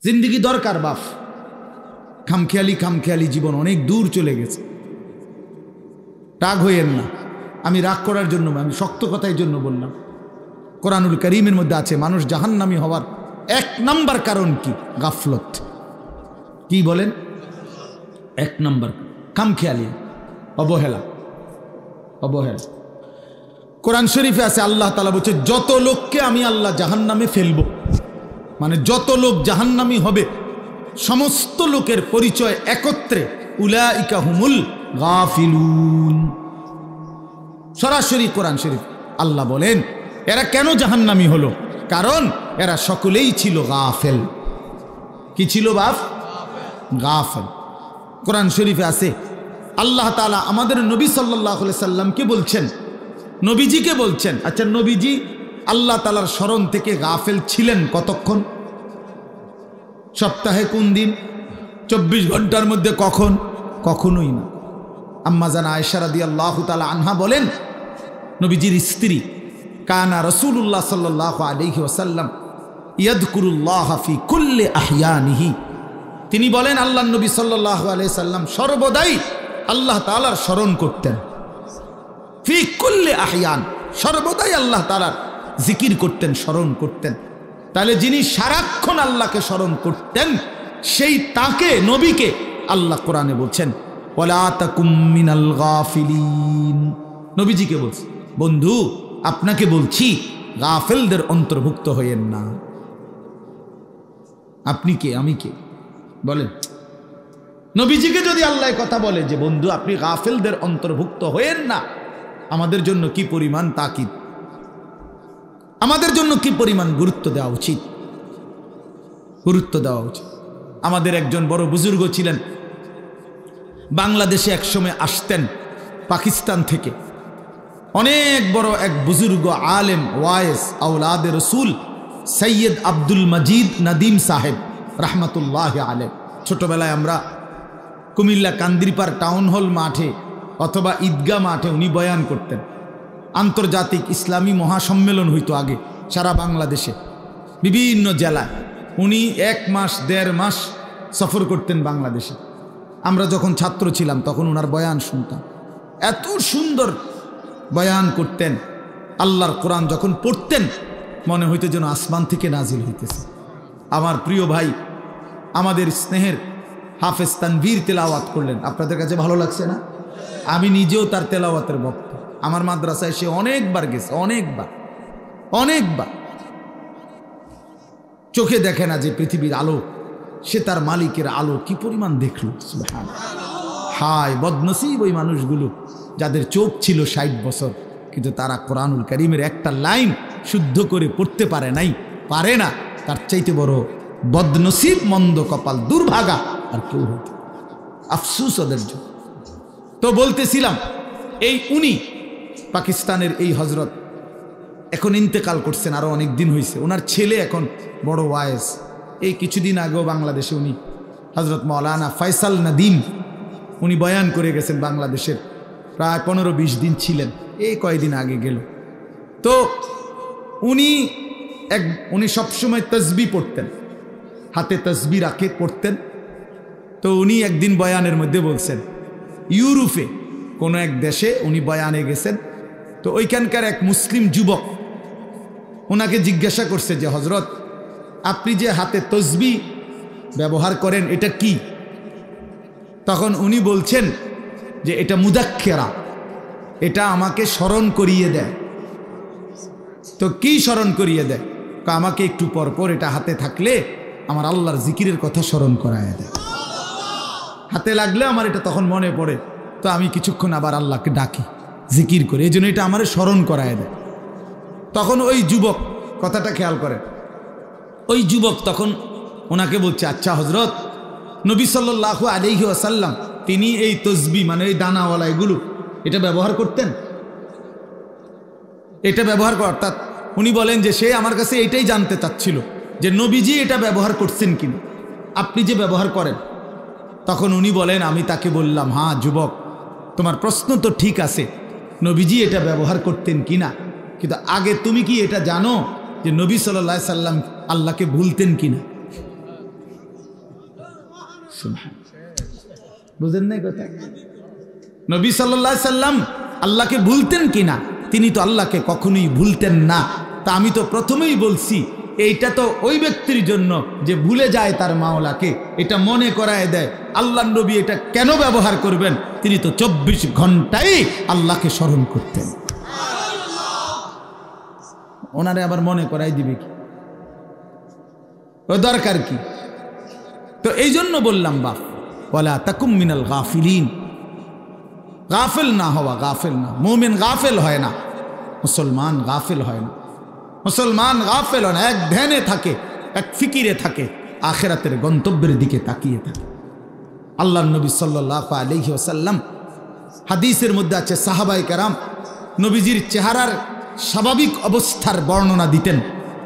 জিন্দিগি দরকার বাপ, খামখেয়ালি জীবন অনেক দূর চলে গেছে। রাগ হইয়েন না, আমি রাগ করার জন্য, আমি শক্ত কথার জন্য বললাম। কোরআনুল কারীমের মধ্যে আছে মানুষ জাহান্নামী হওয়ার 1 নাম্বার কারণ কি? গাফলত। কি বলেন? 1 নাম্বার খামখেয়ালি, অবহেলা। কোরআন শরীফে আছে আল্লাহ তাআলা বলছে যত লোককে আমি আল্লাহ জাহান্নামে ফেলবো, মানে যত লোক জাহান্নামী হবে সমস্ত লোকের পরিচয় একত্রে, উলাইকা হুমুল গাফিলুন। সরাসরি কোরআন শরীফ আল্লাহ বলেন এরা কেন জাহান্নামী হলো? কারণ এরা সকলেই ছিল গাফেল। কি ছিল বাপ? গাফেল। কোরআন শরীফে আছে আল্লাহ তাআলা আমাদের নবী সাল্লাল্লাহু আলাইহি সাল্লামকে বলছেন, নবীজিকে বলছেন, আচ্ছা নবীজি আল্লাহ তাআলার স্মরণ থেকে গাফেল ছিলেন কতক্ষণ? সপ্তাহে কোন দিন? 24 ঘন্টার মধ্যে কখন? কখনোই না। আম্মা জান আয়েশা রাদিয়াল্লাহু তাআলা আনহা বলেন নবীজির স্ত্রী, কানা রাসূলুল্লাহ সাল্লাল্লাহু আলাইহি ওয়াসাল্লাম ইয়াযকুরুল্লাহ ফি কুল্লি আহইয়ানিহি। তিনি বলেন আল্লাহর নবী সাল্লাল্লাহু আলাইহি সাল্লাম সর্বদাই আল্লাহ তাআলার স্মরণ করতেন। ফি কুল্লি আহইয়ান, সর্বদাই আল্লাহ তাআলার জিকির করতেন, স্মরণ করতেন। তাহলে যিনি সারাক্ষণ আল্লাহকে স্মরণ করতেন সেই তাকে, নবীকে আল্লাহ কোরআনে বলছেন ওয়ালা তাকুম মিনাল গাফিলিন। নবীজিকে বলছে, বন্ধু আপনাকে বলছি গাফেলদের অন্তর্ভুক্ত হইয়েন না। আপনি কে, আমি কে বলেন? নবীজিকে যদি আল্লাহ কথা বলে যে বন্ধু আপনি গাফেলদের অন্তর্ভুক্ত হইয়েন না, আমাদের জন্য কি পরিমাণ তাকিদ, আমাদের জন্য কি পরিমাণ গুরুত্ব দেওয়া উচিত, গুরুত্ব দেওয়া উচিত। আমাদের একজন বড় বুজুর্গ ছিলেন, বাংলাদেশে একসময় আসতেন পাকিস্তান থেকে। অনেক বড় এক বুজুর্গ আলেম, ওয়াইস, আওলাদে রসুল সৈয়দ আব্দুল মজিদ নদীম সাহেব রহমতুল্লাহ আলেম। ছোটবেলায় আমরা কুমিল্লা কান্দিরপাড় টাউন হল মাঠে অথবা ঈদগাহ মাঠে উনি বয়ান করতেন। আন্তর্জাতিক ইসলামী মহাসম্মেলন হইতো আগে সারা বাংলাদেশে, বিভিন্ন জেলায়। উনি 1 মাস 1.5 মাস সফর করতেন বাংলাদেশে। আমরা যখন ছাত্র ছিলাম তখন ওনার বয়ান শুনতাম, এত সুন্দর বয়ান করতেন। আল্লাহর কোরআন যখন পড়তেন মনে হইতো যেন আসমান থেকে নাজিল হইতেছে। আমার প্রিয় ভাই, আমাদের স্নেহের হাফেজ তানভীর তেলাওয়াত করলেন, আপনাদের কাছে ভালো লাগছে না? আমি নিজেও তার তেলাওয়াতের ভক্ত। আমার মাদ্রাসায় সে অনেকবার গেছে, অনেকবার। চোখে দেখে না যে পৃথিবীর আলো, সে তার মালিকের আলো কি পরিমাণ দেখল। হায় বদনসিব ওই মানুষগুলো যাদের চোখ ছিল 60 বছর, কিন্তু তারা কোরআনুল কারীমের একটা লাইন শুদ্ধ করে পড়তে পারে নাই, পারে না। তার চাইতে বড় বদনসিব, মন্দ কপাল, দুর্ভাগা আর কেউ হইতে। আফসুস ওদের জন্য। তো বলতেছিলাম, এই উনি পাকিস্তানের এই হজরত এখন ইন্তেকাল করছেন, আরো অনেক দিন হয়েছে। ওনার ছেলে এখন বড় ওয়াইজ। এই কিছুদিন আগেও বাংলাদেশে উনি হজরত মাওলানা ফয়সাল নদীম উনি বয়ান করে গেছেন বাংলাদেশের, প্রায় 15-20 দিন ছিলেন, এই কয়েকদিন আগে গেল। তো উনি সবসময় তসবিহ পড়তেন, হাতে তসবিহ রাখে পড়তেন। তো উনি একদিন বয়ানের মধ্যে বলছেন, ইউরোপে কোনো এক দেশে উনি বয়ানে গেছেন। তো ওইখানকার এক মুসলিম যুবক ওনাকে জিজ্ঞাসা করছে যে হজরত আপনি যে হাতে তসবিহ ব্যবহার করেন এটা কি? তখন উনি বলছেন যে এটা মুদাক্কেরা, এটা আমাকে স্মরণ করিয়ে দেয়। তো কি স্মরণ করিয়ে দেয়? আমাকে একটু পর পর এটা হাতে থাকলে আমার আল্লাহর জিকিরের কথা স্মরণ করায় দেয়। হাতে লাগলে আমার এটা তখন মনে পড়ে, তো আমি কিছুক্ষণ আবার আল্লাহকে ডাকি, জিকির করে, এই জন্য এটা আমার স্মরণ করায় দেয়। তখন ওই যুবক, কথাটা খেয়াল করেন, ওই যুবক তখন ওনাকে বলছে, আচ্ছা হজরত, নবী সাল্লাল্লাহু আলাইহি ওয়াসাল্লাম তিনি এই তসবিহ মানে এই দানাওয়ালা এগুলো এটা ব্যবহার করতেন, এটা ব্যবহার অর্থাৎ উনি বলেন যে সে আমার কাছে এটাই জানতে চাচ্ছিল যে নবীজি এটা ব্যবহার করছেন কিনা, আপনি যে ব্যবহার করেন। তখন উনি বলেন, আমি তাকে বললাম, হ্যাঁ যুবক তোমার প্রশ্ন তো ঠিক আছে, নবীজি এটা ব্যবহার করতেন কিনা, কিন্তু আগে তুমি কি এটা জানো যে নবী সাল্লাল্লাহু আলাইহি সাল্লাম আল্লাহকে ভুলতেন কিনা? বুঝেন নাই কথা? নবী সাল্লাল্লাহু আলাইহি সাল্লাম আল্লাহকে ভুলতেন কিনা? তিনি তো আল্লাহকে কখনোই ভুলতেন না। তা আমি তো প্রথমেই বলছি এইটা তো ওই ব্যক্তির জন্য যে ভুলে যায় তার মাওলাকে, এটা মনে করায় দেয়। আল্লাহর নবী এটা কেন ব্যবহার করবেন? তিনি তো 24 ঘন্টাই আল্লাহকে স্মরণ করতেন। ওনারে আবার মনে করাই দিবে কি? ও দরকার কি? তো এই জন্য বললাম বাপ, ওয়ালা তাকুম মিনাল গাফিলিন, গাফেল না হওয়া, গাফেল না। মুমিন গাফেল হয় না, মুসলমান গাফেল হয় না। মুসলমান গাফেল হয় না, এক ধ্যানে থাকে, এক ফিকিরে থাকে, আখিরাতের গন্তব্যের দিকে তাকিয়ে থাকে। আল্লাহর নবী সাল্লাল্লাহু আলাইহি ওয়াসাল্লাম হাদিসের মধ্যে আছে, সাহাবায়ে কেরাম নবীজির চেহারার স্বাভাবিক অবস্থার বর্ণনা দিতেন,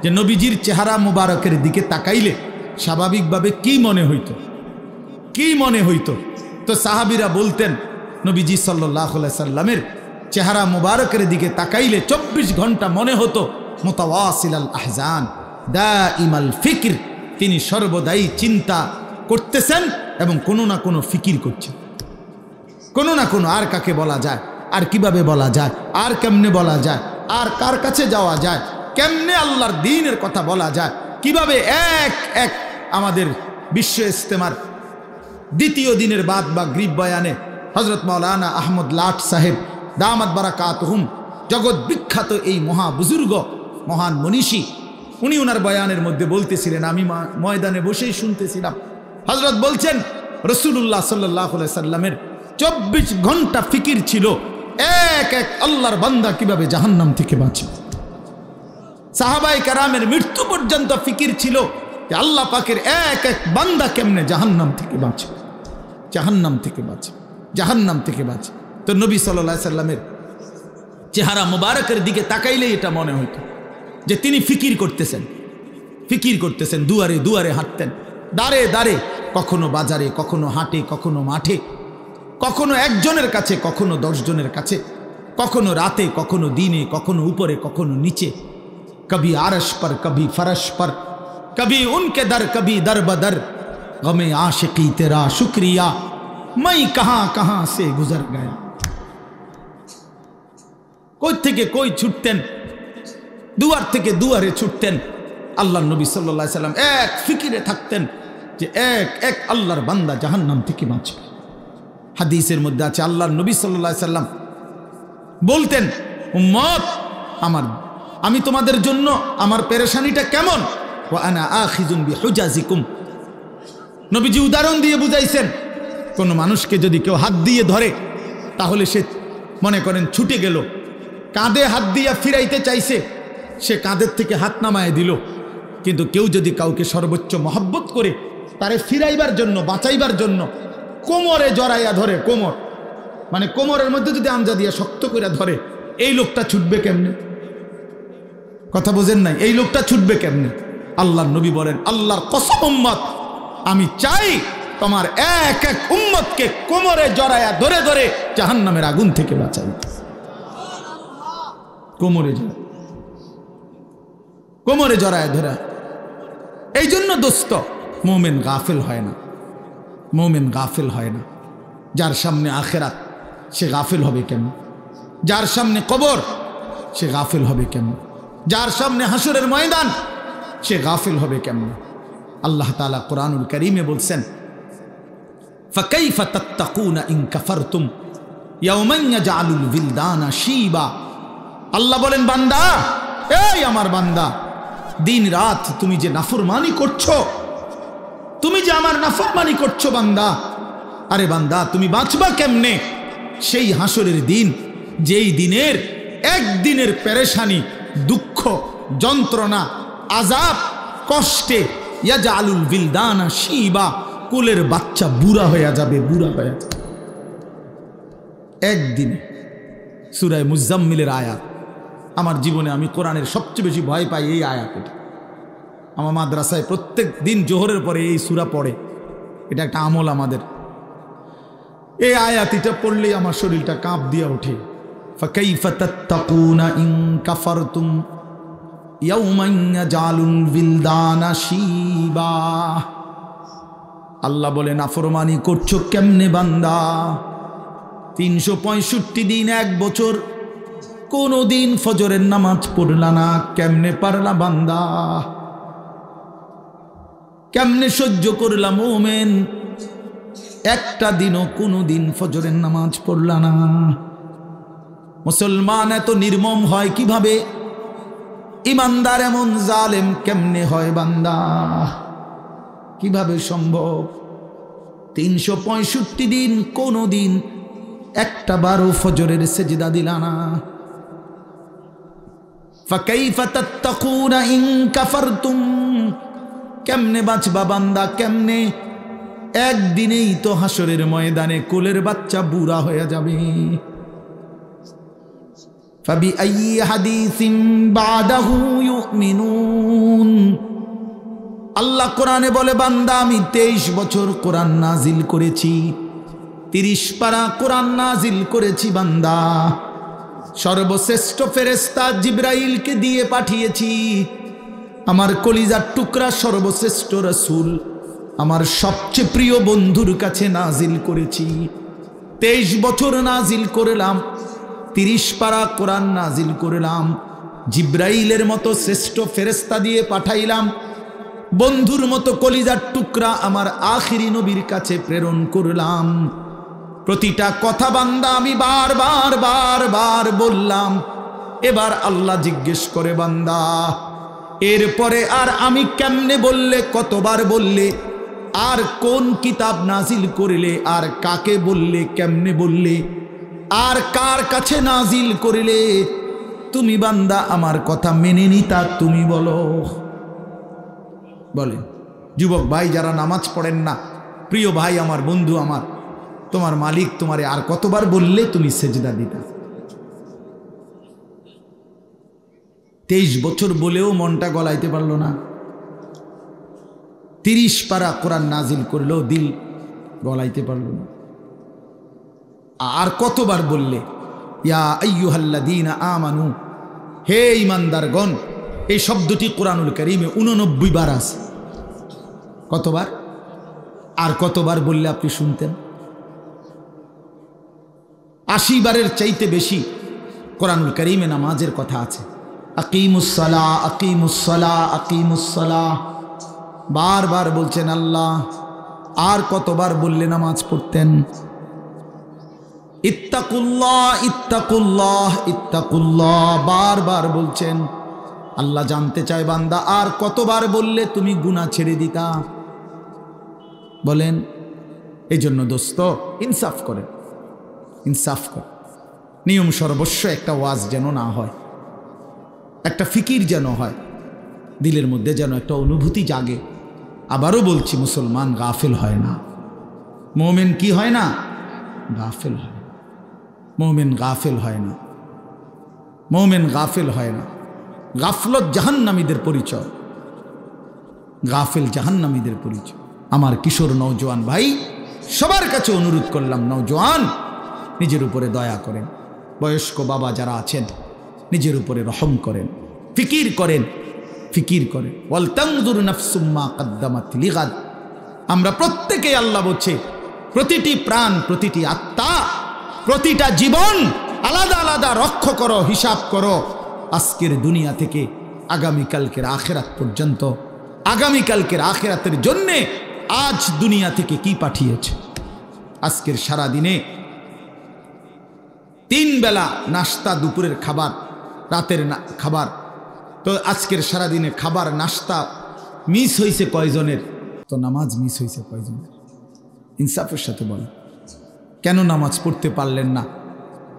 যে নবীজির চেহারা মুবারকের দিকে তাকাইলে স্বাভাবিকভাবে কি মনে হইতো, কি মনে হইতো? তো সাহাবীরা বলতেন নবীজি সাল্লাল্লাহু আলাইহি সাল্লামের চেহারা মুবারকের দিকে তাকাইলে 24 ঘন্টা মনে হতো মুতাওয়াসিলাল আহজান দাইমাল ফিকর, তিনি সর্বদাই চিন্তা করতেছেন এবং কোনো না কোনো ফিকির করছেন, কোনো না কোনো। আর কাকে বলা যায়, আর কিভাবে বলা যায়, আর কেমনে বলা যায়, আর কার কাছে যাওয়া যায়, কেমনে আল্লাহর দ্বীনের কথা বলা যায়, কিভাবে এক এক আমাদের বিশ্ব ইস্তেমার দ্বিতীয় দিনের বাদ বা গ্রিব বয়ানে হযরত মাওলানা আহমদ লাট সাহেব দামাত বারাকাতুহুম, জগৎ বিখ্যাত এই মহা বুজুর্গ, মহান মনীষী, উনি ওনার বয়ানের মধ্যে বলতেছিলেন, আমি ময়দানে বসেই শুনতেছিলাম। হযরত বলছেন রাসূলুল্লাহ সাল্লাল্লাহু আলাইহি সাল্লামের 24 ঘন্টা ফিকির ছিল এক এক আল্লাহর বান্দা কিভাবে জাহান্নাম থেকে বাঁচে। সাহাবায়ে কেরামের মৃত্যু পর্যন্ত ফিকির ছিল যে আল্লাহ পাকের এক এক বান্দা কেমনে জাহান্নাম থেকে বাঁচে, জাহান্নাম থেকে বাঁচে, জাহান্নাম থেকে বাঁচে। তো নবী সাল্লাল্লাহু আলাইহি সাল্লামের চেহারা মুবারকের দিকে তাকাইলেই এটা মনে হইতো যে তিনি ফিকির করতেছেন, ফিকির করতেছেন। দুয়ারে দুয়ারে হাঁটতেন, দাঁড়ে দাঁড়ে, কখনো বাজারে, কখনো হাটে, কখনো মাঠে, কখনো একজনের কাছে, কখনো 10 জনের কাছে, কখনো রাতে, কখনো দিনে, কখনো উপরে, কখনো নিচে, কবি আরশ पर कभी फरश पर, कभी उनके दर, कभी दर बदर, गमे आशिकी तेरा शुक्रिया, मैं कहां कहां से गुजर गया। কই থেকে কই ছুটতেন, দুয়ার থেকে দুয়ারে ছুটতেন। আল্লাহর নবী সাল্লাল্লাহু আলাইহি সাল্লাম এক ফিকিরে থাকতেন যে এক এক আল্লাহর বান্দা জাহান্নাম থেকে বাঁচবে। হাদিসের মধ্যে আছে আল্লাহর নবী সাল্লাল্লাহু আলাইহি সাল্লাম বলতেন, উম্মত আমার, আমি তোমাদের জন্য আমার পেরেশানিটা কেমন, ওয়া আনা আখিযুন বিহুজাজিকুম। নবীজি উদাহরণ দিয়ে বুঝাইছেন, কোন মানুষকে যদি কেউ হাত দিয়ে ধরে তাহলে সে মনে করেন ছুটে গেল, কাঁধে হাত দিয়ে ফিরাইতে চাইছে, সে কাঁধের থেকে হাত নামায় দিল। কিন্তু কেউ যদি কাউকে সর্বোচ্চ মহব্বত করে তারে ফিরাইবার জন্য, বাঁচাইবার জন্য কোমরে জড়াইয়া ধরে, কোমর মানে কোমরের মধ্যে যদি আমজা দিয়া শক্ত করে ধরে, এই লোকটা ছুটবে কেমনে? কথা বোঝেন নাই? এই লোকটা ছুটবে কেমনে? আল্লাহর নবী বলেন, আল্লাহর কসম উম্মত, আমি চাই তোমার এক এক উম্মতকে কোমরে জড়াইয়া ধরে ধরে জাহান্নামের আগুন থেকে বাঁচাই। কোমরে জড়ায়, কোমরে জড়ায় ধরা। এই জন্য দোস্ত, মুমিন গাফিল হয় না, মুমিন গাফিল হয় না। যার সামনে আখিরাত সে গাফিল হবে কেন? যার সামনে কবর সে গাফিল হবে কেন? যার সামনে হাসরের ময়দান সে গাফিল হবে কেমন? আল্লাহ তাআলা কুরআনুল কারীমে বলছেন, ফাকাইফা তাত্তাকুনা ইন কাফারতুম ইয়াওমান ইয়াজআলুল বিলদানা শিবা। আল্লাহ বলেন, বান্দা, এই আমার বান্দা, দিন রাত তুমি যে নাফরমানি করছো, তুমি যে আমার নাফরমানি করছো বান্দা, আরে বান্দা তুমি বাঁচবা কেমনে সেই হাসরের দিন, যেই দিনের একদিনের পেরেশানি, দুঃখ, যন্ত্রণা, আযাব, কষ্টে ইয়াজআলুল বিলদানা শিবা, কোলের বাচ্চা বুড়া হয়ে যাবে, বুড়া হয়ে যাবে একদিনে। সূরা মুজাম্মিলের আয়াত। আমার জীবনে আমি কোরআনের সবচেয়ে বেশি ভয় পাই এই আয়াত। আমার মাদ্রাসায় প্রত্যেক দিন জোহরের পরে এই সূরা পড়ে, এটা একটা আমল আমাদের। এই আয়াত এটা পড়লেই আমার শরীরটা কাঁপ দিয়ে ওঠে। ফাকাইফা তাত্তাকুনা ইন কাফারতুম ইয়াওমান ইয়াজআলুল বিলদানা শিবা। আল্লাহ বলে নাফরমানি করছো কেমনে বান্দা? 365 দিন, 1 বছর কোনো দিন ফজরের নামাজ পড়লা না, কেমনে পারলা বান্দা? কেমনে সহ্য করলা মোমেন? একটা দিনও কোনো দিন ফজরের নামাজ পড়লা না। মুসলমান এত নির্মম হয় কিভাবে? ইমানদার এমন জালেম কেমনে হয় বান্দা? কিভাবে সম্ভব? 365 দিন কোনো দিন একটা বারও ফজরের সেজদা দিলা না। ফাকাইফা তাত্তাকুনা ইন কাফারতুম, কেমনে বাঁচবা বান্দা কেমনে? একদিনেই তো হাসরের ময়দানে কোলের বাচ্চা বুড়া হয়ে যাবে। ফাবিআইয়ি হাদিসিন বাদাহু ইউমিনুন, আল্লাহ কোরআনে বলে বান্দা আমি 23 বছর কোরআন নাজিল করেছি, 30 পারা কোরআন নাজিল করেছি বান্দা। সর্বশ্রেষ্ঠ ফেরেশতা জিবরাইলকে দিয়ে পাঠিয়েছি। আমার কলিজার টুকরা সর্বশ্রেষ্ঠ রাসূল আমার সবচেয়ে প্রিয় বন্ধুর কাছে নাজিল করেছি। 23 বছর নাজিল করলাম, 30 পারা কোরআন নাজিল করলাম, জিবরাইলের মতো শ্রেষ্ঠ ফেরেশতা দিয়ে পাঠাইলাম, বন্ধুর মতো কলিজার টুকরা আমার আখিরি নবীর কাছে প্রেরণ করলাম। প্রতিটা কথা বান্দা আমি বারবার বললাম। এবার আল্লাহ জিজ্ঞেস করে বান্দা এরপরে আর আমি কেমনে বললে, কতবার বললে, আর কোন কিতাব নাজিল করলে, আর কাকে বললে, কেমনে বললে, আর কার কাছে নাজিল করলে? তুমি বান্দা আমার কথা মেনে নিতা, তুমি বলো। বলে যুবক ভাই যারা নামাজ পড়েন না, প্রিয় ভাই আমার, বন্ধু আমার, তোমার মালিক তোমারে আর কতবার বললে তুমি সেজদা দিতা? 23 বছর বলেও মনটা গলাইতে পারলো না। 30 পারা কোরআন নাজিল করলেও দিল গলাইতে পারলো না। আর কতবার বললে ইয়া আইয়ুহাল্লাযীনা আমানু, হে ঈমানদারগণ। এই শব্দটি কোরআনুল কারীমে 89 বার আছে। কতবার? আর কতবার বললে আপনি শুনতেন? 80 বারের চাইতে বেশি কোরআনুল কারীমে নামাজের কথা আছে। আকিমুস সালাহ, আকিমুস সালাহ, আকিমুস সালাহ বারবার বলছেন আল্লাহ। আর কতবার বললে নামাজ পড়তেন? ইত্তাকুল্লাহ, ইত্তাকুল্লাহ, ইত্তাকুল্লাহ বারবার বলছেন। আল্লাহ জানতে চায় বান্দা আর কতবার বললে তুমি গুনাহ ছেড়ে দিতা? বলেন। এই জন্য দোস্ত ইনসাফ করেন, ইনসাফ করেন। নিয়ম সর্বস্ব একটা ওয়াজ যেন না হয়, একটা ফিকির যেন হয়, দিলের মধ্যে যেন একটা অনুভূতি জাগে। আবারও বলছি, মুসলমান গাফিল হয় না, মুমিন কি হয় না? গাফিল হয়। মুমিন গাফিল হয় না, মুমিন গাফিল হয় না। গাফলত জাহান্নামীদের পরিচয়, গাফিল জাহান্নামীদের পরিচয়। আমার কিশোর নওজোয়ান ভাই সবার কাছে অনুরোধ করলাম, নওজোয়ান নিজের উপরে দয়া করেন, বয়স্ক বাবা যারা আছেন নিজের উপরে রহম করেন, ফিকির করেন, ফিকির করেন। ওয়াল তানজুর নাফসুম মা কদ্দামাত লিগাদ। আমরা প্রত্যেকেই আল্লাহ বলছে প্রতিটি প্রাণ, প্রতিটি আত্মা, প্রতিটা জীবন আলাদা আলাদা রক্ষ করো, হিসাব করো। আজকের দুনিয়া থেকে আগামীকালকের আখেরাত পর্যন্ত, আগামীকালকের আখেরাতের জন্যে আজ দুনিয়া থেকে কি পাঠিয়েছে। আজকের সারা দিনে 3 বেলা নাস্তা, দুপুরের খাবার, রাতের খাবার, তো আজকের সারাদিনে খাবার নাস্তা মিস হয়েছে কয়জনের? তো নামাজ মিস হয়েছে কয়জনের? ইনসাফের সাথে বলেন, কেন নামাজ পড়তে পারলেন না?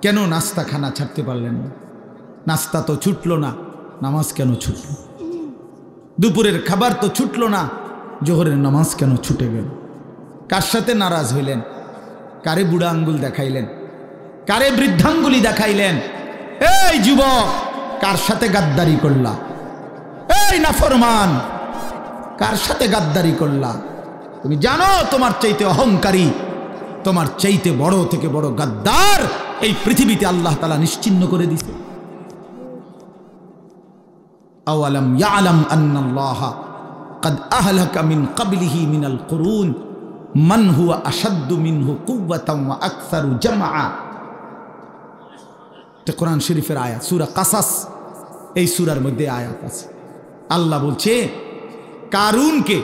কেন নাস্তা খানা ছাড়তে পারলেন না? নাস্তা তো ছুটলো না, নামাজ কেন ছুটল? দুপুরের খাবার তো ছুটলো না, জোহরের নামাজ কেন ছুটে গেল? কার সাথে নারাজ হইলেন? কারে বুড়া আঙ্গুল দেখাইলেন? কারে বৃদ্ধাঙ্গুলি দেখাইলেন? এই যুবক, কার সাথে গাদ্দারি করলা? এই নাফরমান, কার সাথে গাদ্দারি করলা? তুমি জানো তোমার চাইতে অহংকারী, তোমার চাইতে বড় থেকে বড় গাদ্দার এই পৃথিবীতে আল্লাহ তাআলা নিশ্চিহ্ন করে দিয়েছে। আওয়ালাম ইয়ালাম আন্নাল্লাহা ক্বাদ আহলাকা মিন ক্বাবলিহি মিনাল কুরুন মান হুয়া আশাদ্দু মিনহু কুওয়াতান ওয়া আকসারু জামআ। এটা কোরআন শরীফের আয়াত, সূরা কাসাস, এই সূরার মধ্যে আয়াত আছে। আল্লাহ বলছে কারুনকে,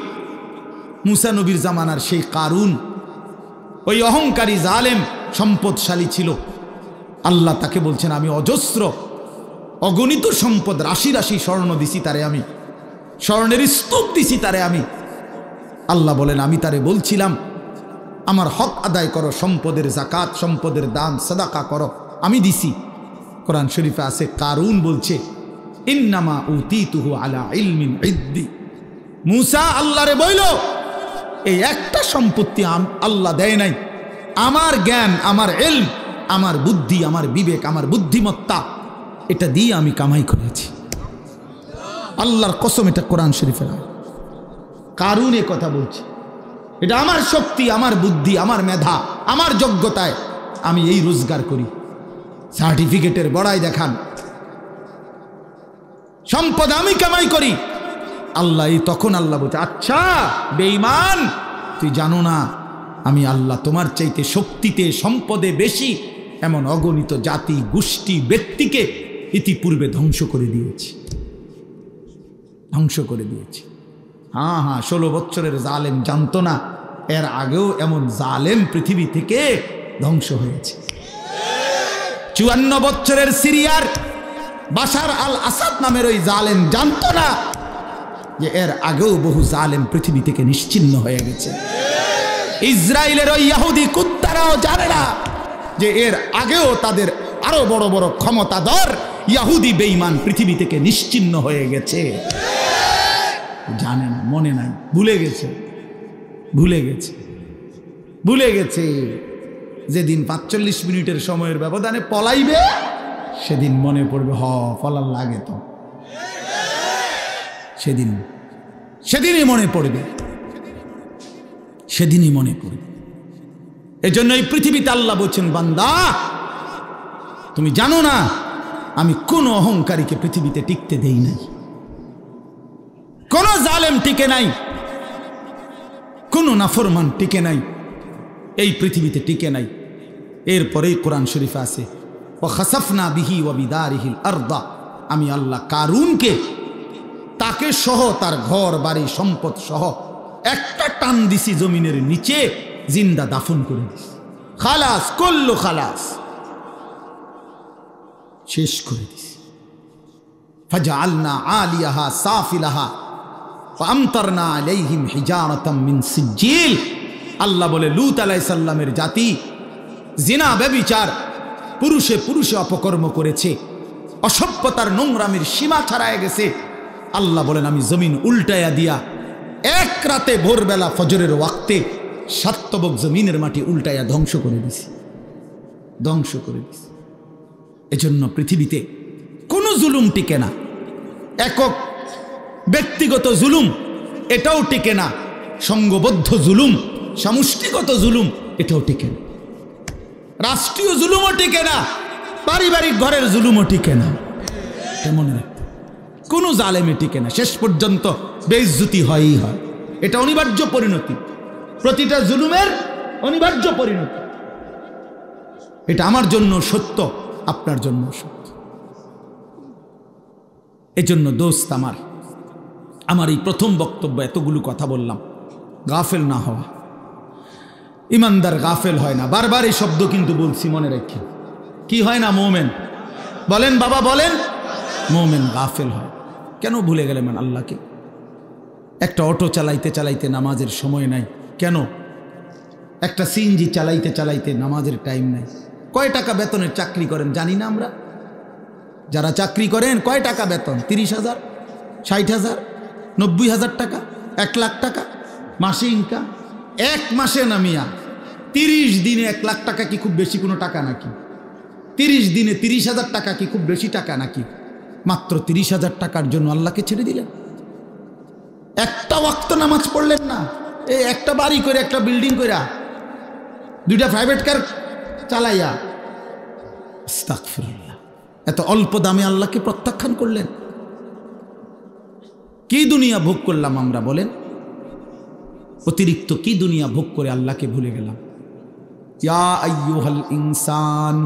মুসা নবীর জামানার সেই কারুন, ওই অহংকারী জালেম সম্পদশালী ছিল। আল্লাহ তাকে বলছেন আমি অজস্র অগণিত সম্পদ, রাশি রাশি স্বর্ণ দিছি তারে, আমি স্বর্ণের স্তূপ দিছি তারে আমি। আল্লাহ বলেন আমি তারে বলছিলাম আমার হক আদায় করো, সম্পদের যাকাত, সম্পদের দান সাদাকা করো, আমি দিছি। কোরআন শরীফে আছে কারুন বলছে ইন্নামা উতীতুহু আলা ইলমিন ইদ্দি। মুসা আল্লাহরে বইল এই একটা সম্পত্তি আল্লাহ দেয় নাই, আমার জ্ঞান, আমার ইলম, আমার বুদ্ধি, আমার বিবেক, আমার বুদ্ধিমত্তা, এটা দিয়ে আমি কামাই করেছি। আল্লাহর কসম, এটা কোরআন শরীফের আয়াত। কারুন এ কথা বলছে এটা আমার শক্তি, আমার বুদ্ধি, আমার মেধা, আমার যোগ্যতায় আমি এই রোজগার করি। সার্টিফিকেটের বড়াই দেখান, সম্পদ আমি কামাই করি। আল্লাহ তখন আল্লাহ বলছে আচ্ছা বেঈমান, তুই জানো না আমি আল্লাহ তোমার চাইতে শক্তিতে সম্পদে বেশি এমন অগণিত জাতি গোষ্ঠী ব্যক্তিকে ইতিপূর্বে ধ্বংস করে দিয়েছি, ধ্বংস করে দিয়েছি। হ্যাঁ হ্যাঁ, 16 বছরের জালেম জানতো না এর আগেও এমন জালেম পৃথিবী থেকে ধ্বংস হয়েছে। 54 বছরের সিরিয়ার বাশার আল আসাদ নামের ওই জালেম জানতো না যে এর আগেও বহু জালেম পৃথিবী থেকে নিশ্চিহ্ন হয়ে গেছে। ইসরায়েলের ওই ইহুদি কুত্তারাও জানে না যে এর আগেও তাদের আরো বড় বড় ক্ষমতাধর ইহুদি বেঈমান পৃথিবী থেকে নিশ্চিহ্ন হয়ে গেছে। জানে না, মনে নাই, ভুলে গেছে, ভুলে গেছে, ভুলে গেছে। যেদিন 45 মিনিটের সময়ের ব্যবধানে পলাইবে সেদিন মনে পড়বে পলার লাগে তো, সেদিনই মনে পড়বে, সেদিনই মনে পড়বে। এজন্য এই পৃথিবীতে আল্লাহ বলছেন বান্দা তুমি জানো না আমি কোন অহংকারীকে পৃথিবীতে টিকতে দেই নাই, কোন জালেম টিকে নাই, কোন নাফরমান টিকে নাই, এই পৃথিবীতে টিকে নাই। এরপরেই কোরআন শরীফে আছে ওয়া খাসাফনা বিহি ওয়া বিদারিহিল আরদা, আমি আল্লাহ কারুনকে, তাকে সহ, তার ঘর বাড়ি সম্পদ সহ একটা টান দিছি জমিনের নিচে, জিন্দা দাফন করে দিছি। খালাস, কুল্লু খালাস, শেষ করে দিছি। ফাজআলনা আলিয়াহা সাফিলাহা ওয়া আমতারনা আলাইহিম হিজারাতাম মিন সিজিল। আল্লাহ বলে লূত আলাইহিস সালামের জাতি জিনা ব্যভিচার, পুরুষে পুরুষে অপকর্ম করেছে, অসভ্যতার নোংরামির সীমা ছাড়ায় গেছে। আল্লাহ বলেন আমি জমিন উল্টায়া দিয়া এক রাতে ভোরবেলা ফজরের ওয়াক্তে সাতবক জমিনের মাটি উল্টায়া ধ্বংস করে দিছি, ধ্বংস করে দিছি। এজন্য পৃথিবীতে কোনো জুলুম টিকে না, একক ব্যক্তিগত জুলুম এটাও টিকে না, সংঘবদ্ধ জুলুম, সমষ্টিগত জুলুম এটাও টিকে না, রাষ্ট্রীয় জুলুমও টিকে না, পারিবারিক ঘরের জুলুমও টিকে না। মনে রাখতে, কোনো জালেমে টিকে না, শেষ পর্যন্ত বেইজ্জতি হয়ই হয়। এটা অনিবার্য পরিণতি, প্রতিটা জুলুমের অনিবার্য পরিণতি। এটা আমার জন্য সত্য, আপনার জন্য সত্য। এজন্য দোস্ত আমার এই প্রথম বক্তব্য এতগুলো কথা বললাম, গাফেল না হওয়া। ইমানদার গাফেল হয় না, বারবার এই শব্দ কিন্তু বলছি, মনে রাখি। কি হয় না? মোমেন বলেন, বাবা বলেন, মোমেন গাফেল হয়। কেন ভুলে গেলেন আল্লাহকে? একটা অটো চালাইতে চালাইতে নামাজের সময় নাই কেন? একটা সিএনজি চালাইতে চালাইতে নামাজের টাইম নাই। কয় টাকা বেতনের চাকরি করেন জানি না আমরা? যারা চাকরি করেন কয় টাকা বেতন? 30,000, 60,000, 90,000 টাকা, 1 লাখ টাকা মাসে ইনকাম। এক মাসে নামিয়া 30 দিনে 1 লাখ টাকা কি খুব বেশি কোনো টাকা নাকি? 30 দিনে 30,000 টাকা কি খুব বেশি টাকা নাকি? মাত্র 30,000 টাকার জন্য আল্লাহকে ছেড়ে দিলেন। একটা ওয়াক্ত নামাজ পড়লেন না, এই একটা বাড়ি করে, একটা বিল্ডিং করে, 2টা প্রাইভেট কার চালাইয়া, আস্তাগফিরুল্লাহ, এত অল্প দামে আল্লাহকে প্রত্যাখ্যান করলেন। কি দুনিয়া ভোগ করলাম আমরা বলেন? অতিরিক্ত কি দুনিয়া ভোগ করে আল্লাহকে ভুলে গেলাম। ইয়া আইয়ুহাল ইনসান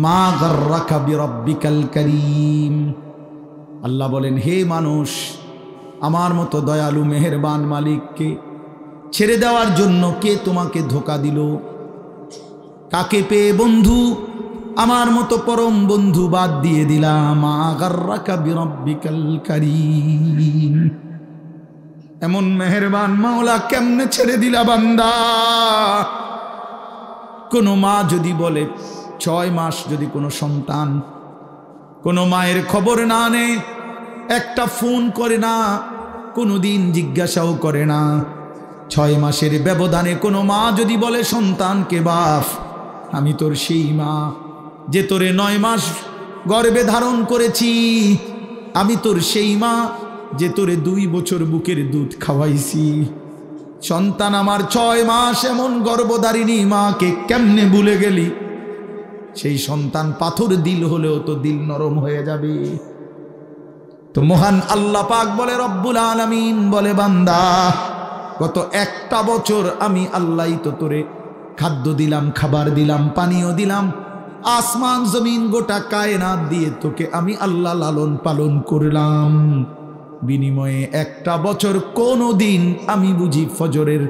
মা গাররাকা বিরাব্বিকাল কারীম। আল্লাহ বলেন, হে মানুষ, আমার মতো দয়ালু মেহেরবান মালিককে ছেড়ে দেওয়ার জন্য কে তোমাকে ধোঁকা দিল? কাকে পেয়ে বন্ধু আমার মতো পরম বন্ধু বাদ দিয়ে দিলাম? মা গাররাকা বিরাব্বিকাল কারীম। এমন মেহেরবান মাওলা কেমনে ছেড়ে দিলা বান্দা? কোনো মা যদি বলে 6 মাস যদি কোনো সন্তান কোনো মায়ের খবর না নেয়, একটা ফোন করে না, কোনোদিন জিজ্ঞাসাও করে না, 6 মাসের ব্যবধানে কোনো মা যদি বলে সন্তানকে, বাপ আমি তোর সেই মা যে তোরে 9 মাস গর্ভে ধারণ করেছি, আমি তোর সেই মা যে তোরে 2 বছর বুকের দুধ খাওয়াইছি। সন্তান আমার 6 মাস এমন গর্ভধারিণী মাকে কেমনে ভুলে গেলি? সেই সন্তান পাথর দিল হলেও তো দিল নরম হয়ে যাবে। তো মহান আল্লাহ পাক বলে, রব্বুল আলামিন বলে, বান্দা গত 1টা বছর আমি আল্লাহই তো তোরে খাদ্য দিলাম, খাবার দিলাম, পানীয় দিলাম, আসমান জমিন গোটা কায়নাত দিয়ে তোকে আমি আল্লাহ লালন পালন করলাম। বিনিময়ে 1টা বছর কোনো দিন আমি বুঝি ফজরের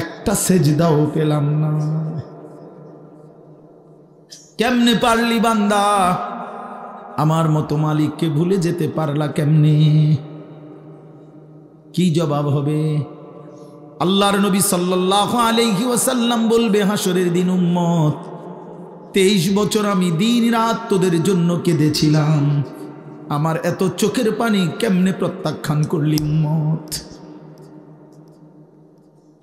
একটা সেজদাও পেলাম না। কেমনে পারলি বান্দা? আমার মতো মালিককে ভুলে যেতে পারলা কেমনে? কি জবাব হবে? আল্লাহর নবী সাল্লাল্লাহু আলাইহি ওয়াসাল্লাম বলবে হাসরের দিন, উম্মত 23 বছর আমি দিন রাত তোদের জন্য কেঁদেছিলাম, আমার এত চোখের পানি কেমনে প্রত্যাখ্যান করলি উম্মত?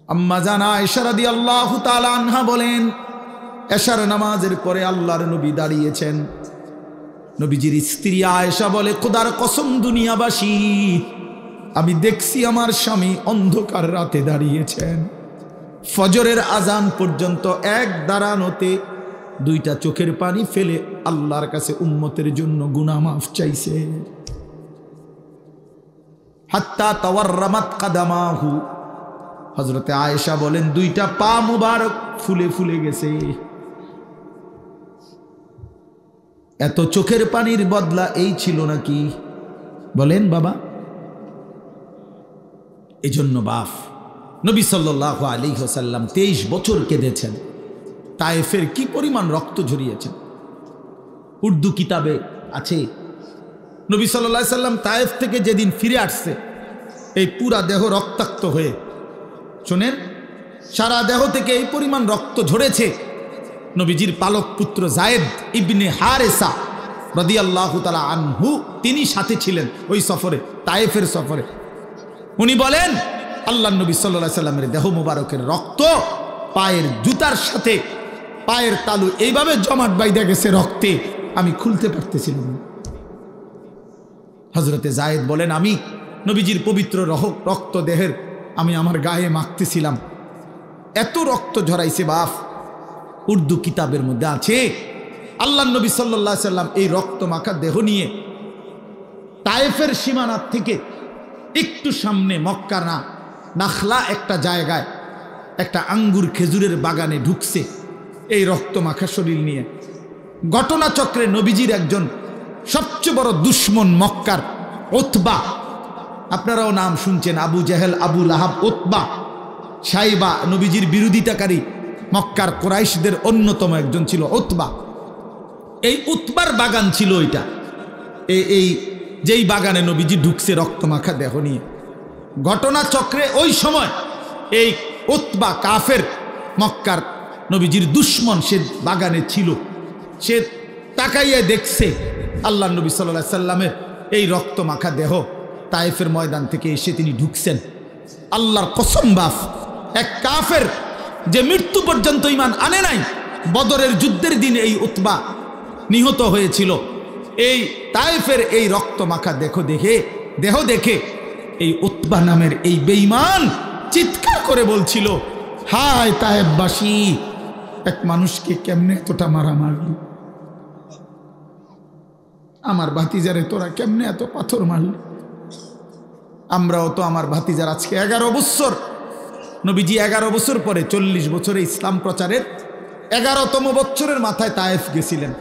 আম্মা জান আয়েশা রাদিয়াল্লাহু তাআলা আনহা বলেন, এশার নামাজের পরে আল্লাহর নবী দাঁড়িয়েছেন। নবীজির স্ত্রী আয়েশা বলে, খোদার কসম দুনিয়াবাসী, আমি দেখছি আমার স্বামী অন্ধকার রাতে দাঁড়িয়েছেন, ফজরের আজান পর্যন্ত এক দাঁড়ানোতে 2টা চোখের পানি ফেলে আল্লাহর কাছে উম্মতের জন্য গুনাহ মাফ চাইছে। হাত্তা তাওয়াররামাত কাদামাহু, হযরতে আয়েশা বলেন 2টা পা মুবারক ফুলে ফুলে গেছে। এত চোখের পানির বদলা এই ছিল নাকি? বলেন বাবা। এজন্য বাপ নবী সাল্লাল্লাহু আলাইহি ওয়াসাল্লাম 23 বছর কেঁদেছেন। তায়েফের কি পরিমাণ রক্ত ঝরিয়েছেন উর্দু কিতাবে আছে। নবী সাল্লাল্লাহু আলাইহি ওয়াসাল্লাম তায়েফ থেকে যেদিন ফিরে আসছে, এই পুরা দেহ রক্তাক্ত হয়ে, শোনেন, সারা দেহ থেকে এই পরিমাণ রক্ত ঝরেছে। নবীজির পালক পুত্র যায়েদ ইবনে হারেসা রাদিয়াল্লাহু তাআলা আনহু, তিনি সাথে ছিলেন ওই সফরে, তায়েফের সফরে। উনি বলেন, আল্লাহর নবী সাল্লাল্লাহু আলাইহি ওয়াসাল্লামের দেহ মুবারকের রক্ত পায়ের জুতার সাথে পায়ের তালু এইভাবে জমাট বাইধা গেছে রক্তে, আমি খুলতে পারতেছিলাম না। হযরতে যায়েদ বলেন, আমি নবীজির পবিত্র রক্ত দেহের আমি আমার গায়ে মাখতেছিলাম, এত রক্ত ঝরাইছে বাপ। উর্দু কিতাবের মধ্যে আছে, আল্লাহর নবী সাল্লাল্লাহু আলাইহি ওয়াসাল্লাম এই রক্ত মাখা দেহ নিয়ে তায়েফের সীমানার থেকে একটু সামনে মক্কা না নাখলা একটা জায়গায় একটা আঙ্গুর খেজুরের বাগানে ঢুকছে এই রক্ত মাখা শরীর নিয়ে। ঘটনাচক্রে নবীজির একজন সবচেয়ে বড় দুশ্মন মক্কার উতবা, আপনারাও নাম শুনছেন, আবু জেহেল, আবু লাহাব, উতবা, সাইবা, নবীজির বিরোধিতাকারী মক্কার কুরাইশদের অন্যতম একজন ছিল উতবা। এই উতবার বাগান ছিল ওইটা, এই যেই বাগানে নবীজি ঢুকছে রক্ত মাখা দেহ নিয়ে। ঘটনাচক্রে ওই সময় এই উতবা কাফের মক্কার নবীজির দুশ্মন, সে বাগানে ছিল। সে তাকাইয়ে দেখছে আল্লাহ নবী সাল্লাল্লাহু আলাইহি সাল্লামের এই রক্ত মাখা দেহ তায়েফের ময়দান থেকে এসে তিনি ঢুকছেন। আল্লাহর কসম বাপ, এক কাফের যে মৃত্যু পর্যন্ত ঈমান আনে নাই, বদরের যুদ্ধের দিন এই উতবা নিহত হয়েছিল। এই তায়েফের এই রক্ত মাখা দেহ দেখে এই উতবা নামের এই বেঈমান চিৎকার করে বলছিল, হায় তায়েফবাসী, এক মানুষকে কেমনে এতটা মারা মারলি? আমার ভাতিজারে তোরা কেমনে এত পাথর মারলি? আমরাও তো আমার ভাতিজার আজকে 11 বছর নবীজি 11 বছর পরে 40 বছরে ইসলাম প্রচারের 11তম বছরের মাথায় তায়েফ গেছিলেন।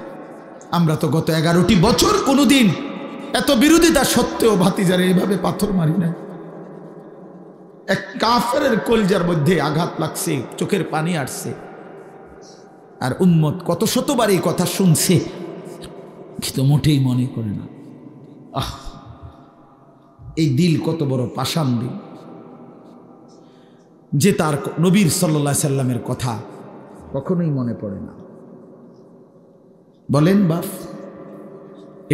আমরা তো গত 11টি বছর কোনোদিন এত বিরোধিতা সত্ত্বেও ভাতিজারে এইভাবে পাথর মারি না। এক কাফেরের কলজার মধ্যে আঘাত লাগছে, চোখের পানি আসছে, আর উম্মত কত শতবার এই কথা শুনছে কিন্তু মোটেই মনে করে না। এই দিল কত বড় পাষাণ দিল যে তার নবীর সাল্লাল্লাহু আলাইহি সাল্লামের কথা কখনোই মনে পড়ে না। বলেন বাপ,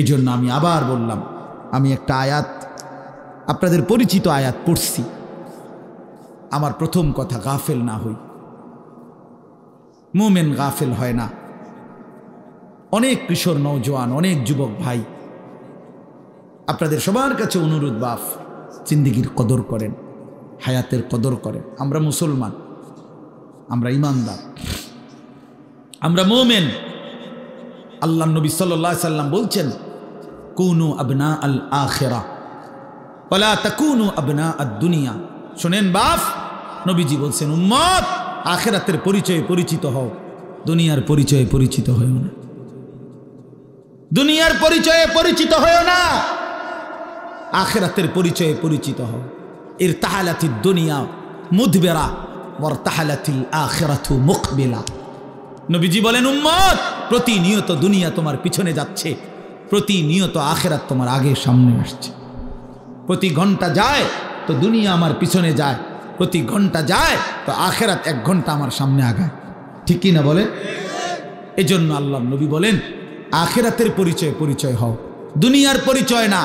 এই জন্য আমি আবার বললাম, আমি একটা আয়াত আপনাদের পরিচিত আয়াত পড়ছি। আমার প্রথম কথা, গাফেল না হই। মুমিন গাফেল হয় না। অনেক কিশোর নওজোয়ান, অনেক যুবক ভাই, আপনাদের সবার কাছে অনুরোধ, বাপ জিন্দেগির কদর করেন, হায়াতের কদর করেন। আমরা মুসলমান, আমরা ইমানদার, আমরা মুমিন। আল্লাহ নবী সাল্লাল্লাহু আলাইহি সাল্লাম বলছেন, কুনু আবনা আল আখিরা ওয়ালা তাকুনু আবনা আদ দুনিয়া। শুনেন বাপ, নবীজি বলছেন, উম্মত আখিরাতের পরিচয়ে পরিচিত হও, দুনিয়ার পরিচয়ে পরিচিত হও না। দুনিয়ার পরিচয়ে পরিচিত হও না, আখিরাতের পরিচয়ে পরিচিত হও। ইরতাহালাতিদ দুনিয়া মুদবিরা ওয়ারতাহালাতিল আখিরাতু মুকবিলা। নবীজি বলেন, উম্মত প্রতিনিয়ত দুনিয়া তোমার পিছনে যাচ্ছে, প্রতিনিয়ত আখিরাত তোমার আগে সামনে আসছে। প্রতি ঘন্টা যায় তো দুনিয়া আমার পিছনে যায়, প্রতি ঘন্টা যায় তো আখিরাত 1 ঘন্টা আমার সামনে আগায়। ঠিক কি না বলেন? এই জন্য আল্লাহ নবী বলেন, আখিরাতের পরিচয় পরিচয় হও, দুনিয়ার পরিচয় না।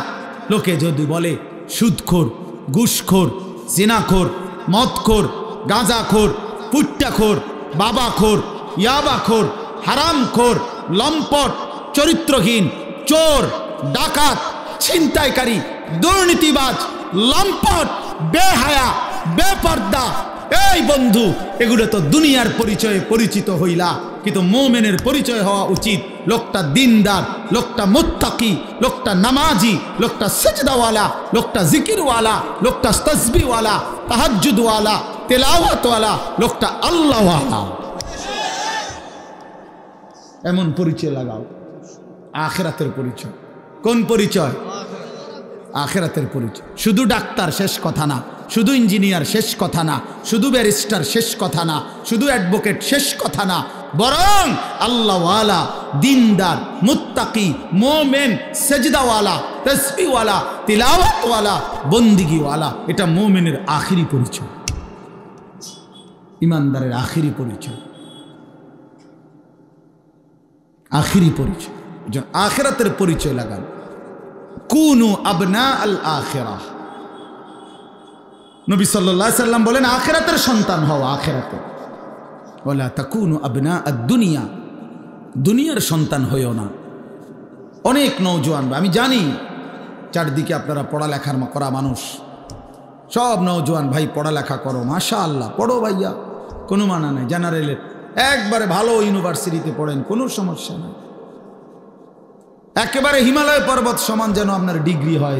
লোকে যদি বলে সুদখোর, ঘুষখোর, জিনাখোর, মদখোর, গাঁজাখোর, পুট্টাখোর, বাবাখোর, ইয়াবাখোর, হারামখোর, লম্পট, চরিত্রহীন, চোর, ডাকাত, ছিনতাইকারী, দুর্নীতিবাজ, লম্পট, বেহায়া, বেপর্দা, এই বন্ধু, এগুলো তো দুনিয়ার পরিচয়ে পরিচিত হইলা। কিন্তু মুমিনের পরিচয় হওয়া উচিত, লোকটা দিনদার, লোকটা মুত্তাকি, লোকটা নামাজি, লোকটা সিজদাওয়ালা, লোকটা জিকিরওয়ালা, লোকটা তাসবিহওয়ালা, তাহাজ্জুদওয়ালা, তেলাওয়াতওয়ালা, লোকটা আল্লাহওয়ালা। এমন পরিচয় লাগাও। আখিরাতের পরিচয়। কোন পরিচয়? আখিরাতের পরিচয়। শুধু ডাক্তার শেষ কথা না, শুধু ইঞ্জিনিয়ার শেষ কথা না, শুধু ব্যারিস্টার শেষ কথা না, শুধু অ্যাডভোকেট শেষ কথা না, বরং আল্লাহওয়ালা, দিনদার, মুত্তাকি, মুমিন, সেজদাওয়ালা, তাসবিহওয়ালা, তিলাওয়াতওয়ালা, বন্দিগিওয়ালা, এটা মুমিনের আখিরি পরিচয়, ইমানদারের আখিরি পরিচয়, আখিরি পরিচয়। আখিরাতের পরিচয় লাগান। কুনু আবনা আল আখিরাহ। নবী সাল্লাল্লাহু আলাইহি সাল্লাম বলেন, আখিরাতের সন্তান হও, আখিরাতে। ওয়ালা তাকুনু আবনা আদ দুনিয়া, দুনিয়ার সন্তান হইও না। অনেক নওজোয়ান, আমি জানি চারদিকে আপনারা পড়ালেখার করা মানুষ, সব নওজোয়ান ভাই পড়ালেখা করো, মাশাআল্লাহ, পড়ো ভাইয়া, কোনো মানা নাই। জেনারেলের একবারে ভালো ইউনিভার্সিটিতে পড়েন, কোনো সমস্যা নাই। একেবারে হিমালয় পর্বত সমান যেন আপনার ডিগ্রি হয়,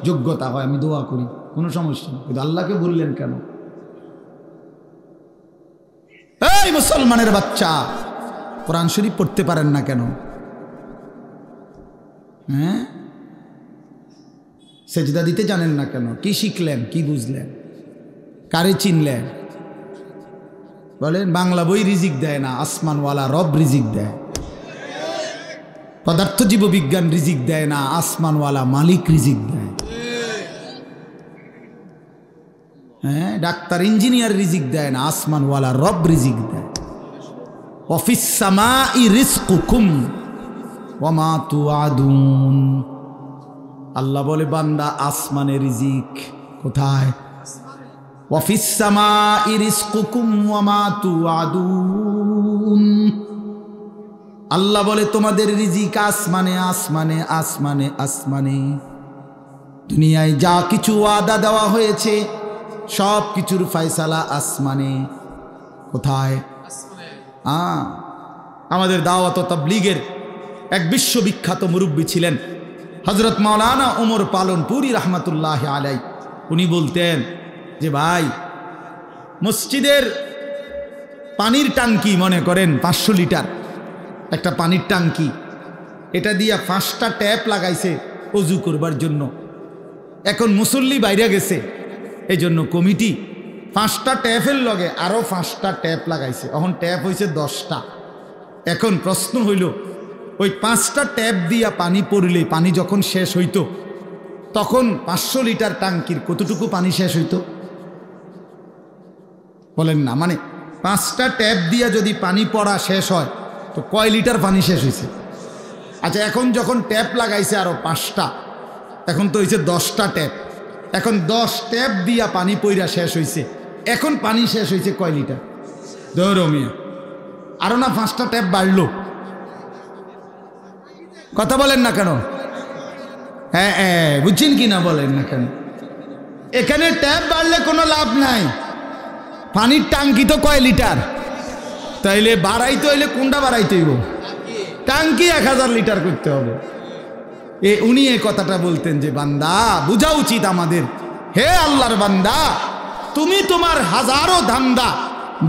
যোগ্যতা হয়, আমি দোয়া করি, কোনো সমস্যা নেই। কিন্তু আল্লাহকে বললেন কেন? এই মুসলমানের বাচ্চা, কোরআন শরীফ পড়তে পারেন না কেন? হ্যাঁ, সেজদা দিতে জানেন না কেন? কি শিখলেন, কি বুঝলেন, কারে চিনলেন? বলেন, বাংলা বই রিজিক দেয় না, আসমানওয়ালা রব রিজিক দেয়। পদার্থ জীব বিজ্ঞান রিজিক দেয় না, আসমানওয়ালা মালিক রিজিক দেয়। হ্যাঁ, ডাক্তার ইঞ্জিনিয়ার রিজিক দেয় না, আসমানওয়ালা রব রিজিক দেয়। ওয়াফিস সামাই রিজকুকুম ওয়া মা তুআদুন। আল্লাহ বলে, বান্দা আসমানে রিজিক কোথায়? ওয়াফিস সামাই রিজকুকুম ওয়া মা তুআদুন। আল্লাহ বলে, তোমাদের রিজিক আসমানে, আসমানে, আসমানে, আসমানে। দুনিয়ায় যা কিছু ওয়াদা দেওয়া হয়েছে সব কিছুর ফয়সালা আসমানে। কোথায়? আমাদের দাওয়াত ও তাবলীগের এক বিশ্ববিখ্যাত মুরব্বী ছিলেন হযরত মাওলানা ওমর পালনপুরি রহমাতুল্লাহ আলাইহি। উনি বলতেন যে, ভাই মসজিদের পানির টাঙ্কি মনে করেন 500 লিটার একটা পানির টাঙ্কি, এটা দিয়া 5টা ট্যাপ লাগাইছে অজু করবার জন্য। এখন মুসল্লি বাইরে গেছে, এই জন্য কমিটি 5টা ট্যাপের লগে আরো 5টা ট্যাপ লাগাইছে, এখন ট্যাপ হয়েছে 10টা। এখন প্রশ্ন হইল, ওই 5টা ট্যাপ দিয়া পানি পড়লে পানি যখন শেষ হইতো তখন 500 লিটার টাঙ্কির কতটুকু পানি শেষ হইতো বলেন না? মানে 5টা ট্যাপ দিয়া যদি পানি পড়া শেষ হয় তো কয় লিটার পানি শেষ হয়েছে? আচ্ছা, এখন যখন ট্যাপ লাগাইছে আরো 5টা, এখন তো হয়েছে 10টা ট্যাপ। এখন 10 ট্যাপ দিয়া পানি পইরা শেষ হয়েছে, এখন পানি শেষ হয়েছে কয় লিটার? ধরো মিয়া, আরো না 5টা ট্যাপ বাড়লো। কথা বলেন না কেন? হ্যাঁ হ্যাঁ, বুঝছেন কি না বলেন না কেন? এখানে ট্যাপ বাড়লে কোনো লাভ নাই, পানির টাঙ্কি তো কয় লিটার? তাইলে বাড়াইতে হইলে কোনটা বাড়াইতে হইব? টাঙ্কি 1000 লিটার করতে হবে। উনি এই কথাটা বলতেন যে বান্দা বুঝা উচিত আমাদের, হে আল্লাহর বান্দা, তুমি তোমার হাজারো ধান্দা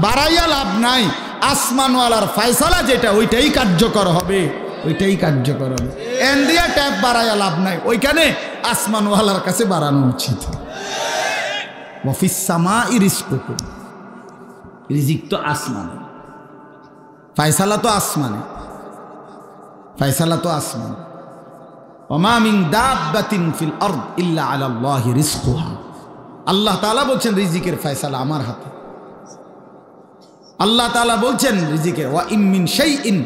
বাড়াইয়া লাভ নাই, আসমানওয়ালার ফয়সালা যেটা ওইটাই কার্যকর হবে, ওইটাই কার্যকর হবে। এন্ডিয়া ট্যাপ বাড়াইয়া লাভ নাই, ওইখানে আসমানওয়ালার কাছে বাড়ানো উচিত। ওয়াফিস সামাই রিজকুকুম, রিজিক তো আসমানে, ফয়সালা তো আসমানে, ফয়সালা তো আসমানে। ওমা মিন দাব্বাতিন ফিল আরদ ইল্লা আলাল্লাহি রিজকুহা, আল্লাহ তাআলা বলছেন রিজিকের ফয়সালা আমার হাতে। আল্লাহ তাআলা বলছেন রিজিকের, ওয়া ইম মিন শাইইন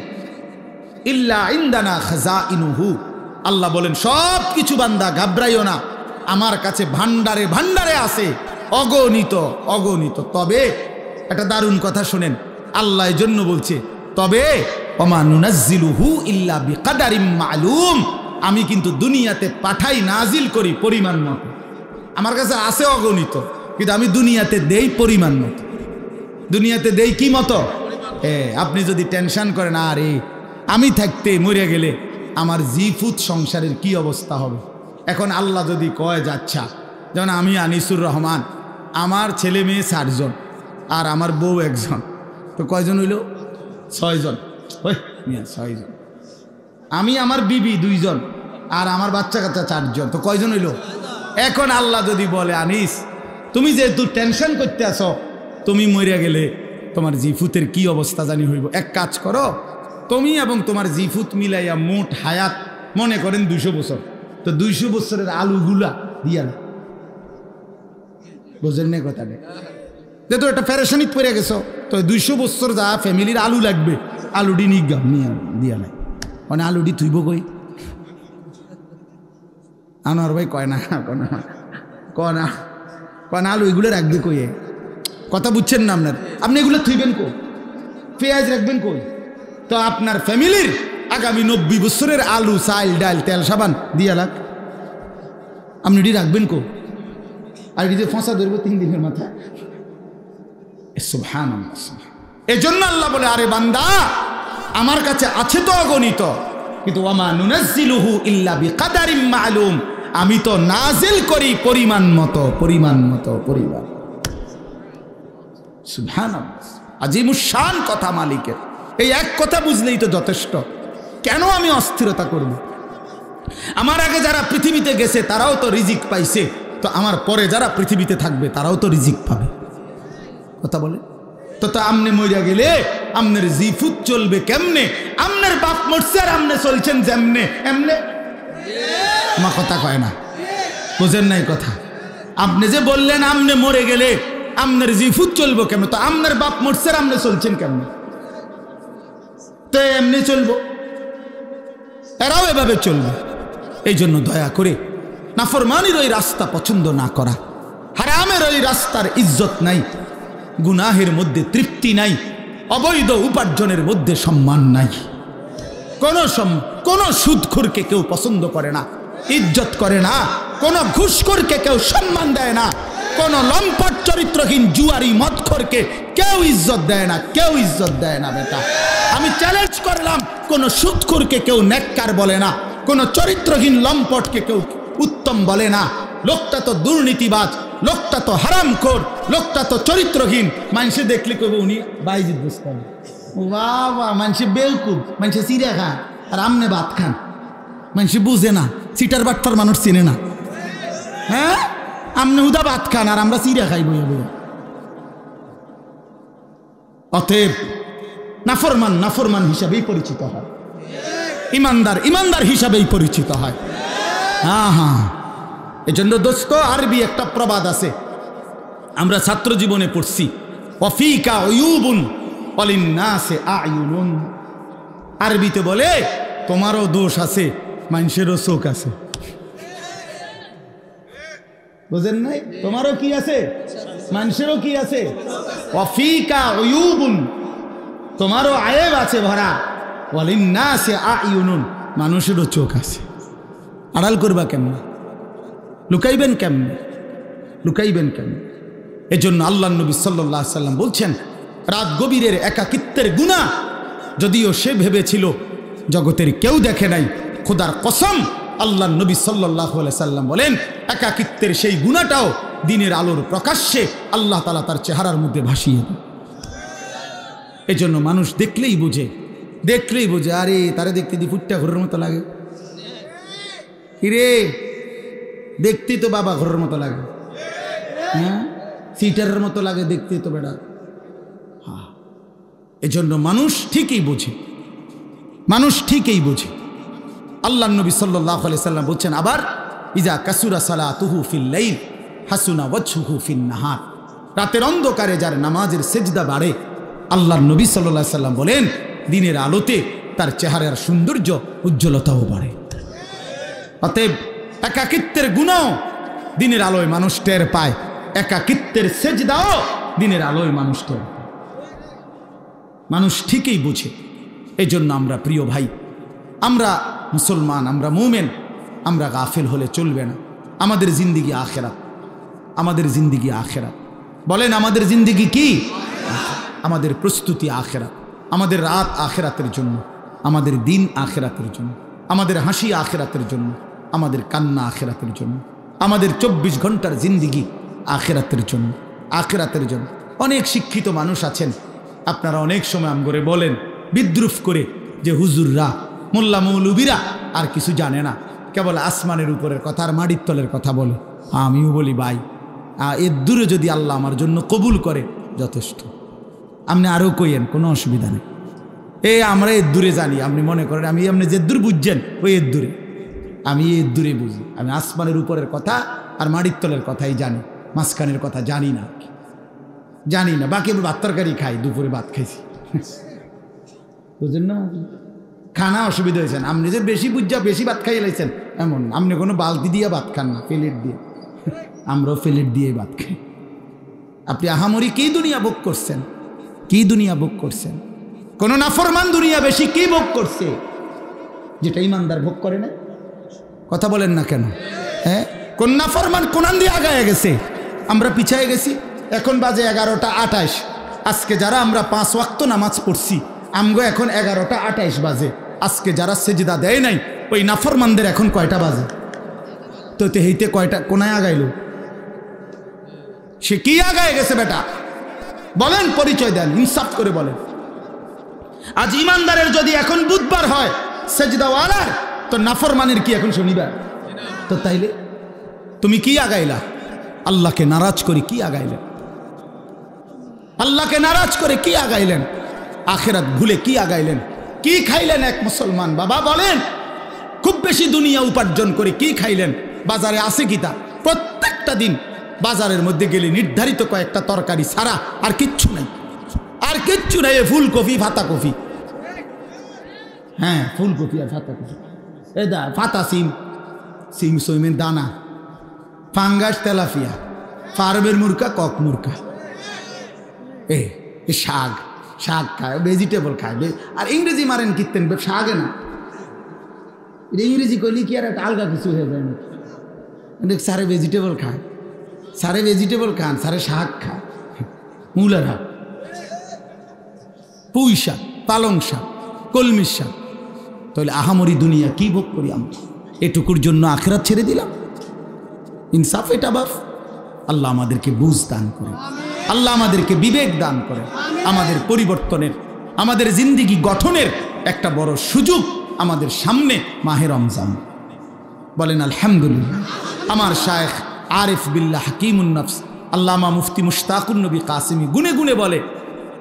ইল্লা ইনদানা খাযাইনুহু, আল্লাহ বলেন সব কিছু বান্দা ঘাবড়াইও না, আমার কাছে ভান্ডারে ভান্ডারে আছে, অগণিত অগণিত। তবে একটা দারুণ কথা শুনেন, আল্লাহ এই জন্য বলছে তবে ওমা নুনাজ্জিলুহু ইল্লা বিকাদারিম মালুম, আমি কিন্তু দুনিয়াতে পাঠাই নাজিল করি পরিমাণ মতো। আমার কাছে আছে অগণিত, কিন্তু আমি দুনিয়াতে দেই পরিমাণ মতো। দুনিয়াতে দেই কি মতো? আপনি যদি টেনশন করেন আরে আমি থাকতে মরে গেলে আমার জিফুত সংসারের কি অবস্থা হবে, এখন আল্লাহ যদি কয় যাচ্ছা, যেমন আমি আনিসুর রহমান, আমার ছেলে মেয়ে 4 জন আর আমার বউ 1 জন, তো কয়জন হইল? 6 জন। 6 জন। আমি আমার বিবি 2 জন আর আমার বাচ্চা কাচ্চা 4 জন, তো কয়জন হইল? এখন আল্লাহ যদি বলে আনিস তুমি যেহেতু টেনশন করতে আসো, তুমি মরে গেলে তোমার জিফুতের কি অবস্থা জানি হইব, এক কাজ করো, তুমি এবং তোমার জিফুত মিলাইয়া মোট হায়াত মনে করেন 200 বছর, তো 200 বছরের আলুগুলা দিয়া না, বুঝেন না কথাটা? যেহেতু একটা প্যারেশানিত পড়ে গেছো, তো 200 বছর যা ফ্যামিলির আলু লাগবে, আলুডি নিগাম নিয়ে দিয়া নাই, মানে আলুডি থুইব কই? আনোয়ার ভাই কয় না কনা আলু এগুলো রাখবে কই? কথা বুঝছেন না আপনার? আপনি এগুলো থুইবেন কই? পেঁয়াজ রাখবেন কই? তো আপনার ফ্যামিলির আগামী 90 বছরের আলু, চাল, ডাল, তেল, সাবান দিয়া লাগ, আপনি এটি রাখবেন কই? আর এটি যে ফসা ধরবো 3 দিনের মাথায়। সুবহানাল্লাহ। এজন্য আল্লাহ বলে আরে বান্দা আমার কাছে আছে তো অগণিত, কিন্তু ওয়ামা নুনাজ্জিলুহু ইল্লা বিকাদারিম মালুম, আমি তো নাজিল করি পরিমাণ মতো, পরিমাণ মতো, পরিমাণ। সুবহানাল্লাহ, আজিমুশ শান কথা মালিকের। এই এক কথা বুঝলেই তো যথেষ্ট। কেন আমি অস্থিরতা করব? আমার আগে যারা পৃথিবীতে গেছে তারাও তো রিজিক পাইছে, তো আমার পরে যারা পৃথিবীতে থাকবে তারাও তো রিজিক পাবে। কথা বলে তো আমনে মইরা গেলে আমনের জিফুত চলবে কেমনে? আমনের বাপ মরছে আর আমনে চলছেন যেমনে এমনে। আমার কথা কয় না, বুঝেন নাই কথা? আপনি যে বললেন আমনে মরে গেলে আমনের জিফুত চলবো কেমনে, তো আমনের বাপ মরছে আর আমনে চলছেন কেমনে? তো এমনি চলবো, এরাও এভাবে চলবে। এই জন্য দয়া করে নাফরমানির ওই রাস্তা পছন্দ না করা, হারামের ওই রাস্তার ইজ্জত নাই, গুনাহের মধ্যে তৃপ্তি নাই, অবৈধ উপার্জনের মধ্যে সম্মান নাই। কোন সুদখোরকে কেউ পছন্দ করে না, ইজ্জত করে না, কোন ঘুষখোরকে কেউ সম্মান দেয় না, কোন লম্পট চরিত্রহীন জুয়ারি মদখোরকে কেউ ইজ্জত দেয় না, কেউ ইজ্জত দেয় না। বেটা আমি চ্যালেঞ্জ করলাম, কোন সুদখোরকে কেউ নেককার বলে না, কোন চরিত্রহীন লম্পটকে কেউ উত্তম বলে না। লোকটা তো দুর্নীতিবাজ, লোকটা তো হারামখোর, লোকটা তো চরিত্রহীন। মানুষে দেখলে কইব উনি বাইজিদ বুঝতাম, ও বাবা মানুষে বেলকুব, মানুষে চিড়া খায় আর আমনে ভাত খান। মানুষে বুঝে না, সিটার বাট্টার মানুষ চিনে না। হ্যাঁ, আমনে হুদা ভাত খান আর আমরা চিড়া খাই বইয়া বইয়া। অতএব নাফরমান নাফরমান হিসাবেই পরিচিত হয়, ইমানদার ইমানদার হিসাবেই পরিচিত হয়। হ্যাঁ হ্যাঁ, এজন্য দোস্ত আরবি একটা প্রবাদ আছে, আমরা ছাত্র জীবনে পড়ছি, ওয়াফিকা উয়ুবুন ওয়ালিন্নাসি আয়ুনুন। আরবিতে বলে তোমারও দোষ আছে, মানুষেরও চোখ আছে। বুঝেন নাই? তোমারও কি আছে, মানুষেরও কি আছে। ওয়াফিকা উয়ুবুন, তোমারও আয়েব আছে ভরা, ওয়ালিন্নাসি আয়ুনুন, মানুষেরও চোখ আছে। আড়াল করবা কেমন, লুকাইবেন কেমনে, লুকাইবেন কেমনে? এজন্য আল্লাহ নবী সাল্লাল্লাহু আলাইহি সাল্লাম বলছেন, রাত গভীরের একাকিত্বের গুনাহ, যদিও সে ভেবেছিল জগতের কেউ দেখে নাই, খোদার কসম আল্লাহ নবী সাল্লাল্লাহু আলাইহি সাল্লাম বলেন, একাকিত্বের সেই গুনাহটাও দিনের আলোর প্রকাশ্যে আল্লাহ তাআলা তার চেহারার মধ্যে ভাসিয়ে দেন। এজন্য মানুষ দেখলেই বুঝে, দেখলেই বুঝে, আরে তারে দেখতে দি ফুটটা ঘরের মতো লাগে, কিরে দেখতে তো বাবা ঘরের মতো লাগে, হ্যাঁ সিটারের মতো লাগে দেখতে তো বেটা। হ্যাঁ, এজন্য মানুষ ঠিকই বোঝে, মানুষ ঠিকই বোঝে। আল্লাহ নবী সাল্লাল্লাহু আলাইহি সাল্লাম বলছেন আবার, ইজা কাসুরা সালাতুহু ফিল লাইল হাসুনা ওয়াজহুহু ফিন নাহার। রাতের অন্ধকারে যার নামাজের সেজদা বাড়ে, আল্লাহ নবী সাল্লাল্লাহু আলাইহি সাল্লাম বলেন দিনের আলোতে তার চেহারার সৌন্দর্য উজ্জ্বলতাও বাড়ে। অতএব একাকিত্বের গুণও দিনের আলোয় মানুষ টের পায়, একাকিত্বের সেজদাও দিনের আলোয় মানুষ টের পায়। মানুষ ঠিকই বুঝে। এই জন্য আমরা প্রিয় ভাই, আমরা মুসলমান, আমরা মুমিন, আমরা গাফিল হলে চলবে না। আমাদের জিন্দিগি আখেরাত, আমাদের জিন্দিগি আখেরাত। বলেন আমাদের জিন্দিগি কি? আমাদের প্রস্তুতি আখেরাত, আমাদের রাত আখেরাতের জন্য, আমাদের দিন আখেরাতের জন্য, আমাদের হাসি আখেরাতের জন্য, আমাদের কান্না আখেরাতের জন্য, আমাদের 24 ঘন্টার জিন্দিগি আখেরাতের জন্য, আখেরাতের জন্য। অনেক শিক্ষিত মানুষ আছেন, আপনারা অনেক সময় আমগরে বলেন বিদ্রুপ করে যে হুজুররা মোল্লা মৌলবীরা আর কিছু জানে না, কেবল আসমানের উপরের কথা আর মাটির তলের কথা বলে। আমিও বলি ভাই, এর দূরে যদি আল্লাহ আমার জন্য কবুল করে যথেষ্ট। আপনি আরও কইয়েন, কোনো অসুবিধা নেই। আমরা এর দূরে জানি, আপনি মনে করেন আমি আপনি যে দূর বুঝছেন ওই এর দূরে, আমি এর দূরে বুঝি। আমি আসমানের উপরের কথা আর মাটির তলের কথাই জানি, মাঝখানের কথা জানি না, জানি না। বাকি আমি ভাত তরকারি খাই, দুপুরে ভাত খাইছি, বুঝলেন না? খানা অসুবিধা হয়েছেন, আপনি যে বেশি বুঝা বেশি ভাত খাইয়ে লাইছেন এমন। আপনি কোনো বালতি দিয়ে ভাত খান না, প্লেট দিয়ে। আমরাও প্লেট দিয়ে ভাত খাই। আপনি আহামরি কি দুনিয়া ভোগ করছেন, কি দুনিয়া ভোগ করছেন? কোন নাফরমান দুনিয়া বেশি কি ভোগ করছে যেটা ইমানদার ভোগ করে না? কথা বলেন না কেন? হ্যাঁ, কোন নাফরমান কোনান দিয়ে আগায় গেছে, আমরা পিছায় গেছি। এখন বাজে 11টা 28। আজকে যারা আমরা 5 ওয়াক্ত নামাজ পড়ছি, আমগো এখন 11টা 28 বাজে। আজকে যারা সেজদা দেয় নাই, ওই নাফরমানদের এখন কয়টা বাজে? তো হেইতে কয়টা কোনায় আগাইল? সে কি আগায় গেছে বেটা? বলেন, পরিচয় দেন, ইনসাফ করে বলেন। আজ ইমানদারের যদি এখন বুধবার হয় সেজদাওয়ালার, তো নাফরমানের কি এখন শনিবার? তো তাইলে তুমি কি আগাইলা? আল্লাহকে নারাজ করে কি আগাইলেন? আল্লাহকে নারাজ করে কি আগাইলেন? আখেরাত ভুলে কি আগাইলেন? কি খাইলেন এক মুসলমান বাবা? বলেন, খুব বেশি দুনিয়া উপার্জন করে কি খাইলেন? বাজারে আছে কি তা? প্রত্যেকটা দিন বাজারের মধ্যে গেলে নির্ধারিত কয়েকটা তরকারি ছাড়া আর কিচ্ছু নাই, আর কিচ্ছু নাই। ফুলকপি, ফাতা কপি, হ্যাঁ ফুলকপি আর ফাতা কপি, ফাতা সিম, সিম সইমের দানা, ফাঙ্গাস, তেলাপিয়া, ফার্মের মুরকা, কক মুরকা, শাক, শাক খায়, ভেজিটেবল খায়। আর ইংরেজি মারেন কীর্তেন শাকে না, ইংরেজি করলে কি আর একটা আলগা কিছু হয়ে যায় না? সারে ভেজিটেবল খায়, সারে ভেজিটেবল খান, সারে শাক খায়, মূলার শাক, পুঁই শাক, পালং শাক, কলমির শাক। তাহলে আহামরি দুনিয়া কি ভোগ করি আমরা? এটুকুর জন্য আখেরাত ছেড়ে দিলাম? ইনসাফ এটা বাপ, আল্লাহ আমাদেরকে বুঝ দান করে, আল্লাহ আমাদেরকে বিবেক দান করে। আমাদের পরিবর্তনের, আমাদের জিন্দিগি গঠনের একটা বড় সুযোগ আমাদের সামনে মাহে রমজান। বলেন আলহামদুলিল্লাহ। আমার শায়েখ আরিফ বিল্লাহ হাকিমুন নফস আল্লামা মুফতি মুশতাকুন নবী কাসিমি গুনে গুনে বলে,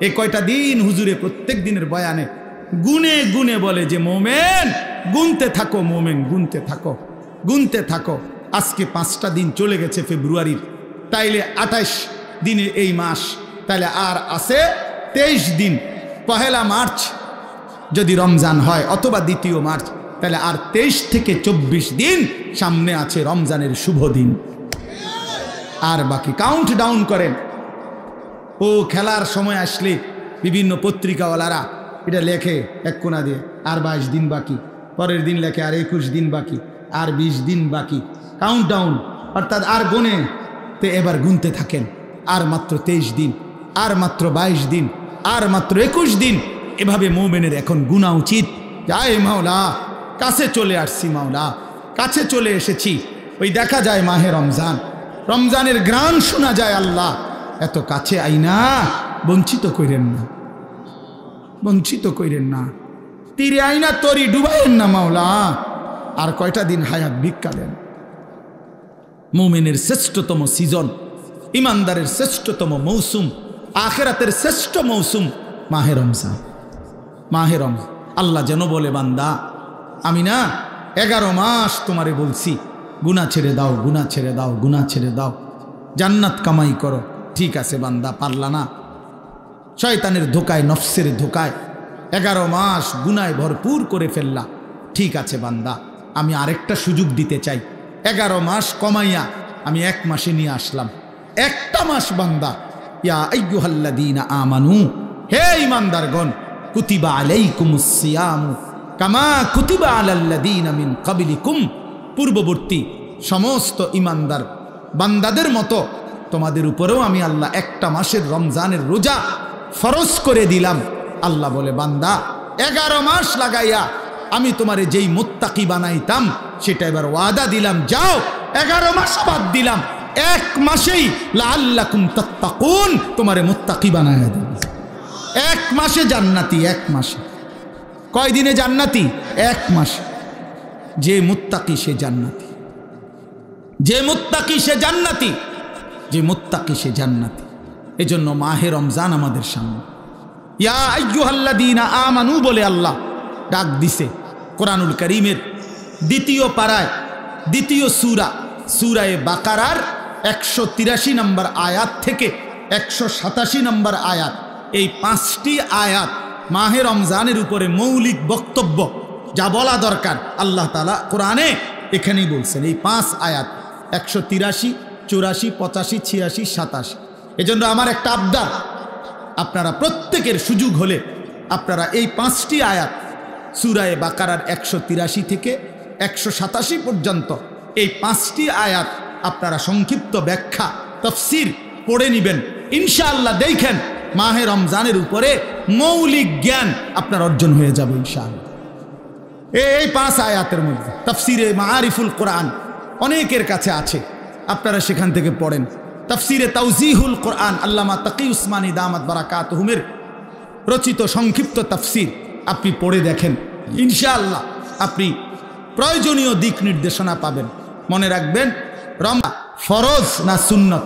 এই কয়টা দিন হুজুরে প্রত্যেক দিনের বয়ানে গুনে গুনে বলে যে মোমেন গুনতে থাকো, মোমেন গুনতে থাকো, গুনতে থাকো। আজকে 5টা দিন চলে গেছে ফেব্রুয়ারির, তাইলে 28 দিনে এই মাস, তাইলে আর আছে 23 দিন। 1 মার্চ যদি রমজান হয় অথবা 2 মার্চ, তাহলে আর 23 থেকে 24 দিন সামনে আছে রমজানের শুভ দিন। আর বাকি কাউন্ট ডাউন করেন। ও খেলার সময় আসলে বিভিন্ন পত্রিকাওয়ালারা এটা লেখে এক কোনা দিয়ে, আর 22 দিন বাকি, পরের দিন লেখে আর 21 দিন বাকি, আর 20 দিন বাকি, কাউন্ট ডাউন, অর্থাৎ আর গুনে। তো এবার গুনতে থাকেন, আর মাত্র 23 দিন, আর মাত্র 22 দিন, আর মাত্র 21 দিন। এভাবে মোমেনের এখন গুনা উচিত। যায় মাওলা, কাছে চলে আসছি মাওলা, কাছে চলে এসেছি। ওই দেখা যায় মাহে রমজান, রমজানের ঘ্রাণ শোনা যায়। আল্লাহ এত কাছে আইনা বঞ্চিত কইরেন না, বঞ্চিত কইরেন না। তীরে আইনা তরি ডুবাইন না মাওলা। আর কয়টা দিন হায়াত ভিক্ষা দেন। মুমিনের শ্রেষ্ঠতম সিজন, ইমানদারের শ্রেষ্ঠতম মৌসুম, আখিরাতের শ্রেষ্ঠ মৌসুম মাহে রমজান। মাহে রমজান। আল্লাহ যেন বলে, বান্দা আমি না 11 মাস তোমারে বলছি গুনাহ ছেড়ে দাও, গুনাহ ছেড়ে দাও, গুনাহ ছেড়ে দাও, জান্নাত কামাই করো। ঠিক আছে বান্দা, পারলা না, শয়তানের ধোকায়, নফসের ধোকায় 11 মাস গুনায় ভরপুর করে ফেললা। ঠিক আছে বান্দা, আমি আরেকটা সুযোগ দিতে চাই। 11 মাস কমাইয়া আমি 1 মাসে নিয়ে আসলাম। একটা মাস বান্দা, ইয়া আইয়ুহাল্লাযীনা আমানু, হে ঈমানদারগণ, কুতিবা আলাইকুমুস সিয়ামু কামা কুতিবা আলাল্লাযীনা মিন ক্বাবলিকুম, পূর্ববর্তী সমস্ত ঈমানদার বান্দাদের মতো তোমাদের উপরেও আমি আল্লাহ একটা মাসের রমজানের রোজা ফরজ করে দিলাম। আল্লাহ বলে, বান্দা 11 মাস লাগাইয়া আমি তোমারে যেই মুত্তাকি বানাইতাম সেটা এবার ওয়াদা দিলাম, যাও 11 মাস বাদ দিলাম, 1 মাসেই লাআল্লাকুম তাত্তাকুন তোমারে মুত্তাকি বানাইয়া দিলাম। 1 মাসে জান্নাতি, 1 মাসে। কয় দিনে জান্নাতি? 1 মাসে। যে মুত্তাকি সে জান্নাতি, যে মুত্তাকি সে জান্নাতি, যে মুত্তাকি সে জান্নাতি। এজন্য মাহে রমজান আমাদের সামনে। ইয়া আইয়ুহাল্লাযীনা আমানু বলে আল্লাহ ডাক দিছে কোরআনুল কারীমের 2য় পারায়, 2য় সূরা, সূরায়ে বাকারার 183 নম্বর আয়াত থেকে 187 নম্বর আয়াত। এই 5টি আয়াত মাহে রমজানের উপরে মৌলিক বক্তব্য যা বলা দরকার আল্লাহ তাআলা কোরআনে এখানেই বলছেন। এই 5 আয়াত 183, 84, 85, 86, 87। এজন্য আমার একটা আবদার, আপনারা প্রত্যেকের সুযোগ হলে আপনারা এই 5টি আয়াত সূরায়ে বাকারার 183 থেকে 187 পর্যন্ত এই 5টি আয়াত আপনারা সংক্ষিপ্ত ব্যাখ্যা তাফসীর পড়ে নেবেন। ইনশাআল্লাহ দেখেন মাহে রমজানের উপরে মৌলিক জ্ঞান আপনার অর্জন হয়ে যাবে ইনশাআল্লাহ। এই 5 আয়াতের মধ্যে তাফসীরে মাআরিফুল কোরআন অনেকের কাছে আছে, আপনারা সেখান থেকে পড়েন। তাফসীরে তাওজিহুল কোরআন আল্লামা তাকি উসমানী দামাত বারাকাতুহুমের রচিত সংক্ষিপ্ত তাফসীর আপনি পড়ে দেখেন, ইনশাআল্লাহ আপনি প্রয়োজনীয় দিক নির্দেশনা পাবেন। মনে রাখবেন, রমজান ফরজ না সুন্নত?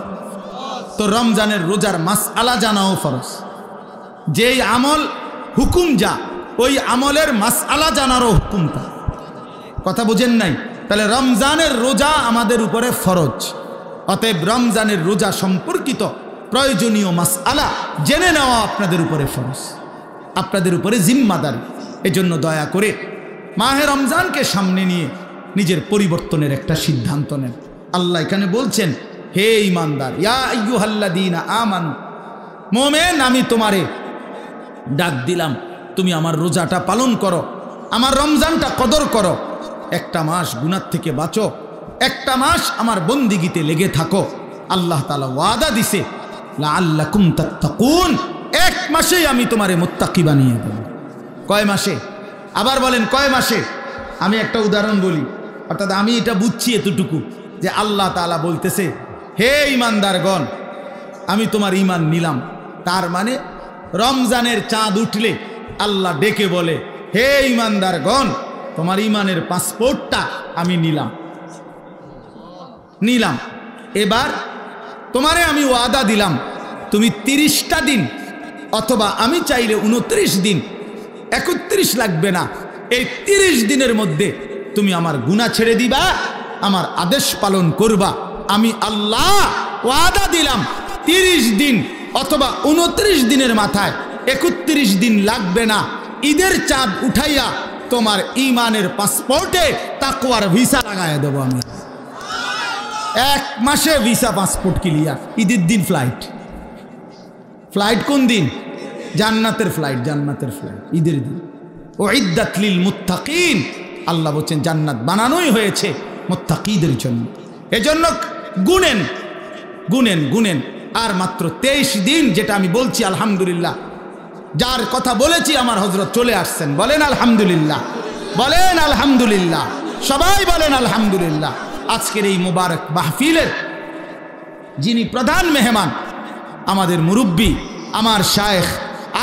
তো রমজানের রোজার মাসআলা জানাও ফরজ। যেই আমল হুকুম যা, ওই আমলের মাসআলা জানারও হুকুম তা। কথা বুঝেন নাই? তাহলে রমজানের রোজা আমাদের উপরে ফরজ। অতএব রমজানের রোজা সম্পর্কিত প্রয়োজনীয় মাসআলা জেনে নেওয়া আপনাদের উপরে ফরজ, আপনাদের উপরে জিম্মাদারি। এজন্য দয়া করে মাহে রমজানকে সামনে নিয়ে নিজের পরিবর্তনের একটা সিদ্ধান্ত নেন। আল্লাহ এখানে বলছেন, হে ঈমানদার, ইয়া আইয়ুহাল্লাযীনা আমানু, মুমিন আমি তোমারে ডাক দিলাম, তুমি আমার রোজাটা পালন করো, আমার রমজানটা কদর করো, 1 মাস গুনাহ থেকে বাঁচো, 1 মাস আমার বন্দিগিতে লেগে থাকো। আল্লাহ তাআলা ওয়াদা দিছে, লাআল্লাকুম তাত্তাকুন, 1 মাসেই আমি তোমারে মুত্তাকি বানিয়ে দেব। কয় মাসে? আবার বলেন কয় মাসে? আমি একটা উদাহরণ বলি, অর্থাৎ আমি এটা বুঝছি এতটুকু যে আল্লাহ তাআলা বলতেছে হে ঈমানদারগণ আমি তোমার ঈমান নিলাম। তার মানে রমজানের চাঁদ উঠলে আল্লাহ ডেকে বলে, হে ঈমানদারগণ তোমার ঈমানের পাসপোর্টটা আমি নিলাম। এবার তোমারে আমি ওয়াদা দিলাম, তুমি 30টা দিন অথবা আমি চাইলে 29 দিন, 31 লাগবে না, এই 30 দিনের মধ্যে তুমি আমার গুনাহ ছেড়ে দিবা, আমার আদেশ পালন করবা। আমি আল্লাহ ওয়াদা দিলাম 30 দিন অথবা 29 দিনের মাথায় 31 দিন লাগবে না, ঈদের চাঁদ উঠাইয়া তোমার ঈমানের পাসপোর্টে তাকওয়ার ভিসা লাগাইয়া দেব আমি। 1 মাসে ভিসা পাসপোর্ট ক্লিয়ার। ঈদের দিন ফ্লাইট কোন দিন? জান্নাতের ফ্লাইট ঈদের দিন। উইদ্দাত লিল মুত্তাকিন, আল্লাহ বলেন জান্নাত বানানোই হয়েছে মুত্তাকিদের জন্য। এজন্য গুনেন আর মাত্র 23 দিন, যেটা আমি বলছি আলহামদুলিল্লাহ। যার কথা বলেছি আমার হযরত চলে আসছেন, বলেন আলহামদুলিল্লাহ, বলেন আলহামদুলিল্লাহ, সবাই বলেন আলহামদুলিল্লাহ। আজকের এই মুবারক মাহফিলের যিনি প্রধান মেহমান, আমাদের মুরব্বী, আমার শায়েখ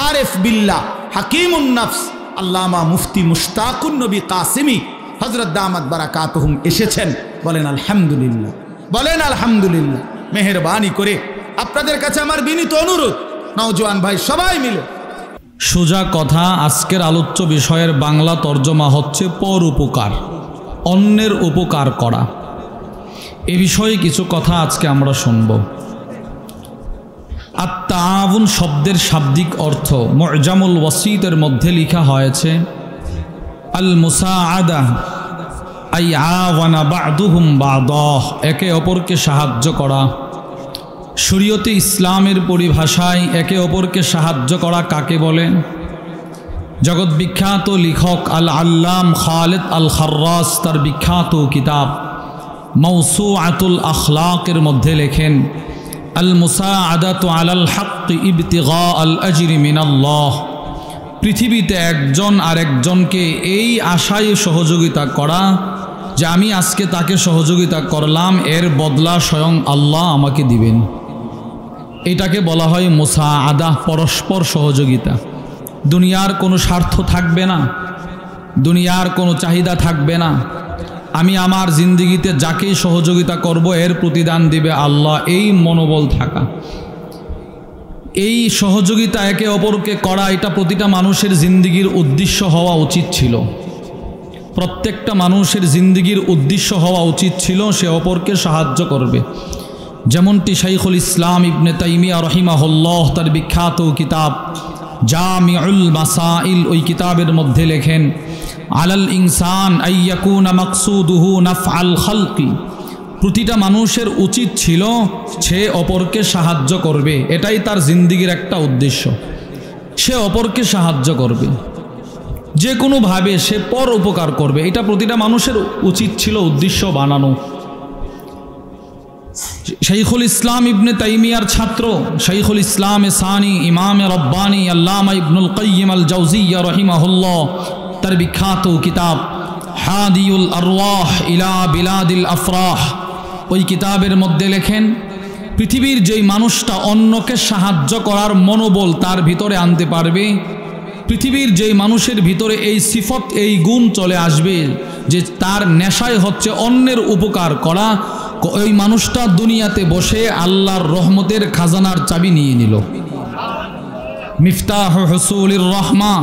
আরেফ বিল্লাহ হাকিমুন নফস আল্লামা মুফতি মুশতাকুন নবী কাসিমি হযরত দামাত বারাকাতুহুম এসেছেন। বলেন আলহামদুলিল্লাহ, বলেন আলহামদুলিল্লাহ। মেহেরবানি করে আপনাদের কাছে আমার বিনীত অনুরোধ, নওজোয়ান ভাই সবাই মিলে। সোজা কথা, আজকের আলোচ্য বিষয়ের বাংলা তর্জমা হচ্ছে পরোপকার, অন্যের উপকার করা। এ বিষয়ে কিছু কথা আজকে আমরা শুনব। আত-তাআউন শব্দের শাব্দিক অর্থ মু'জামুল ওয়াসিতের মধ্যে লেখা হয়েছে আল মুসাআদা আই আওয়ানা বা'দুহুম বা'দাহ, একে অপরকে সাহায্য করা। শরীয়তে ইসলামের পরিভাষায় একে অপরকে সাহায্য করা কাকে বলে? জগৎ বিখ্যাত লেখক আল আল্লাম খালিদ আল খাররাস তার বিখ্যাত কিতাব মাওসুআতুল আখলাকের মধ্যে লেখেন, আল মুসাআদাতু আলাল হক ইবতিগা আল আজরি মিনাল্লাহ। পৃথিবীতে একজন আরেকজনকে এই আশায় সহযোগিতা করা যে আমি আজকে তাকে সহযোগিতা করলাম, এর বদলা স্বয়ং আল্লাহ আমাকে দিবেন। এটাকে বলা হয় মুসাআদা, পরস্পর সহযোগিতা। দুনিয়ার কোনো স্বার্থ থাকবে না, দুনিয়ার কোনো চাহিদা থাকবে না। আমি আমার জিন্দিগিতে যাকেই সহযোগিতা করব এর প্রতিদান দিবে আল্লাহ, এই মনোবল থাকা, এই সহযোগিতা একে অপরকে করা, এটা প্রতিটা মানুষের জিন্দিগির উদ্দেশ্য হওয়া উচিত ছিল। প্রত্যেকটা মানুষের জিন্দিগির উদ্দেশ্য হওয়া উচিত ছিল সে অপরকে সাহায্য করবে। যেমনটি শাইখুল ইসলাম ইবনে তাইমিয়া রাহিমাহুল্লাহ তার বিখ্যাত কিতাব জামিউল মাসাইল, ওই কিতাবের মধ্যে লেখেন, আলাল ইনসান আইয়াকুনা মাকসুদুহু নাফআল খালকি, প্রতিটা মানুষের উচিত ছিল সে অপরকে সাহায্য করবে, এটাই তার জিন্দিগির একটা উদ্দেশ্য। সে অপরকে সাহায্য করবে, যে কোনোভাবে সে পর উপকার করবে, এটা প্রতিটা মানুষের উচিত ছিল, উদ্দেশ্য বানানো। শাইখুল ইসলাম ইবনে তাইমিয়ার ছাত্র শাইখুল ইসলাম সানি ইমাম রব্বানি আল্লামা ইবনুল কাইয়িম আল জাওজিয়্যা রাহিমাহুল্লাহ তার বিখ্যাত কিতাব হাদিউল আরওয়াহ ইলা বিলাদিল আফরাহ, ওই কিতাবের মধ্যে লেখেন, পৃথিবীর যেই মানুষটা অন্যকে সাহায্য করার মনোবল তার ভিতরে আনতে পারবে, পৃথিবীর যেই মানুষের ভিতরে এই সিফত, এই গুণ চলে আসবে যে তার নেশায় হচ্ছে অন্যের উপকার করা, ওই মানুষটা দুনিয়াতে বসে আল্লাহর রহমতের খাজানার চাবি নিয়ে নিল। মিফতাহ হুসুলির রহমা,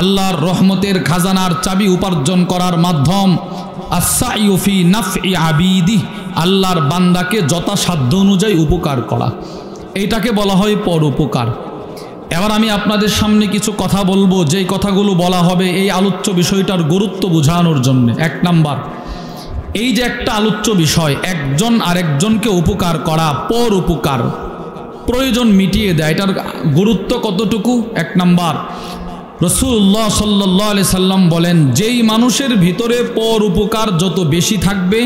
আল্লাহর রহমতের খাজানার চাবি উপার্জন করার মাধ্যম আস-সা'য়ু ফি নাফই আবিদি, আল্লাহর বান্দাকে যথাসাধ্য অনুযায়ী উপকার করা, এইটাকে বলা হয় পরোপকার। এবার আমি আপনাদের সামনে কিছু কথা বলবো, যেই কথাগুলো বলা হবে এই আলোচ্য বিষয়টার গুরুত্ব বোঝানোর জন্য। 1 নাম্বার, এই যে একটা আলোচ্য বিষয়, একজন আরেকজনকে উপকার করা, পর উপকার, প্রয়োজন মিটিয়ে দেয়, এটার গুরুত্ব কতটুকু? 1 নাম্বার, রাসূলুল্লাহ সাল্লাল্লাহু আলাইহি সাল্লাম বলেন, যেই মানুষের ভিতরে পর উপকার যত বেশি থাকবে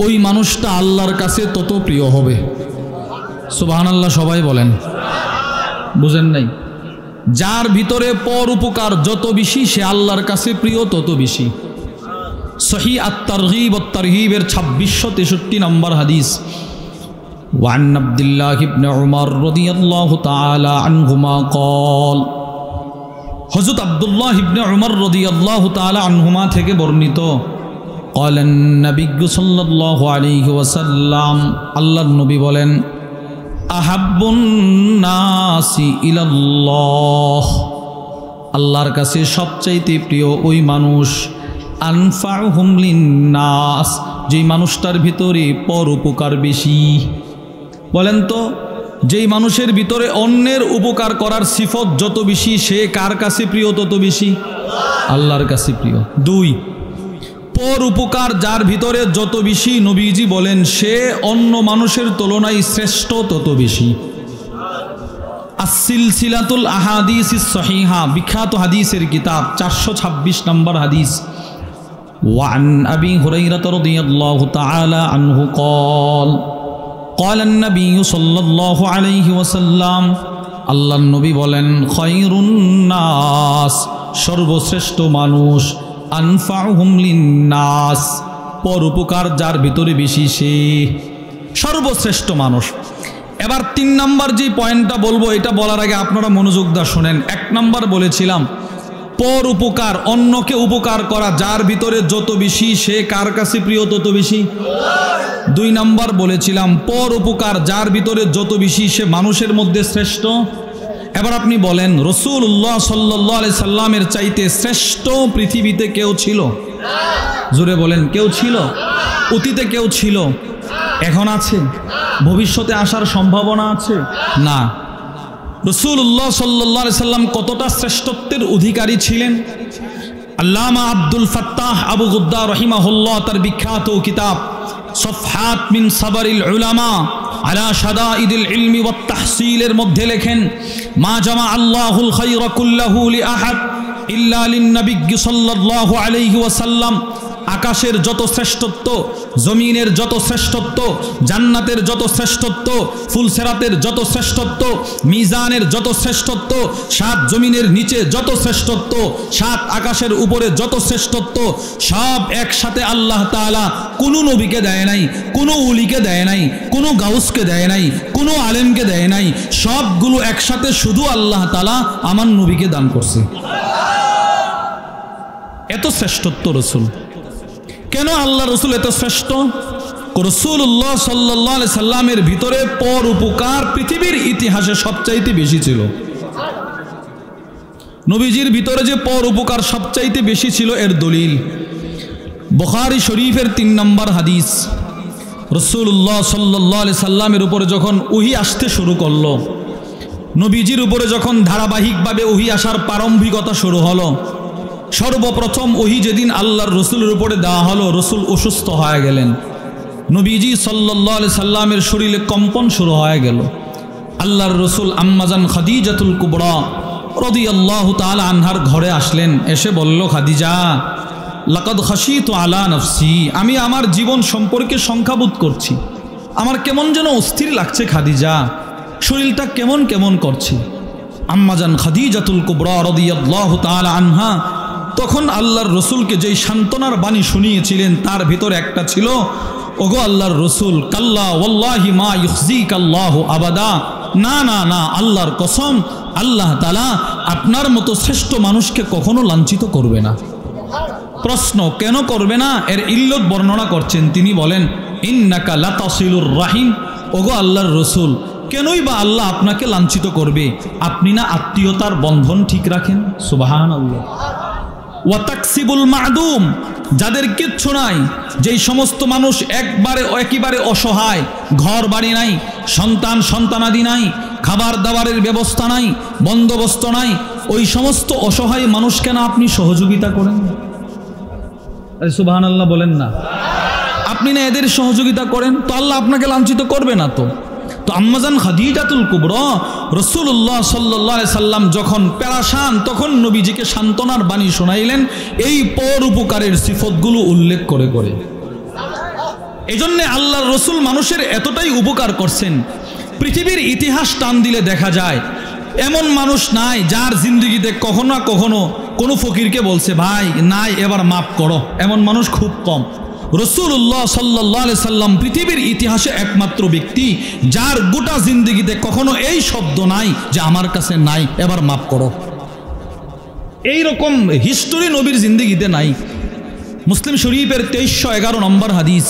ওই মানুষটা আল্লাহর কাছে তত প্রিয় হবে। সুবহানাল্লাহ, সবাই বলেন। বুঝেন নাই? যার ভিতরে পর উপকার যত বেশি সে আল্লাহর কাছে প্রিয় তত বেশি। সহিহ আত-তারগীব ওয়াত-তারহীবের 2663 নম্বর হাদিস, وعن عبد الله بن عمر رضي الله تعالى عنهما قال হযরত আব্দুল্লাহ ইবনে উমর রাদিয়াল্লাহু তাআলা আনহুমা থেকে বর্ণিত قال النبي صلى الله عليه وسلم আল্লাহর নবী বলেন আহাব্বুন নাসি ইলাল্লাহ আল্লাহর কাছে সবচাইতে প্রিয় ওই মানুষ আনফাউহুম লিন্নাস যেই মানুষটার ভিতরে পরোপকার বেশি। বলেন তো যেই মানুষের ভিতরে অন্যের উপকার করার সিফত যত বেশি সে কার কাছে প্রিয় তত বেশি? আল্লাহর কাছে প্রিয়। 2 পর উপকার যার ভিতরে যত বেশি নবীজি বলেন সে অন্য মানুষের তুলনায় শ্রেষ্ঠ তত বেশি। সিলসিলাতুল আহাদিস সহিহা বিখ্যাত হাদিসের কিতাব 426 নম্বর হাদিস। وعن أبي هريرة رضي الله تعالى عنه قال قال النبي صلى الله عليه وسلم আল্লাহ নবী বলেন খায়রুন নাস সর্বশ্রেষ্ঠ মানুষ আনফাউহুম লিন্নাস পরোপকার যার ভিতরে বেশি সে সর্বশ্রেষ্ঠ মানুষ। এবার 3 নাম্বার যে পয়েন্টটা বলবো এটা বলার আগে আপনারা মনোযোগ দিয়ে শুনেন। 1 নাম্বার বলেছিলাম পর উপকার অন্যকে উপকার করা যার ভিতরে যত বেশি সে কার কাছে প্রিয় তত বেশি। 2 নাম্বার বলেছিলাম পর উপকার যার ভিতরে যত বেশি সে মানুষের মধ্যে শ্রেষ্ঠ। এবার আপনি বলেন রাসূলুল্লাহ সাল্লাল্লাহু আলাইহি সাল্লামের চাইতে শ্রেষ্ঠ পৃথিবীতে কেউ ছিল? জোরে বলেন কেউ ছিল? অতীতে কেউ ছিল? এখন আছে? ভবিষ্যতে আসার সম্ভাবনা আছে? না। রাসূলুল্লাহ সাল্লাল্লাহু আলাইহি সাল্লাম কতটা শ্রেষ্ঠত্বের অধিকারী ছিলেন? আল্লামা আব্দুল ফাত্তাহ আবু গুদ্দা রাহিমাহুল্লাহ তার বিখ্যাত কিতাব সফহাত মিন সাবরিল উলামা আলা শাদাইদিল ইলমি ওয়াত তাহসিলের মধ্যে লেখেন মা জামা আল্লাহুল খায়রা কুল্লাহু লি আহাদ ইল্লা লিন নবী সাল্লাল্লাহু আলাইহি ওয়াসাল্লাম। আকাশের যত শ্রেষ্ঠত্ব, জমিনের যত শ্রেষ্ঠত্ব, জান্নাতের যত শ্রেষ্ঠত্ব, ফুলসেরাতের যত শ্রেষ্ঠত্ব, মিজানের যত শ্রেষ্ঠত্ব, 7 জমিনের নিচে যত শ্রেষ্ঠত্ব, 7 আকাশের উপরে যত শ্রেষ্ঠত্ব সব একসাথে আল্লাহ তাআলা কোনো নবীকে দেয় নাই, কোনো ওলিকে দেয় নাই, কোনো গাউসকে দেয় নাই, কোনো আলেমকে দেয় নাই, সবগুলো একসাথে শুধু আল্লাহ তাআলা আমার নবীকে দান করছে। এত শ্রেষ্ঠত্ব রাসূল। কেন আল্লাহ রসুল এত শ্রেষ্ঠ? রাসূলুল্লাহ সাল্লাল্লাহু আলাইহি সাল্লামের ভিতরে পর উপকার পৃথিবীর ইতিহাসে সবচাইতে বেশি ছিল। নবীজির ভিতরে যে পর উপকার সবচাইতে বেশি ছিল এর দলিল বুখারী শরীফের 3 নম্বর হাদিস। রাসূলুল্লাহ সাল্লাল্লাহু আলাইহি সাল্লামের উপরে যখন ওহী আসতে শুরু করলো, নবীজির উপরে যখন ধারাবাহিকভাবে ওহী আসার প্রারম্ভিকতা শুরু হলো, সর্বপ্রথম ওহী যেদিন আল্লাহর রসুলের উপরে দেওয়া হলো রসুল অসুস্থ হয়ে গেলেন। নবীজি সাল্লাল্লাহু আলাইহি সাল্লামের শরীরে কম্পন শুরু হয়ে গেল। আল্লাহর রসুল আম্মাজান খাদিজাতুল কুবরা রাদিয়াল্লাহু তাআলা আনহার ঘরে আসলেন। এসে বলল, খাদিজা লাকাদ খাশিতু আলা নাফসি, আমি আমার জীবন সম্পর্কে সংখ্যাবোধ করছি, আমার কেমন যেন অস্থির লাগছে খাদিজা, শরীরটা কেমন কেমন করছে। আম্মাজান খাদিজাতুল কুবরা রাদিয়াল্লাহু তাআলা আনহা তখন আল্লাহর রসুলকে যেই সান্ত্বনার বাণী শুনিয়েছিলেন তার ভিতরে একটা ছিল, ওগো আল্লাহর রসুল, কাল্লা ওয়াল্লাহি মা ইউখজিকাল্লাহু আবাদা, না না না, আল্লাহর কসম আল্লাহ তাআলা আপনার মতো শ্রেষ্ঠ মানুষকে কখনো লাঞ্ছিত করবে না। প্রশ্ন, কেন করবে না? এর ইল্লত বর্ণনা করছেন। তিনি বলেন, ইন্নাকা লাতাসিলুর রাহিম, ওগো আল্লাহর রসুল, কেনই বা আল্লাহ আপনাকে লাঞ্ছিত করবে? আপনি না আত্মীয়তার বন্ধন ঠিক রাখেন। সুবহানাল্লাহ। ওয়াতাকসিবুল মাদুম, যাদের কিচ্ছু নাই, যেই সমস্ত মানুষ একেবারে অসহায়, ঘর বাড়ি নাই, সন্তানাদি নাই, খাবার দাবারের ব্যবস্থা নাই, বন্দোবস্ত নাই, ওই সমস্ত অসহায় মানুষকে না আপনি সহযোগিতা করেন? সুবহানাল্লাহ বলেন না। আপনি না এদের সহযোগিতা করেন তো আল্লাহ আপনাকে লাঞ্ছিত করবে না। তো আম্মাজান খাদিজাতুল কুবরা রাসূলুল্লাহ সাল্লাল্লাহু আলাইহি সাল্লাম যখন পেরেশান তখন নবীজিকে সান্ত্বনার বাণী শোনাইলেন এই পর উপকারের সিফতগুলো উল্লেখ করে করে। এজন্য আল্লাহর রসুল মানুষের এতটাই উপকার করছেন, পৃথিবীর ইতিহাস টান দিলে দেখা যায় এমন মানুষ নাই যার জিন্দগিতে কখনো না কখনো কোনো ফকিরকে বলছে, ভাই নাই এবার মাফ করো, এমন মানুষ খুব কম। রাসূলুল্লাহ সাল্লাল্লাহু আলাইহি সাল্লাম পৃথিবীর ইতিহাসে একমাত্র ব্যক্তি যার গোটা জিন্দেগিতে কখনো এই শব্দ নাই যে আমার কাছে নাই, এবার মাফ করো। এই রকম হিস্টোরি নবীর জিন্দেগিতে নাই। মুসলিম শরীফের 2311 নম্বর হাদিস,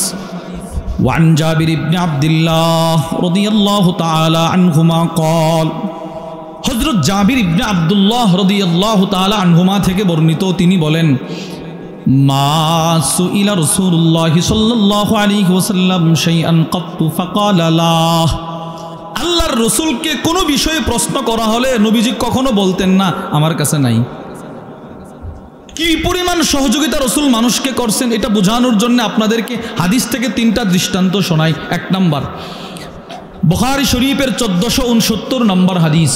ওয়ান জাবির ইবনে আব্দুল্লাহ রাদিয়াল্লাহু তাআলা আনহুমা قال, হযরত জাবির ইবনে আব্দুল্লাহ রাদিয়াল্লাহু তাআলা আনহুমা থেকে বর্ণিত, তিনি বলেন, মা সুইলা রাসূলুল্লাহ সাল্লাল্লাহু আলাইহি ওয়াসাল্লাম শাইআন ক্বাতু ফাকালা লা, আল্লাহর রাসূলকে কোনো বিষয়ে প্রশ্ন করা হলে নবীজি কখনো বলতেন না আমার কাছে নাই। কি পরিমাণ সহযোগিতা রাসূল মানুষকে করছেন এটা বোঝানোর জন্য আপনাদেরকে হাদিস থেকে 3টা দৃষ্টান্ত শোনাই। 1 নাম্বার, বুখারী শরীফের 1469 নম্বর হাদিস,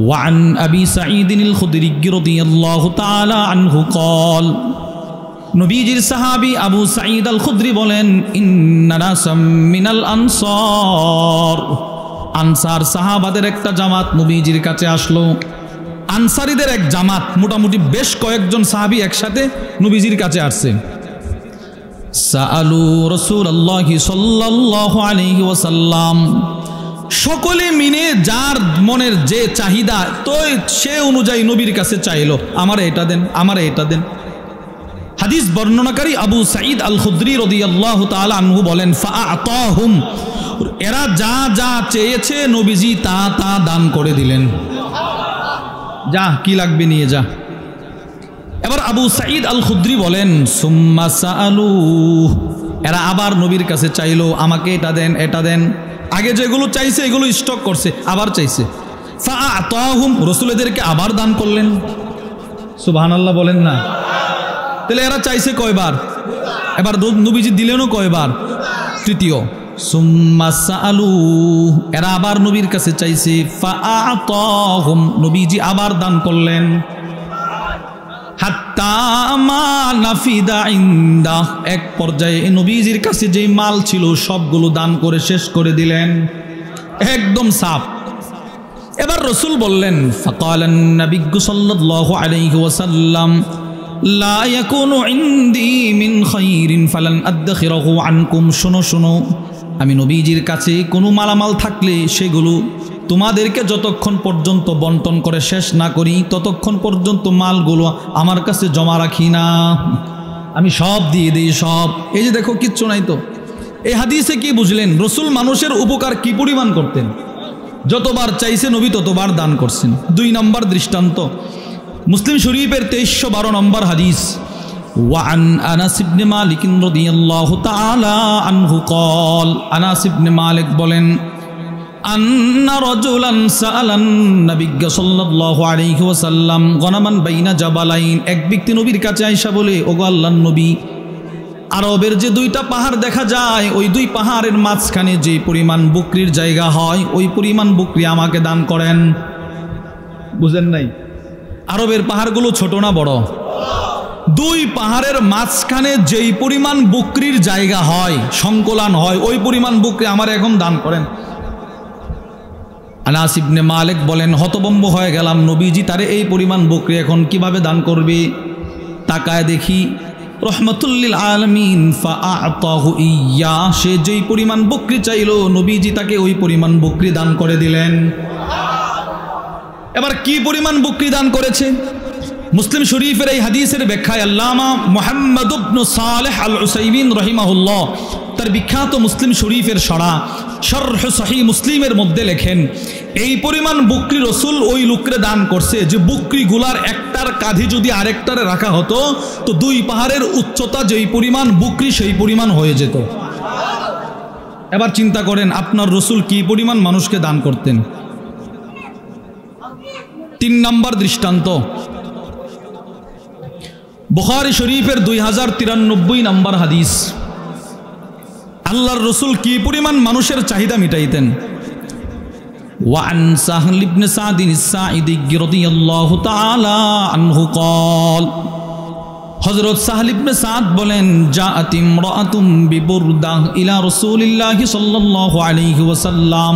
ওয়ান আবি সাঈদ আল খুদরি রাদিয়াল্লাহু তাআলা আনহু قال, নবীজির সাহাবী আবু সাঈদ আল খুদরি বলেন, ইন্না নাসাম মিনাল আনসার, আনসার সাহাবাদের একটা জামাত নবীজির কাছে আসলো। আনসারীদের এক জামাত, মোটামুটি বেশ কয়েকজন সাহাবী একসাথে নবীজির কাছে আসছে। সাআলু রাসূলুল্লাহি সাল্লাল্লাহু আলাইহি ওয়াসাল্লাম, সকলে মিলে যার মনের যে চাহিদা তো সে অনুযায়ী নবীর কাছে চাইলো, আমারে এটা দেন, আমারে এটা দেন। হাদিস বর্ণনাকারী আবু সাঈদ আল খুদরি রাদিয়াল্লাহু তাআলা আনহু বলেন, ফাআতাহুম, এরা যা যা চেয়েছে নবীজি তা তা দান করে দিলেন। যা কি লাগবে নিয়ে যা। এবার আবু সাঈদ আল খুদরি বলেন, সুম্মা সাআলু, এরা আবার নবীর কাছে চাইলো, আমাকে এটা দেন, এটা দেন। আগে যেগুলো চাইছে এগুলো স্টক করছে, আবার চাইছে। ফাআতাহুম, রাসূল এদেরকে আবার দান করলেন। সুবহানাল্লাহ বলেন না। তাহলে এরা চাইছে কয়বার? এবার নবীজি দিলেনও কয়বার? তৃতীয়। সুম্মা সাআলু, এরা আবার নবীর কাছে চাইছে। ফাআতাহুম, নবীজি আবার দান করলেন। হাত্তা মা নাফিদা ইনদা, এক পর্যায়ে নবীজির কাছে যে মাল ছিল সবগুলো দান করে শেষ করে দিলেন, একদম সাফ। এবার রাসূল বললেন, ফাকালান নাবিয়্যু সাল্লাল্লাহু আলাইহি ওয়াসাল্লাম, লা ইয়াকুনু ইনদি মিন খাইরিন ফালান আদখিরাহু আনকুম, শোনো শোনো, আমি নবীজির কাছে কোনো মালামাল থাকলে সেগুলো তোমাদেরকে যতক্ষণ পর্যন্ত বন্টন করে শেষ না করি ততক্ষণ পর্যন্ত মালগুলো আমার কাছে জমা রাখি না, আমি সব দিয়ে দিই সব। এই যে দেখো কিচ্ছু নাই তো। এই হাদিসে কি বুঝলেন? রাসূল মানুষের উপকার কি পরিমাণ করতেন, যতবার চাইছে নবী ততবার দান করছেন। 2 নম্বর দৃষ্টান্ত, মুসলিম শরীফের 2312 নম্বর হাদিস, ওয়ান আনাস ইবনে মালিক রাদিয়াল্লাহু তাআলা আনহু قال, আনাস ইবনে মালিক বলেন, আন্না রাজুলান সাআলান নবিয়্য সাল্লাল্লাহু আলাইহি ওয়াসাল্লাম গনামান বাইনা জাবালাইন, এক ব্যক্তি নবীর কাছে আয়েশা বলে, ওগো আল্লাহর নবী, আরবের যে 2টা পাহাড় দেখা যায় ওই 2 পাহাড়ের মাঝখানে যে পরিমাণ বকরির জায়গা হয় ওই পরিমাণ বকরি আমাকে দান করেন। বুঝেন নাই? আরবের পাহাড়গুলো ছোট না বড়? 2 পাহাড়ের মাঝখানে যেই পরিমাণ বকরির জায়গা হয়, সংকলন হয়, ওই পরিমাণ বকরি আমার এখন দান করেন। আনাস ইবনে মালিক বলেন, হতভম্ব হয়ে গেলাম, নবীজি তারে এই পরিমাণ বকরি এখন কিভাবে দান করবে? তাকায় দেখি রহমাতুল্লিল আলামিন ফাআতাহু ইয়া, সে যেই পরিমাণ বকরি চাইলো নবীজি তাকে ওই পরিমাণ বকরি দান করে দিলেন। এবার কি পরিমাণ বকরি দান করেছে? মুসলিম শরীফের এই হাদিসের ব্যাখ্যায় আল্লামা মুহাম্মদ ইবনে সালেহ আল উসাইমিন রাহিমাহুল্লাহ তার বিখ্যাত মুসলিম শরীফের শরহ সহিহ মুসলিমের মধ্যে লেখেন, এই পরিমাণ বকরি রাসূল ওই লোকরে দান করছে যে বকরিগুলার একটার কাঁধে যদি আরেকটারে রাখা হতো তো 2 পাহাড়ের উচ্চতা যেই পরিমাণ বকরি সেই পরিমাণ হয়ে যেত। এবার চিন্তা করেন আপনার রাসূল কি পরিমাণ মানুষকে দান করতেন। 3 নম্বর দৃষ্টান্ত, বুখারী শরীফের 2093 নম্বর হাদিস, আল্লাহর রাসূল কি পরিমাণ মানুষের চাহিদা মিটাইতেন। ওয়ান সাহল ইবনে সাদ আস-সাঈদী রাদিয়াল্লাহু তাআলা আনহু قال, হযরত সাহল ইবনে সাদ বলেন, জাআত ইমরাআতুম বিবুরদাহ ইলা রাসূলিল্লাহি সাল্লাল্লাহু আলাইহি ওয়াসাল্লাম,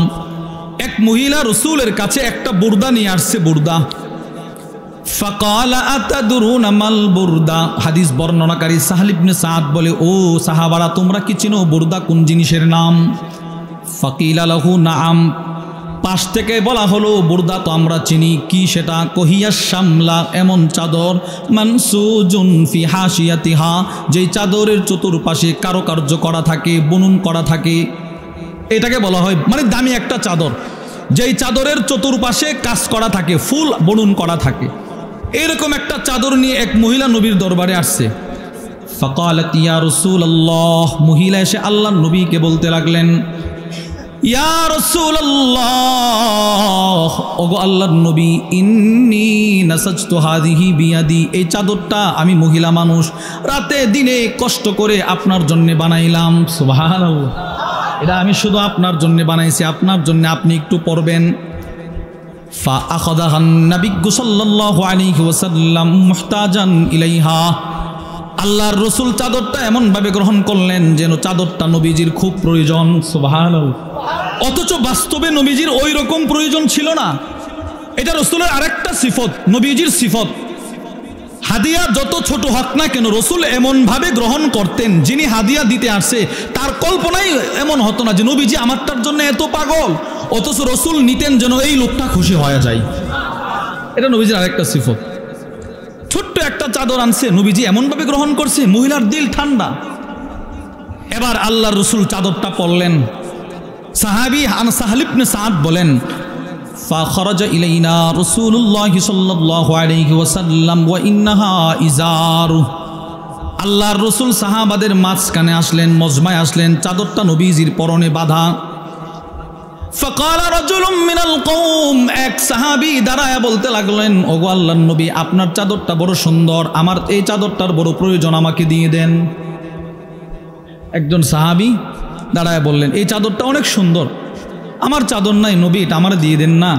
এক মহিলা রাসূলের কাছে একটা বুরদা নিয়ে আসছে। বুরদা ফাকালা আতাদরুনা মাল বুরদা, হাদিস বর্ণনাকারী সাহল ইবনে সাদ বলে, ও সাহাবারা তোমরা কি চিনো বুরদা কোন জিনিসের নাম? ফাকিলা লাহু নাআম, পাশ থেকে বলা হলো বুরদা তো আমরা চিনি, কি সেটা? কহিয়া শামলা, এমন চাদর, মানসুজুন ফি হাশিয়াতিহা, যেই চাদরের চতুর্পাশে কারুকার্য করা থাকে, বুনন করা থাকে, এটাকে বলা হয় মানে দামি একটা চাদর, যেই চাদরের চতুর্পাশে কাজ করা থাকে, ফুল বুনন করা থাকে। এরকম একটা চাদর নিয়ে এক মহিলা নবীর দরবারে আসছে। ফাকালাত ইয়া রাসূলুল্লাহ, মহিলা এসে আল্লাহর নবীকে বলতে লাগলেন, ইয়া রাসূলুল্লাহ, ওগো আল্লাহর নবী, ইন্নী নাসাজতু হাযিহি বিয়াদি, এই চাদরটা আমি মহিলা মানুষ রাতে দিনে কষ্ট করে আপনার জন্য বানাইলাম। সুবহানাল্লাহ, এটা আমি শুধু আপনার জন্য বানাইছি, আপনার জন্য আপনি একটু পরবেন। ফাআখাযাহান নাবিয়্যু সাল্লাল্লাহু আলাইহি ওয়াসাল্লাম মুহতাজান ইলাইহা, আল্লাহর রাসূল চাদরটা এমন ভাবে গ্রহণ করলেন যেন চাদরটা নবীজির খুব প্রয়োজন। সুবহানাল্লাহ, অথচ বাস্তবে নবীজির ওই রকম প্রয়োজন ছিল না। এটা রাসূলের আরেকটা সিফত, নবীজির সিফত। হাদিয়া যত ছোট হোক না কেন রাসূল এমন ভাবে গ্রহণ করতেন, যিনি হাদিয়া দিতে আসে তার কল্পনাই এমন হতো না যে নবীজি আমারটার জন্য এত পাগল, অথচ রাসূল নিতেন যেন এই লোকটা খুশি হয়ে যায়। এটা নবীজির আরেকটা সিফত। ছোট্ট একটা চাদর আনছে, নবীজি এমন ভাবে গ্রহণ করছে, মহিলার দিল ঠান্ডা। এবার আল্লাহর রাসূল চাদরটা পরলেন। সাহাবী সাহল ইবনে সাদ বলেন, ফাখরাজা ইলাইনা রাসূলুল্লাহ সাল্লাল্লাহু আলাইহি ওয়াসাল্লাম ওয়া ইন্নাহা ইজারু, আল্লাহর রাসূল সাহাবাদের মাঝখানে আসলেন, মজমায় আসলেন, চাদরটা নবীজির পরনে বাঁধা। ফাকালা রাজুলুম মিনাল কওম, এক সাহাবী দাঁড়ায় বলতে লাগলেন, ওগো আল্লাহর নবী, আপনার চাদরটা বড় সুন্দর, আমার এই চাদরটার বড় প্রয়োজন, আমাকে দিয়ে দেন। একজন সাহাবী দাঁড়ায় বললেন, এই চাদরটা অনেক সুন্দর, আমার চাদর নাই নবী, এটা আমার দিয়ে দেন না।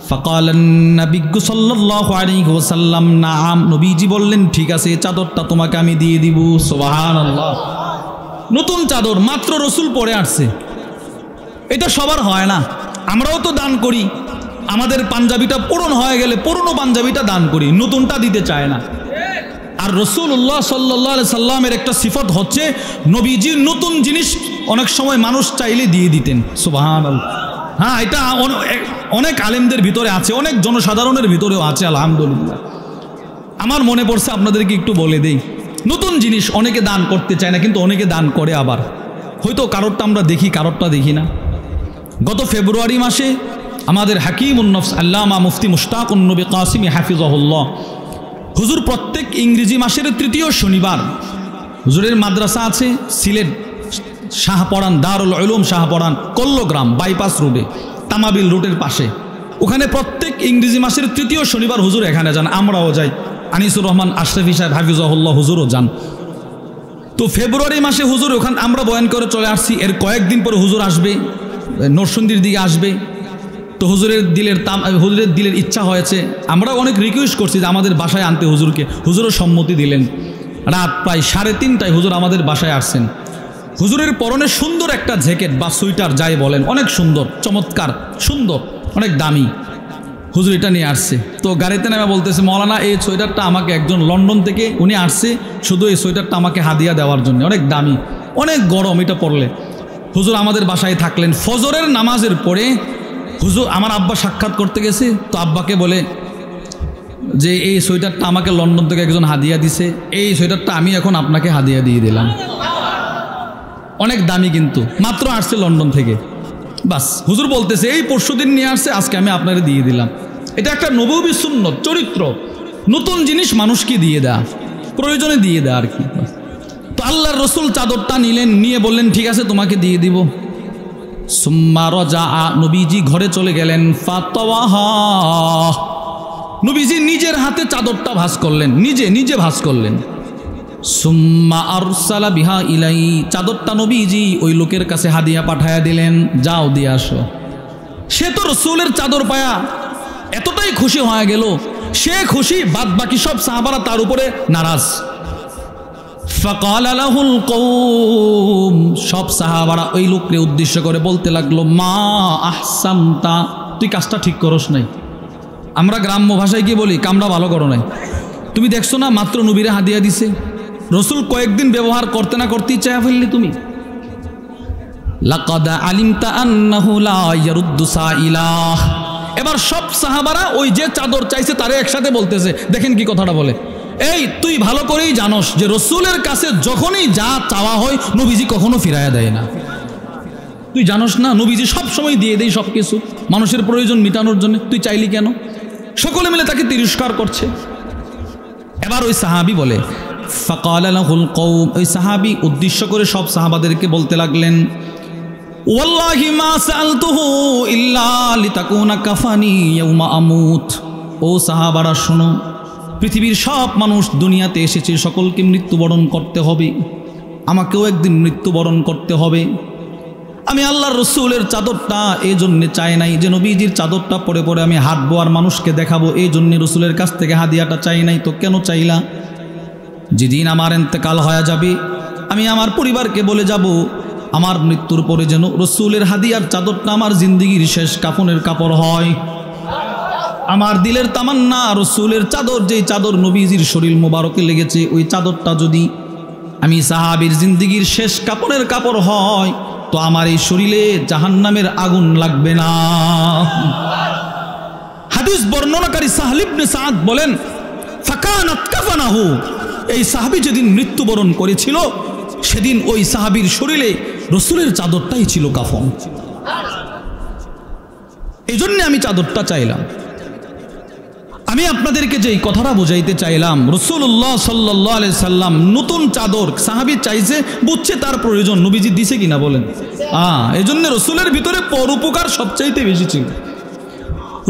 ফাকালান নাবিয়্যু সাল্লাল্লাহু আলাইহি ওয়াসাল্লাম নাআম, নবীজি বললেন, ঠিক আছে, এই চাদরটা তোমাকে আমি দিয়ে দিব। সুবহানাল্লাহ, নতুন চাদর মাত্র রাসূল পরে আসছে, এটা সবার হয় না। আমরাও তো দান করি, আমাদের পাঞ্জাবিটা পুরনো হয়ে গেলে পুরনো পাঞ্জাবিটা দান করি, নতুনটা দিতে চায় না। আর রাসূলুল্লাহ সাল্লাল্লাহু আলাইহি সাল্লামের একটা সিফত হচ্ছে নবীজি নতুন জিনিস অনেক সময় মানুষ চাইলে দিয়ে দিতেন। সুবহানাল্লাহ, হ্যাঁ, এটা অনেক আলেমদের ভিতরে আছে, অনেক জনসাধারণের ভিতরেও আছে, আলহামদুলিল্লাহ। আমার মনে পড়ছে আপনাদেরকে একটু বলে দেই, নতুন জিনিস অনেকে দান করতে চায় না, কিন্তু অনেকে দান করে। আবার হয়তো কারোরটা আমরা দেখি, কারোরটা দেখি না। গত ফেব্রুয়ারি মাসে আমাদের হাকিমুন নফস আল্লামা মুফতি মুশতাকুন নবী কাসিমি হাফিজাহুল্লাহ, হুজুর প্রত্যেক ইংরেজি মাসের তৃতীয় শনিবার হুজুরের মাদ্রাসা আছে সিলেট শাহপরান, দারুল উলুম শাহপরান, কল্লগ্রাম বাইপাস রোডে, তামাবিল রোডের পাশে। ওখানে প্রত্যেক ইংরেজি মাসের তৃতীয় শনিবার হুজুর এখানে যান, আমরাও যাই। আনিসুর রহমান আশরাফি সাহেব হাফিজাহুল্লাহ হুজুরও যান। তো ফেব্রুয়ারি মাসে হুজুর ওখানে আমরা বয়ান করে চলে আসছি। এর কয়েকদিন পরে হুজুর আসবে, নরসিংদীর দিকে আসবে। তো হুজুরের দিলের ইচ্ছা হয়েছে, আমরা অনেক রিকোয়েস্ট করছি যে আমাদের বাসায় আনতে হুজুরকে, হুজুরও সম্মতি দিলেন। রাত প্রায় 3:30টায় হুজুর আমাদের বাসায় আসছেন। হুজুরের পরনে সুন্দর একটা জ্যাকেট বা সোয়েটার যাই বলেন, অনেক সুন্দর, চমৎকার, সুন্দর, অনেক দামি। হুজুর এটা নিয়ে আসছে। তো গাড়িতে নেমে বলতেছে, মৌলানা এই সোয়েটারটা আমাকে একজন লন্ডন থেকে উনি আসছে শুধু এই সোয়েটারটা আমাকে হাদিয়া দেওয়ার জন্য, অনেক দামি, অনেক গরম, এটা পরলে। হুজুর আমাদের বাসায় থাকলেন। ফজরের নামাজের পরে হুজুর, আমার আব্বা সাক্ষাৎ করতে গেছে, তো আব্বাকে বলে যে এই সোয়েটারটা আমাকে লন্ডন থেকে একজন হাদিয়া দিছে, এই সোয়েটারটা আমি এখন আপনাকে হাদিয়া দিয়ে দিলাম। অনেক দামি, কিন্তু মাত্র আসছে লন্ডন থেকে। বাস হুজুর বলতেছে এই পরশুদিন নিয়ে আসছে, আজকে আমি আপনাকে দিয়ে দিলাম। এটা একটা নববী সুন্নত, চরিত্র। নতুন জিনিস মানুষকে দিয়ে দেয়া, প্রয়োজনে দিয়ে দেয়া আর কি। তো আল্লাহর রাসূল চাদরটা নিলেন, নিয়ে বললেন ঠিক আছে তোমাকে দিয়ে দিব। সুম্মা রাজা, নবীজি ঘরে চলে গেলেন। ফাতাওয়াহা, নবীজি নিজের হাতে চাদরটা ভাঁজ করলেন, নিজে ভাঁজ করলেন। সুম্মা আরসালা বিহা ইলাই, চাদরটা নবীজি ওই লোকের কাছে হাদিয়া পাঠায়া দিলেন, যাও দিয়ে আসো। সে তো রাসূলের চাদর পায়া এতটাই খুশি হয়ে গেল, সে খুশি, বাদ বাকি সব সাহাবারা তার উপরে নারাজ। ফাকালা লাহুল কওম, সব সাহাবারা ওই লোককে উদ্দেশ্য করে বলতে লাগলো, মা আহসানতা, তুই কাজটা ঠিক করস নাই। আমরা গ্রাম্য ভাষায় কি বলি, কামড়া ভালো করো নাই। তুমি দেখছো না মাত্র নবীরা হাদিয়া দিছে, রসুল কয়েকদিন ব্যবহার করতে না করতেই চায়া ফেললি তুমি। লাকাদ আলিমতা আন্নাহু লা ইয়ারুদ্দু সাইলাহ। এবার সব সাহাবারা ওই যে চাদর চাইছে তারে একসাথে বলতেছে, দেখেন কি কথাটা বলে, এই তুই ভালো করেই জানোস যে রসুলের কাছে যখনই যা চাওয়া হয় নবীজি কখনো ফিরাইয়া দেয় না। তুই জানোস না নবীজি সব সময় দিয়ে দেয় সব কিছু মানুষের প্রয়োজন মিটানোর জন্য, তুই চাইলি কেন? সকলে মিলে তাকে তিরস্কার করছে। এবার ওই সাহাবী বলে, ফাকাল লাহুল কওম, ওই সাহাবী উদ্দেশ্য করে সব সাহাবাদেরকে বলতে লাগলেন, ওয়াল্লাহি মা সাআলতুহু ইল্লা লিতাকুনা কাফানি ইয়াউমা আমুত। ও সাহাবারা শোনো, পৃথিবীর সব মানুষ দুনিয়াতে এসেছে, সকলকে মৃত্যুবরণ করতে হবে, আমাকেও একদিন মৃত্যুবরণ করতে হবে। আমি আল্লাহর রসুলের চাদরটা এই জন্যে চাই নাই যে নবীজির চাদরটা পরে পরে আমি হাঁটবো আর মানুষকে দেখাবো, এই জন্যে রসুলের কাছ থেকে হাদিয়াটা চাই নাই। তো কেন চাইলা? যেদিন আমার ইন্তেকাল হয়ে যাবে আমি আমার পরিবারকে বলে যাব আমার মৃত্যুর পরে যেন রসুলের হাদিয়ার চাদরটা আমার জিন্দিগির শেষ কাফনের কাপড় হয়। আমার দিলের তামান্না রসুলের চাদর, যেই চাদর নবীজির শরীর মোবারকে লেগেছে, ওই চাদরটা যদি আমি সাহাবীর জিন্দিগির শেষ কাপড়ের কাপড় হয় তো আমার এই শরীরে জাহান্নামের আগুন লাগবে না। হাদিস বর্ণনাকারী সাহল ইবনে সাদ বলেন, ফাকানাত কাফানাহু, এই সাহাবী যেদিন মৃত্যুবরণ করেছিল সেদিন ওই সাহাবীর শরীরে রসুলের চাদরটাই ছিল কাফন। এই জন্য আমি চাদরটা চাইলাম। আমি আপনাদেরকে যে কথাটা বোঝাইতে চাইলাম, রাসূলুল্লাহ সাল্লাল্লাহু আলাইহি সাল্লাম নতুন চাদর সাহাবী চাইছে, বুঝছে তার প্রয়োজন, নবীজি দিছে কিনা বলেন? এই জন্য রসুলের ভিতরে পরোপকার সবচাইতে বেশি ছিল।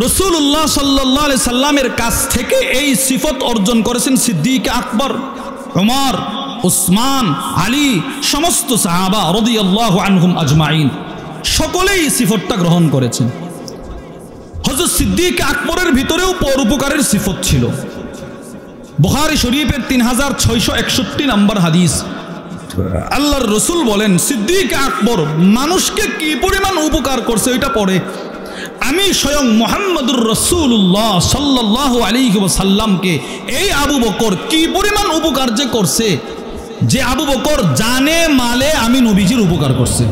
রাসূলুল্লাহ সাল্লাল্লাহু আলাইহি সাল্লামের কাছ থেকে এই সিফত অর্জন করেছেন সিদ্দিক আকবর, ওমর, উসমান, আলী, সমস্ত সাহাবা রাদিয়াল্লাহু আনহুম আজমাইন, সকলেই সিফতটা গ্রহণ করেছেন। হযরত সিদ্দিক আকবরের ভিতরেও পরোপকারের সিফত ছিল। বুখারী শরীফের 3661 নম্বর হাদিস, আল্লাহর রসুল বলেন সিদ্দিক আকবর মানুষকে কি পরিমাণ উপকার করছে ওইটা পড়ে আমি স্বয়ং মুহাম্মদুর রাসূলুল্লাহ সাল্লাল্লাহু আলাইহি ওয়াসাল্লামকে এই আবু বকর কি পরিমাণ উপকার যে করছে, যে আবু বকর জানে মালে আমি নবীজির উপকার করছে।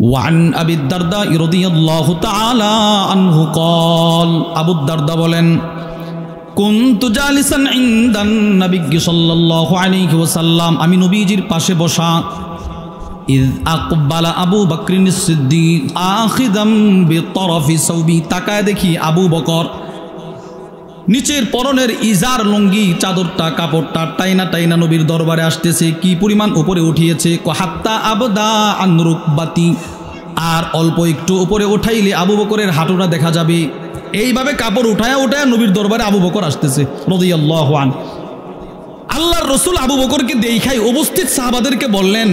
ওয়ান আবি দারদা রাদিয়াল্লাহু তাআলা আনহু قال, আবু দারদা বলেন, কুনতু জালিসান ইনদান নবী সাল্লাল্লাহু আলাইহি ওয়াসাল্লাম, আমি নবীজির পাশে বসা, ইয আকবালা আবু বকর সিদ্দিক আখিদাম বিতরফি সাওবি, তাকায় দেখি আবু বকর নিচের পরনের ইজার লুঙ্গি চাদরটা কাপড়টা টাইনা টাইনা নবীর দরবারে আসতেছে, কি পরিমাণ উপরে উঠিয়েছে, হাত্তা আবদা আন রুকবাতি, আর অল্প একটু উপরে উঠাইলে আবু বকরের হাঁটুটা দেখা যাবে। এইভাবে কাপড় উঠায়া উঠায়া নবীর দরবারে আবু বকর আসতেছে রাদিয়াল্লাহু আনহু। আল্লাহর রসুল আবু বকরকে দেখাই উপস্থিত সাহাবাদেরকে বললেন,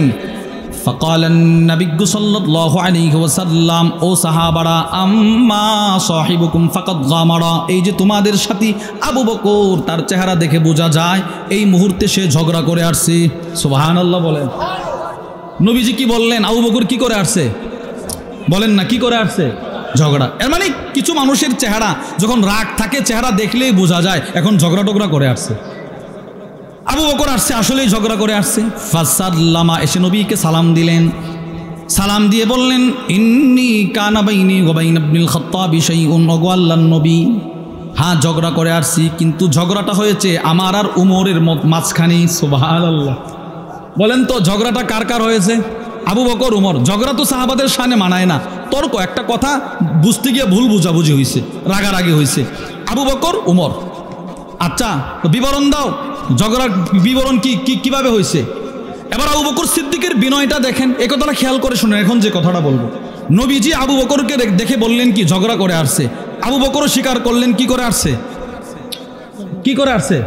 ফাকালান নবী সাল্লাল্লাহু আলাইহি ওয়াসাল্লাম, ও সাহাবারা, আম্মা সাহিবুকুম ফাকাদ গামারা, এই যে তোমাদের সাথী আবু বকর, তার চেহারা দেখে বোঝা যায় এই মুহূর্তে সে ঝগড়া করে আসছে। সুবহানাল্লাহ বলেন। নবীজি কি বললেন? আবু বকর কি করে আসছে বলেন না, কি করে আসছে? ঝগড়া। এর মানে কিছু মানুষের চেহারা যখন রাগ থাকে চেহারা দেখলেই বোঝা যায় এখন ঝগড়া টগড়া করে আসছে। আবু বকর আসছে আসলেই ঝগড়া করে আসছে। ফাসাল্লামা, এসে নবীকে সালাম দিলেন, সালাম দিয়ে বললেন, ইন্নী কানা বাইনি ওয়া বাইনা ইবনুল খাত্তাব শাইউন, ওগো আল্লাহর নবী, হ্যাঁ ঝগড়া করে আসছি, কিন্তু ঝগড়াটা হয়েছে আমার আর উমরের মাঝখানে। সুবহানাল্লাহ বলেন তো, ঝগড়াটা কার কার হয়েছে? আবু বকর, উমর। ঝগড়া তো সাহাবাদের সামনে মানায় না, তর্ক, একটা কথা বুঝতে গিয়ে ভুল বুঝাবুঝি হয়েছে, রাগারাগি হয়েছে। আবু বকর, উমর। আচ্ছা তো বিবরণ দাও, ঝগড়ার বিবরণ কিভাবে হয়েছে? এবার আবু বকর সিদ্দিকের বিনয়টা দেখেন, এই কথাটা খেয়াল করে শুনেন। এখন যে কথাটা বলবো, নবীজি আবু বকরকে দেখে বললেন কি ঝগড়া করে আসছে, আবু বকরও স্বীকার করলেন কি করে আসছে, কি করে আসছে।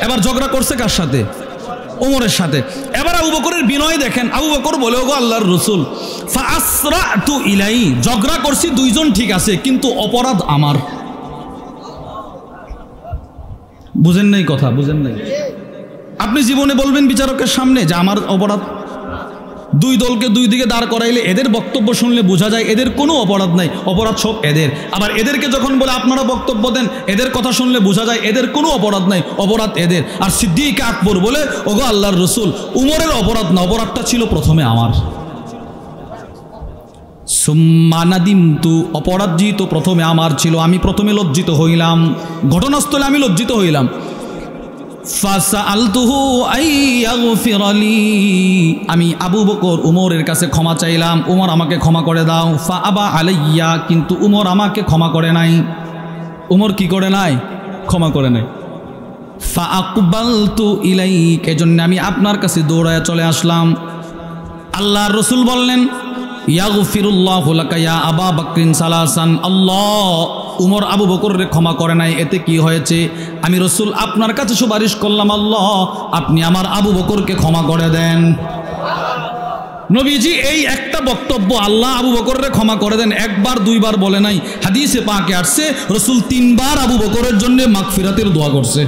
এবার ঝগড়া করছে কার সাথে? ওমরের সাথে। এবার আবু বকরের বিনয় দেখেন, আবু বকর বলে, ওগো আল্লাহর রাসূল, ফাআসরাতু ইলাই, ঝগড়া করছি দুইজন ঠিক আছে, কিন্তু অপরাধ আমার। বুঝেন নাই কথা? বুঝেন নাই? আপনি জীবনে বলবেন বিচারকের সামনে যে আমার অপরাধ? দুই দলকে দুই দিকে দাঁড় করাইলে এদের বক্তব্য শুনলে বোঝা যায় এদের কোনো অপরাধ নাই, অপরাধ সব এদের। আবার এদেরকে যখন বলে আপনারা বক্তব্য দেন, এদের কথা শুনলে বোঝা যায় এদের কোনো অপরাধ নাই, অপরাধ এদের। আর সিদ্দিক আকবর বলে, ওগো আল্লাহর রসুল, উমরের অপরাধ না, অপরাধটা ছিল প্রথমে আমার। সুম্মা নাদিমতু, অপরাধ যেহেতু প্রথমে আমার ছিল, আমি প্রথমে লজ্জিত হইলাম, ঘটনাস্থলে আমি লজ্জিত হইলাম। ফাসআলতুহু আইয়াগফিরালি, আমি আবু বকর উমরের কাছে ক্ষমা চাইলাম, উমর আমাকে ক্ষমা করে দাও। ফাআবা আলাইয়া, কিন্তু উমর আমাকে ক্ষমা করে নাই। উমর কি করে নাই? ক্ষমা করে নাই। ফাআকবালতু ইলাইক, এজন্য আমি আপনার কাছে দৌড়ায় চলে আসলাম। আল্লাহর রাসূল বললেন, ইয়াগফিরুল্লাহু লাকা ইয়া আবা বকরিন সালাসান, আল্লাহ উমর আবু বকরকে ক্ষমা করে নাই, এতে কি হয়েছে? আমি রাসূল আপনার কাছে সুপারিশ করলাম, আল্লাহ আপনি আমার আবু বকরকে ক্ষমা করে দেন। নবীজি এই একটা বক্তব্য, আল্লাহ আবু বকরকে ক্ষমা করে দেন, একবার দুইবার বলে নাই। হাদিসে পাকে আসছে রাসূল 3 বার আবু বকরের জন্য মাগফিরাতের দোয়া করছে।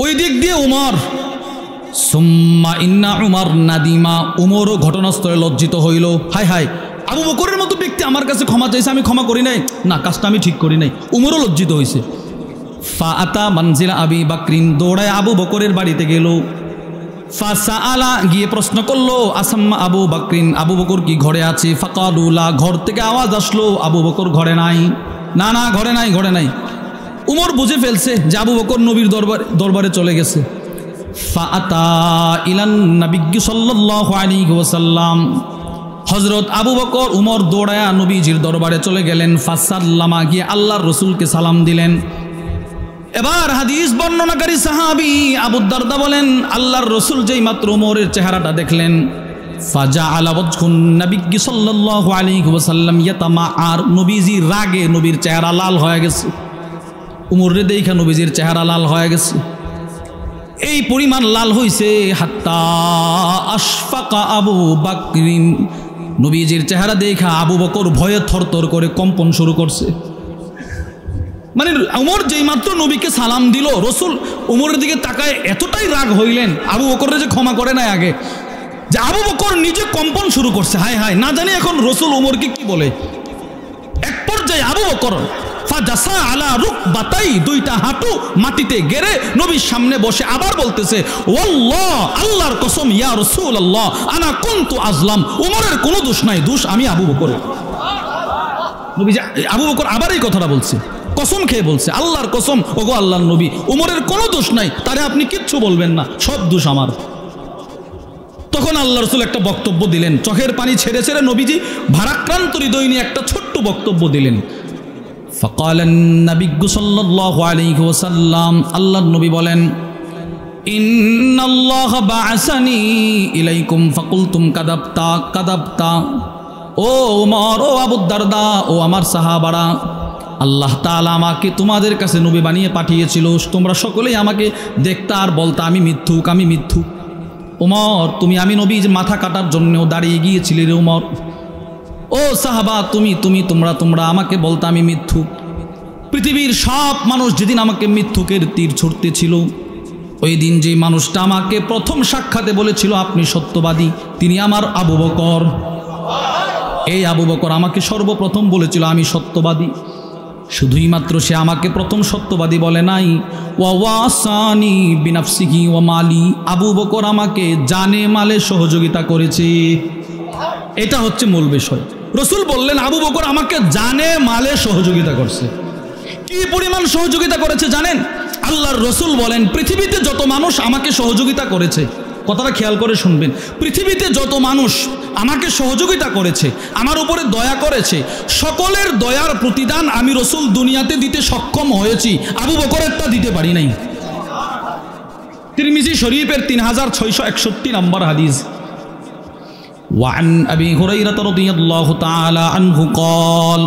ওই দিক দিয়ে উমর, সুম্মা ইন্না উমর নাদিমা, উমরও ঘটনাস্থলে লজ্জিত হইল। হায় হায়, আবু বকরের মতো ব্যক্তি আমার কাছে ক্ষমা চাইছে, আমি ক্ষমা করি নাই, না কাজটা আমি ঠিক করি নাই। উমরও লজ্জিত হয়েছে। ফাআতা মানজিলা আবি বকরিন, দৌড়ায় আবু বকরের বাড়িতে গেল। ফাসাআলা, গিয়ে প্রশ্ন করলো, আসাম্মা আবু বকরিন, আবু বকর কি ঘরে আছে? ফাকালু লা, ঘর থেকে আওয়াজ আসলো আবু বকর ঘরে নাই। না না, ঘরে নাই, ঘরে নাই। উমর বুঝে ফেলছে যে আবু বকর নবীর দরবারে চলে গেছে। ফাআতা ইলান নবী সাল্লাল্লাহু আলাইহি ওয়াসাল্লাম, হযরত আবু বকর উমর দৌড়ায়া নবীজির দরবারে চলে গেলেন। ফাসাল্লামা, গিয়ে আল্লাহর রাসূলকে সালাম দিলেন। এবার হাদিস বর্ণনাকারী সাহাবী আবু দারদা বলেন, আল্লাহর রাসূল যেই মাত্র উমরের চেহারাটা দেখলেন, ফাজাআলা ওয়াজহুন নবী সাল্লাল্লাহু আলাইহি ওয়াসাল্লাম ইয়াতামাআর, নবীজির রাগে নবীর চেহারা লাল হয়ে গেছে। উমরে দেখা নবীজির চেহারা লাল হয়ে গেছে। এই পরিমাণ লাল হইছে, হাত্তা আশফাকা আবু বকরিন, নবীজির চেহারা দেখা আবু বকর ভয়ে থরথর করে কম্পন শুরু করছে। মানে উমর যেই মাত্র নবীকে সালাম দিল, রাসূল উমরের দিকে তাকায় এতটাই রাগ হইলেন আবু বকরের যে ক্ষমা করে নাই আগে, যে আবু বকর নিজে কম্পন শুরু করছে। হায় হায়, না জানি এখন রাসূল উমরকে কি বলে। এক পর্যায়ে আবু বকর ফাজাসা আলা রুকবাতাই, দুইটা হাঁটু মাটিতে গেড়ে নবীর সামনে বসে আবার বলতেছে, ওয়াল্লাহ, আল্লাহর কসম, ইয়া রাসূলুল্লাহ আনা কুনতু আজলাম, উমরের কোনো দোষ নাই, দোষ আমি আবু বকরের। নবীজি আবু বকর আবার এই কথাটা বলছে, কসম খেয়ে বলছে, আল্লাহর কসম, ওগো আল্লাহর নবী, উমরের কোনো দোষ নাই, তারে আপনি কিচ্ছু বলবেন না, সব দোষ আমার। তখন আল্লাহ রাসূল একটা বক্তব্য দিলেন, চোখের পানি ছেড়ে ছেড়ে নবীজি ভারাক্রান্ত হৃদয় নিয়ে একটা ছোট্ট বক্তব্য দিলেন। ফাকালান নবী সাল্লাল্লাহু আলাইহি ওয়াসাল্লাম, আল্লাহর নবী বলেন, ইন্নাল্লাহ বাআসানি ইলাইকুম ফাকুলতুম কাযাবতা কাযাবতা, ও ওমর, ও আবু দারদা, ও আমার সাহাবারা, আল্লাহ তাআলা আমাকে তোমাদের কাছে নবী বানিয়ে পাঠিয়েছিল, তোমরা সকলেই আমাকে দেখতে আর বলতে আমি মিথ্যুক, আমি মিথ্যুক। ওমর, তুমি আমি নবী মাথা কাটার জন্যও দাঁড়িয়ে গিয়েছিলে রে ওমর। ও সাহাবা, তোমরা আমাকে বলতে আমি মিথ্যুক। পৃথিবীর সব মানুষ যেদিন আমাকে মিথ্যুকের তীর ছুটতে ছিল, ওই দিন যে মানুষটা আমাকে প্রথম সাক্ষাতে বলেছিল আপনি সত্যবাদী, তিনি আমার আবু বকর। এই আবু বকর আমাকে সর্বপ্রথম বলেছিল আমি সত্যবাদী। শুধুই মাত্র সে আমাকে প্রথম সত্যবাদী বলে নাই, ওয়াসানি বিনাফসিহি ওয়া মালি, আবু বকর আমাকে জানে মালে সহযোগিতা করেছে। এটা হচ্ছে মূল বিষয়। রাসূল বললেন আবু বকর আমাকে জানে মালে সহযোগিতা করছে। কি পরিমাণ সহযোগিতা করেছে জানেন? আল্লাহর রাসূল বলেন, পৃথিবীতে যত মানুষ আমাকে সহযোগিতা করেছে, কথাটা খেয়াল করে শুনবেন, পৃথিবীতে যত মানুষ আমাকে সহযোগিতা করেছে, আমার উপরে দয়া করেছে, সকলের দয়ার প্রতিদান আমি রাসূল দুনিয়াতে দিতে সক্ষম হয়েছি, আবু বকরেরটা দিতে পারি নাই। তিরমিজি শরীফের 3661 নম্বর হাদিস। وعن أبي هريرة رضي الله تعالى عنه قال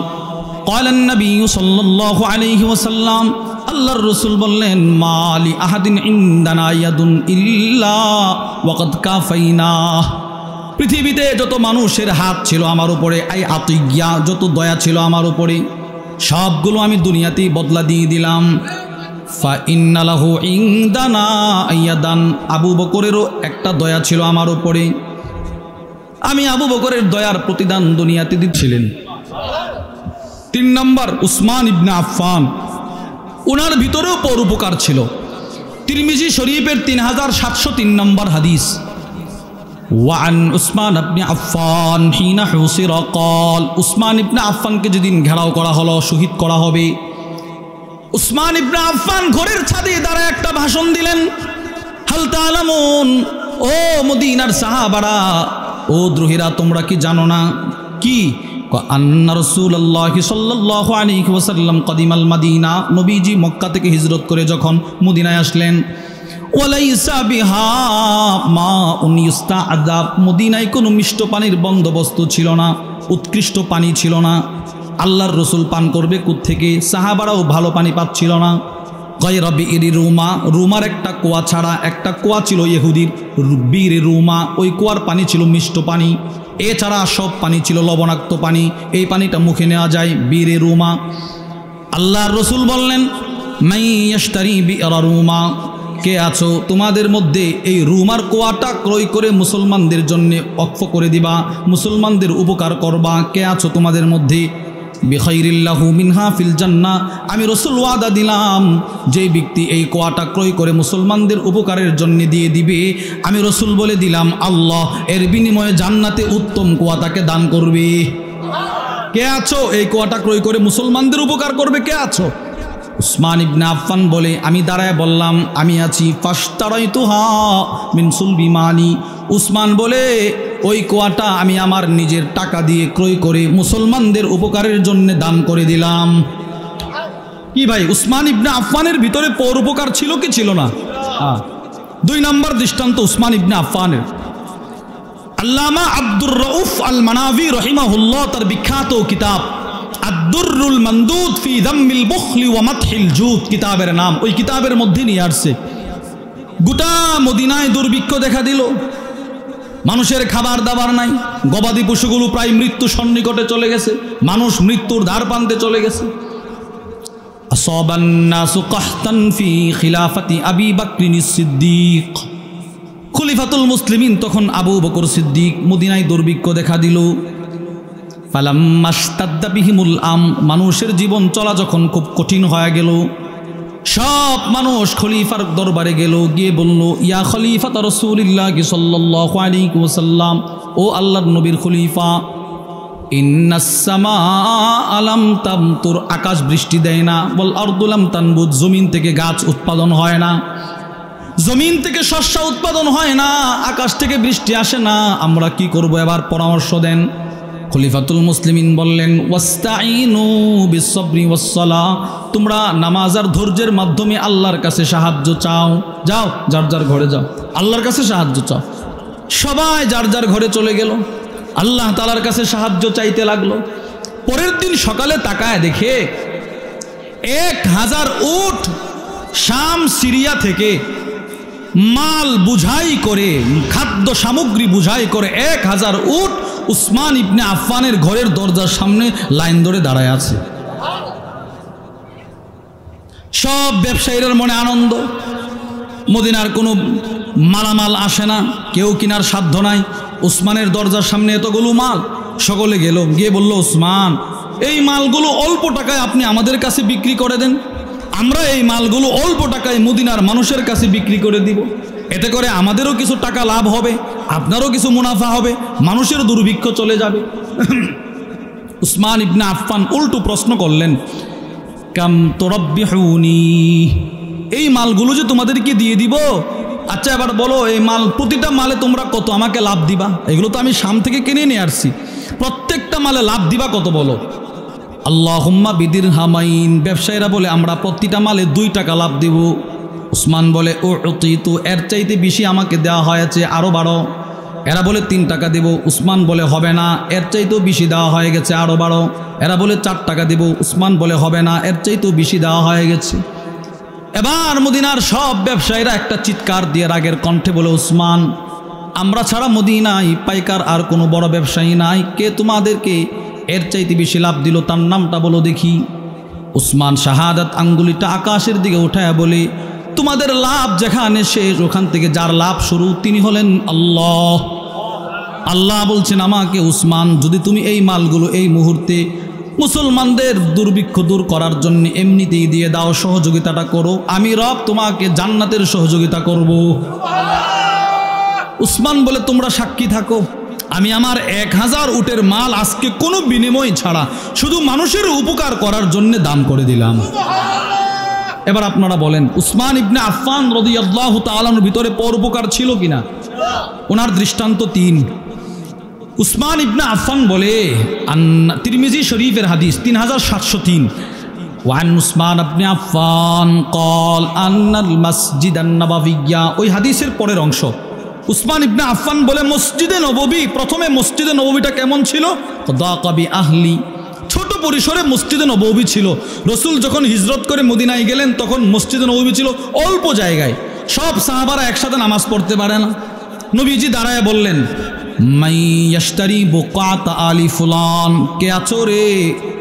قال النبي صلى الله عليه وسلم, আল্লাহর রাসূল বললেন, মালি আহাদিন ইনদানা ইয়াদুন ইল্লা ওয়াকাদ কাফাইনা, পৃথিবীতে যত মানুষের হাত ছিল আমার উপরে, আই আতিয়া, যত দয়া ছিল আমার উপরে, সবগুলো আমি দুনিয়াতেই বদলা দিয়ে দিলাম। ফাইন্না লাহু ইনদানা ইয়াদান, আবু বকরেরও একটা দয়া ছিল আমার উপরে, আমি আবু বকরের দয়ার প্রতিদান দুনিয়াতে দিচ্ছিলেন। 3 নম্বর উসমান ইবনে আফফান, ওনার ভিতরেও পরোপকার ছিল। তিরমিজি শরীফের 3703 নম্বর হাদিস, ওয়ান উসমান ইবনে আফফান হিনা হুসিরা ক্বাল, উসমান ইবনে আফফানকে যেদিন ঘেরাও করা হলো, শহীদ করা হবে, উসমান ইবনে আফফান ঘরের ছাদে দাঁড়ায় একটা ভাষণ দিলেন। হাল তাআলামুন, ও মদিনার সাহাবারা, ও দ্রোহীরা, তোমরা কি জানো না? কি? আন্না রাসূলুল্লাহি সাল্লাল্লাহু আলাইহি ওয়াসাল্লাম কদিমাল মাদিনা, নবীজি মক্কা থেকে হিজরত করে যখন মদিনায় আসলেন, ওয়ালাইসা বিহা মাউন ইস্তাআযাব, মদিনায় কোনো মিষ্ট পানির বন্দোবস্ত ছিল না, উৎকৃষ্ট পানি ছিল না। আল্লাহর রসুল পান করবে কোত্থেকে? সাহাবারাও ভালো পানি পাচ্ছিল না। গায়রা বিইরি রুমা, রুমার একটা কুয়া ছাড়া, একটা কুয়া ছিল ইহুদির, বীর রুমা, ওই কুয়ার পানি ছিল মিষ্ট পানি, এছাড়া সব পানি ছিল লবণাক্ত পানি, এই পানিটা মুখে নেওয়া যায়, বীর রুমা। আল্লাহর রসুল বললেন, মাই ইয়াশতারি বিইরা রুমা, কে আছো তোমাদের মধ্যে এই রুমার কুয়াটা ক্রয় করে মুসলমানদের জন্য ওয়াকফ করে দিবা, মুসলমানদের উপকার করবা? কে আছো তোমাদের মধ্যে? বিখাইরিল্লাহু মিনহা ফিল জান্নাহ, আমি রসুল ওয়াদা দিলাম যে ব্যক্তি এই কুয়াটা ক্রয় করে মুসলমানদের উপকারের জন্য দিয়ে দিবে, আমি রসুল বলে দিলাম আল্লাহ এর বিনিময়ে জান্নাতে উত্তম কুয়া তাকে দান করবে। কে আছো এই কুয়াটা ক্রয় করে মুসলমানদের উপকার করবে? কে আছো? উসমান ইবনে আফফান বলে, আমি দাঁড়ায় বললাম আমি আছি। ফাশতারাইতুহা মিন সুলবি মালি, উসমান বলে ওই কুয়াটা আমি আমার নিজের টাকা দিয়ে ক্রয় করে মুসলমানদের উপকারের জন্য দান করে দিলাম। কি ভাই, উসমান ইবনে আফফানের ভিতরে পরোপকার ছিল কি ছিল না? 2 নম্বর দৃষ্টান্ত উসমান ইবনে আফফানের। আল্লামা আব্দুর রউফ আল মানাভি রহিমাহুল্লাহ তার বিখ্যাত কিতাব আদ-দুররুল মানদুদ ফি যাম্মিল বুখলি ওয়া মাদহিল জুদ কিতাবের নাম, ওই কিতাবের মধ্যে নিয়ে আসছে গোটা মদিনায় দুর্ভিক্ষ দেখা দিল, মানুষের খাবার দাবার নাই, গবাদি পশুগুলো প্রায় মৃত্যু সন্নিকটে চলে গেছে, মানুষ মৃত্যুর ধার প্রান্তে চলে গেছে। আসাবান নাসু কাহতান ফি খিলাফাতি আবি বকরিনিস সিদ্দিক, খলিফাতুল মুসলিমিন তখন আবু বকর সিদ্দিক, মদিনায় দুর্ভিক্ষ দেখা দিল। ফালাম্মাশতাদ্দা বিহিমুল আম, মানুষের জীবন চলা যখন খুব কঠিন হয়ে গেল, সব মানুষ খলিফার দরবারে গেল, গিয়ে বলল, ইয়া খলিফাত রাসূলিল্লাহ সাল্লাল্লাহু আলাইহি ওয়াসাল্লাম, ও আল্লাহর নবীর খলিফা, ইন্নাস সামাআ লাম তামতুর, আকাশ বৃষ্টি দেয় না, ওয়াল আরদু লাম তানবুত, জমিন থেকে গাছ উৎপাদন হয় না, জমিন থেকে শস্য উৎপাদন হয় না, আকাশ থেকে বৃষ্টি আসে না, আমরা কি করব? এবার পরামর্শ দেন। খলিফাতুল মুসলিমিন বললেন, ওয়াস্তাইনু বিসসবরি ওয়াসসালাহ, তোমরা নামাজ আর ধৈর্যের মাধ্যমে আল্লাহর কাছে সাহায্য চাও। যাও, যার যার ঘরে যাও, আল্লাহর কাছে সাহায্য চাও। সবাই যার যার ঘরে চলে গেল, আল্লাহ তাআলার কাছে সাহায্য চাইতে লাগলো। পরের দিন সকালে তাকায় দেখে 1000 উট শাম সিরিয়া থেকে মাল বুঝাই করে, খাদ্য সামগ্রী বুঝাই করে 1000 উট উসমান ইবনে আফফানের ঘরের দরজার সামনে লাইন ধরে দাঁড়ায় আছে। সব ব্যবসায়ীদের মনে আনন্দ, মদিনার কোনো মালামাল আসে না, কেউ কিনার সাধ্য নাই, উসমানের দরজার সামনে এতগুলো মাল। সকলে গেল, গিয়ে বলল, উসমান এই মালগুলো অল্প টাকায় আপনি আমাদের কাছে বিক্রি করে দেন, আমরা এই মালগুলো অল্প টাকায় মদিনার মানুষের কাছে বিক্রি করে দিব, এতে করে আমাদেরও কিছু টাকা লাভ হবে, আপনারও কিছু মুনাফা হবে, মানুষের দুর্ভিক্ষ চলে যাবে। উসমান ইবনে আফফান উল্টো প্রশ্ন করলেন, কাম তুরাব্বিহুনি, এই মালগুলো যে তোমাদেরকে দিয়ে দিব, আচ্ছা এবার বলো এই মাল, প্রতিটা মালে তোমরা কত আমাকে লাভ দিবা? এগুলো তো আমি শাম থেকে কিনে নিয়ে আসছি, প্রত্যেকটা মালে লাভ দিবা কত বলো? আল্লাহুম্মা বিদিরহামাইন, ব্যবসায়ীরা বলে আমরা প্রতিটা মালে 2 টাকা লাভ দেব। উসমান বলে, ও উতিতু, এর চাইতে বেশি আমাকে দেওয়া হয়েছে, আরও বাড়ো। এরা বলে 3 টাকা দেব। উসমান বলে, হবে না, এর চাইতেও বেশি দেওয়া হয়ে গেছে, আরও বাড়ো। এরা বলে 4 টাকা দেব। উসমান বলে, হবে না, এর চাইতেও বেশি দেওয়া হয়ে গেছে। এবার মদিনার সব ব্যবসায়ীরা একটা চিৎকার দিয়ে রাগের কণ্ঠে বলে, উসমান, আমরা ছাড়া মদিনায় পাইকার আর কোনো বড় ব্যবসায়ী নাই, কে তোমাদেরকে এর চাইতে বেশি লাভ দিল, তার নামটা বলো দেখি। উসমান শাহাদাত আঙ্গুলিটা আকাশের দিকে উঠায়া বলে, তোমাদের লাভ যেখানে শেষ ওখান থেকে যার লাভ শুরু তিনি হলেন আল্লাহ। আল্লাহ বলছেন আমাকে, উসমান যদি তুমি এই মালগুলো এই মুহূর্তে মুসলমানদের দুর্ভিক্ষ দূর করার জন্য এমনিতেই দিয়ে দাও, সহযোগিতাটা করো, আমি রব তোমাকে জান্নাতের সহযোগিতা করব। উসমান বলে, তোমরা সাক্ষী থাকো, আমি আমার 1000 উটের মাল আজকে কোনো বিনিময় ছাড়া শুধু মানুষের উপকার করার জন্য দান করে দিলাম। এবার আপনারা বলেন, উসমান ইবনে আফফান রাদিয়াল্লাহু তাআলার ভিতরে পরোপকার ছিল কিনা? ওনার দৃষ্টান্ত 3। উসমান ইবনে আফফান বলে, তিরমিজি শরীফের হাদিস 3703, ওয়ান উসমান ইবনে আফফান قال ان المسجد النبوي, ওই হাদিসের পরের অংশ। উসমান ইবনে আফফান বলে, মসজিদে নববী, প্রথমে মসজিদে নববীটা কেমন ছিল? দাকাবি আহলি, ছোট পরিসরে মসজিদে নববী ছিল। রসুল যখন হিজরত করে মদিনায় গেলেন তখন মসজিদে নববী ছিল অল্প জায়গায়, সব সাহাবারা একসাথে নামাজ পড়তে পারে না। নবীজি দাঁড়ায় বললেন, মাই ইয়াশতারি বুকাত আলি ফুলান, কে আছো রে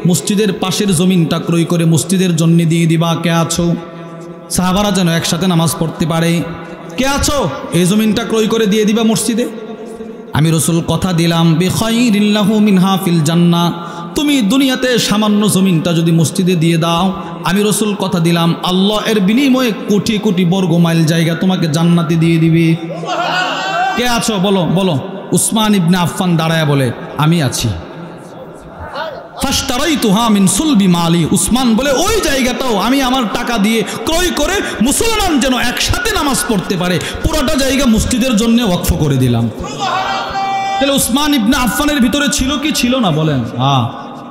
মসজিদের পাশের জমিনটা ক্রয় করে মসজিদের জন্য দিয়ে দিবা? কে আছো? সাহাবারা যেন একসাথে নামাজ পড়তে পারে। কে আছো এই জমিনটা ক্রয় করে দিয়ে দিবা মসজিদে? আমি রসুল কথা দিলাম, বিখাইরিল্লাহু মিনহা ফিল জান্নাহ, তুমি দুনিয়াতে সামান্য জমিনটা যদি মসজিদে দিয়ে দাও, আমি রসুল কথা দিলাম আল্লাহ এর বিনিময়ে কোটি কোটি বর্গ মাইল জায়গা তোমাকে জান্নাতে দিয়ে দিবে। কে আছো বলো বলো। উসমান ইবনে আফফান দাঁড়ায় বলে, আমি আছি। ফাশতারাইতুহা মিন সুলবি মালি, উসমান বলে ওই জায়গাটাও আমি আমার টাকা দিয়ে ক্রয় করে মুসলমান যেন একসাথে নামাজ পড়তে পারে পুরোটা জায়গা মসজিদের জন্য ওয়াকফ করে দিলাম। তাহলে উসমান ইবনে আফফানের ভিতরে ছিল কি ছিল না বলেন?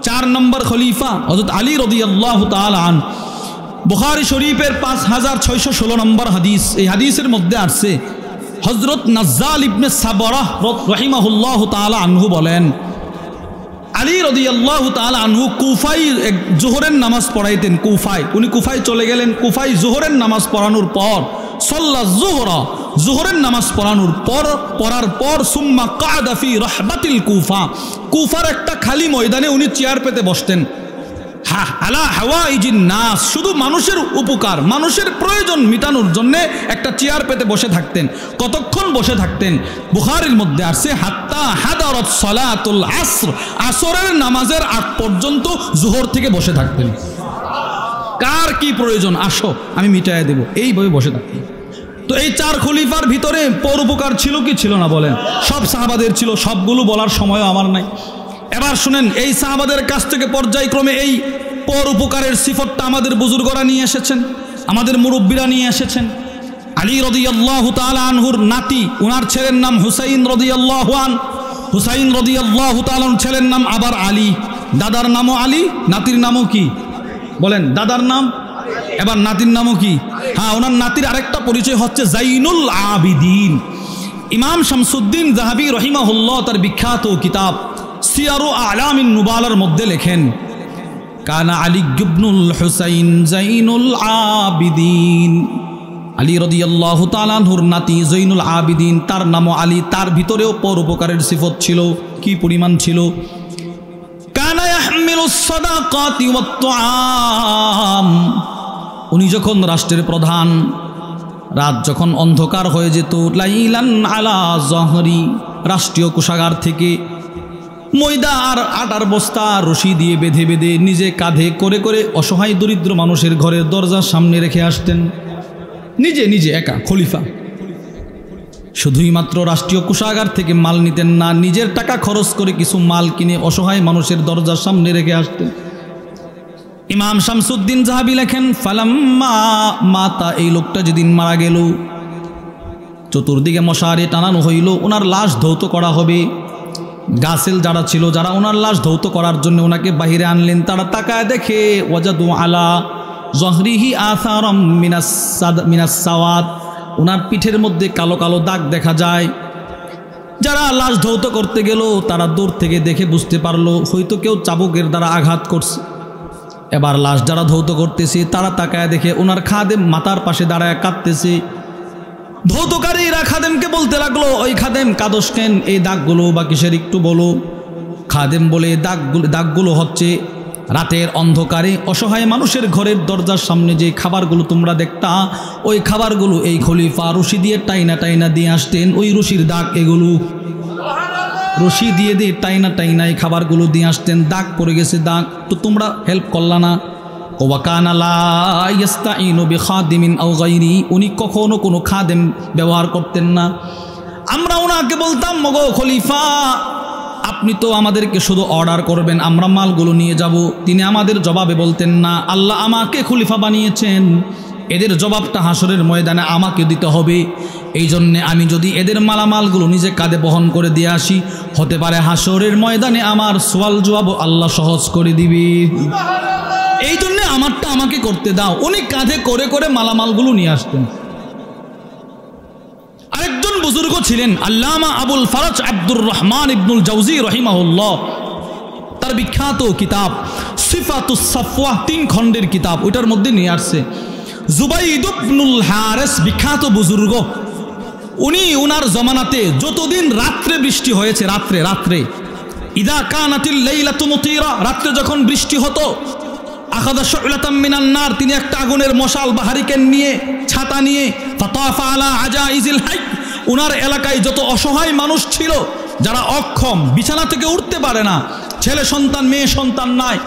4 নম্বর খলিফা হযরত আলী রাদিয়াল্লাহু তাআলা আন, বুখারী শরীফের 5616 নম্বর হাদিস। এই হাদিসের মধ্যে আসছে হযরত নাজ্জাল ইবনে সাবরাহ রাহিমাহুল্লাহু তাআলা আনহু বলেন, আলী রাদিয়াল্লাহু তাআলা আনহু কুফায় জোহরের নামাজ পড়াইতেন। কুফায় উনি কুফায় চলে গেলেন। কুফায় জোহরের নামাজ পড়ানোর পর সাল্লা জোহরা, জোহরের নামাজ পড়ার পর সুম্মা কাদা ফি রাহবাতিল কুফা, কুফার একটা খালি ময়দানে উনি চেয়ার পেতে বসতেন। আলা হাওয়াইজিন নাস, শুধু মানুষের উপকার মানুষের প্রয়োজন মিটানোর জন্য একটা চেয়ার পেতে বসে থাকতেন। কতক্ষণ বসে থাকতেন? বুখারীর মধ্যে আসছে হাত্তা হাদারাত সালাতুল আসর, আসরের নামাজের আগ পর্যন্ত জোহর থেকে বসে থাকতেন। কার কি প্রয়োজন আসো আমি মিটাইয়া দেব, এইভাবে বসে থাকতেন। তো এই 4 খলিফার ভিতরে পরোপকার ছিল কি ছিল না বলেন? সব সাহাবাদের ছিল, সবগুলো বলার সময়ও আমার নাই। এবার শুনেন, এই সাহাবাদের কাছ থেকে পর্যায়ক্রমে এই পরোপকারের সিফতটা আমাদের বুজুর্গরা নিয়ে এসেছেন, আমাদের মুরব্বীরা নিয়ে এসেছেন। আলী রাদিয়াল্লাহু তাআলা আনহুর নাতি, ওনার ছেলের নাম হুসাইন রাদিয়াল্লাহু আন, হুসাইন রাদিয়াল্লাহু তাআলা ছেলের নাম আবার আলী, দাদার নামও আলী, নাতির নামও কি বলেন? দাদার নাম, এবার নাতির নামও কি? হ্যাঁ, ওনার নাতির আরেকটা পরিচয় হচ্ছে জাইনুল আবিদিন। ইমাম শামসুদ্দিন যাহাবী রাহিমাহুল্লাহ তার বিখ্যাত কিতাব সিয়ারু আলামিন নুবালার মধ্যে লেখেন, কানা আলী ইবনুল হুসাইন জাইনুল আবিদিন। আলী রাদিয়াল্লাহু তাআলা আনহুর নাতি জাইনুল আবিদিন, তার নামও আলী। তার ভিতরেও পরোপকারের সিফত ছিল। কি পরিমাণ ছিল? কানা ইয়াহমিলুস সাদাকাতি ওয়াত তুআম, উনি যখন রাষ্ট্রের প্রধান, রাত যখন অন্ধকার হয়ে যেত, লাইলান আলা জহরি, রাষ্ট্রীয় কোষাগার থেকে ময়দা আর আটার বস্তা রশি দিয়ে বেঁধে বেঁধে নিজে কাঁধে করে করে অসহায় দরিদ্র মানুষের ঘরের দরজার সামনে রেখে আসতেন। নিজে নিজে একা খলিফা। শুধুই মাত্র রাষ্ট্রীয় কোষাগার থেকে মাল নিতেন না, নিজের টাকা খরচ করে কিছু মাল কিনে অসহায় মানুষের দরজার সামনে রেখে আসতেন। ইমাম শামসুদ্দিন যাহাবী লেখেন, ফালাম্মা মাতা, এই লোকটা যেদিন মারা গেল, চতুর্দিকে মশারি টানানো হইল, ওনার লাশ ধৌত করা হবে। গাছেল যারা ছিল, যারা ওনার লাশ ধৌত করার জন্য ওনাকে বাহিরে আনলেন, তারা তাকায় দেখে ওয়াজাদু আলা জহরিহি আসারাম মিনাস সাওয়াদ, ওনার পিঠের মধ্যে কালো কালো দাগ দেখা যায়। যারা লাশ ধৌত করতে গেল তারা দূর থেকে দেখে বুঝতে পারলো হয়তো কেউ চাবুকের দ্বারা আঘাত করছে। এবার লাশ যারা ধৌত করতেছে তারা তাকায় দেখে ওনার খাদেম মাথার পাশে দাঁড়ায় কাঁদতেছে। ধৌতকারীরা খাদেমকে বলতে লাগলো, ওই খাদেম কাদস কেন, এই দাগগুলো বা কিসের একটু বলো। খাদেম বলে দাগগুলো হচ্ছে রাতের অন্ধকারে অসহায় মানুষের ঘরের দরজার সামনে যে খাবারগুলো তোমরা দেখতা, ওই খাবারগুলো এই খলিফা রশি দিয়ে টাইনা টাইনা দিয়ে আসতেন। ওই রশির দাগ, এগুলো রশি দিয়ে দিয়ে টাইনা টাইনা এই খাবারগুলো দিয়ে আসতেন। দাগ পড়ে গেছে, দাগ তো তোমরা হেল্প করলা না। উনি কখনো কোনো খাদেম ব্যবহার করতেন না। আমরা ওনাকে বলতাম, মগো খলিফা আপনি তো আমাদেরকে শুধু অর্ডার করবেন, আমরা মালগুলো নিয়ে যাব। তিনি আমাদের জবাবে বলতেন না, আল্লাহ আমাকে খলিফা বানিয়েছেন, এদের জবাবটা হাসরের ময়দানে আমাকে দিতে হবে। এই জন্যে আমি যদি এদের মালামালগুলো নিজে কাঁধে বহন করে দিয়ে আসি, হতে পারে হাসরের ময়দানে আমার সওয়াল জবাব আল্লাহ সহজ করে দিবে। এই জন্যে আমারটা আমাকে করতে দাও। উনি কাঁধে করে করে মালামালগুলো নিয়ে আসতেন। আরেকজন বুজুর্গ ছিলেন আল্লামা আবুল ফারাজ আব্দুর রহমান ইবনুল জাওজি রহিমাহুল্লাহ। তার বিখ্যাত কিতাব সিফাতুস সাফওয়াহ 3 খণ্ডের কিতাব, ওইটার মধ্যে নিয়ে আসছে জুবাইদ ইবনুল হারিস, বিখ্যাত বুজুর্গ। উনি উনার জমানাতে যতদিন রাত্রে বৃষ্টি হয়েছে, রাত্রে ইদা কানাতিল লাইলাতু মুতিরা, রাত্রে যখন বৃষ্টি হতো, আখাযা শু'লাতাম মিনান নার, তিনি একটা আগুনের মশাল বা হারিকেন নিয়ে, ছাতা নিয়ে, ফাতাফা আলা আজাইজিল হাই, উনার এলাকায় যত অসহায় মানুষ ছিল, যারা অক্ষম, বিছানা থেকে উঠতে পারে না, ছেলে সন্তান মেয়ে সন্তান নাই,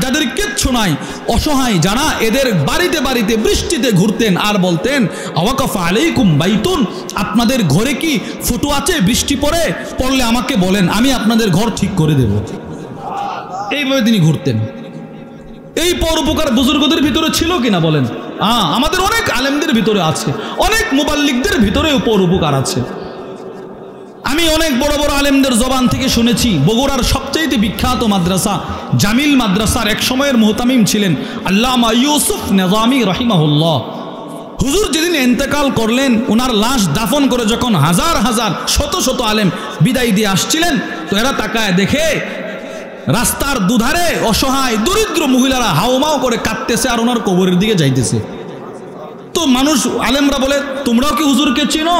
যাদের কিচ্ছু নাই, অসহায় যারা, এদের বাড়িতে বাড়িতে বৃষ্টিতে ঘুরতেন আর বলতেন, আওয়াকাফা আলাইকুম বাইতুন, আপনাদের ঘরে কি ফুটো আছে? বৃষ্টি পড়লে আমাকে বলেন, আমি আপনাদের ঘর ঠিক করে দেব। এইভাবে তিনি ঘুরতেন। এই পরোপকার বুজুর্গদের ভিতরে ছিল কিনা বলেন? আমাদের অনেক আলেমদের ভিতরে আছে, অনেক মুবাল্লিগদের ভিতরেও পরোপকার আছে। আমি অনেক বড় বড় আলেমদের জবান থেকে শুনেছি। বগুড়ার সবচেয়ে বিখ্যাত মাদ্রাসা জামিল মাদ্রাসার এক সময়ের মুহতামিম ছিলেন আল্লামা ইউসুফ নিজামী রাহিমাহুল্লাহ। হুজুর যেদিন ইন্তেকাল করলেন, ওনার লাশ দাফন করে যখন হাজার হাজার শত শত আলেম বিদায় দিয়ে আসছিলেন, তো এরা তাকায় দেখে রাস্তার দুধারে অসহায় দরিদ্র মহিলারা হাওমাও করে কাঁদতেছে আর ওনার কবরের দিকে যাইতেছে। তো মানুষ আলেমরা বলে, তোমরাও কি হুজুরকে চিনো?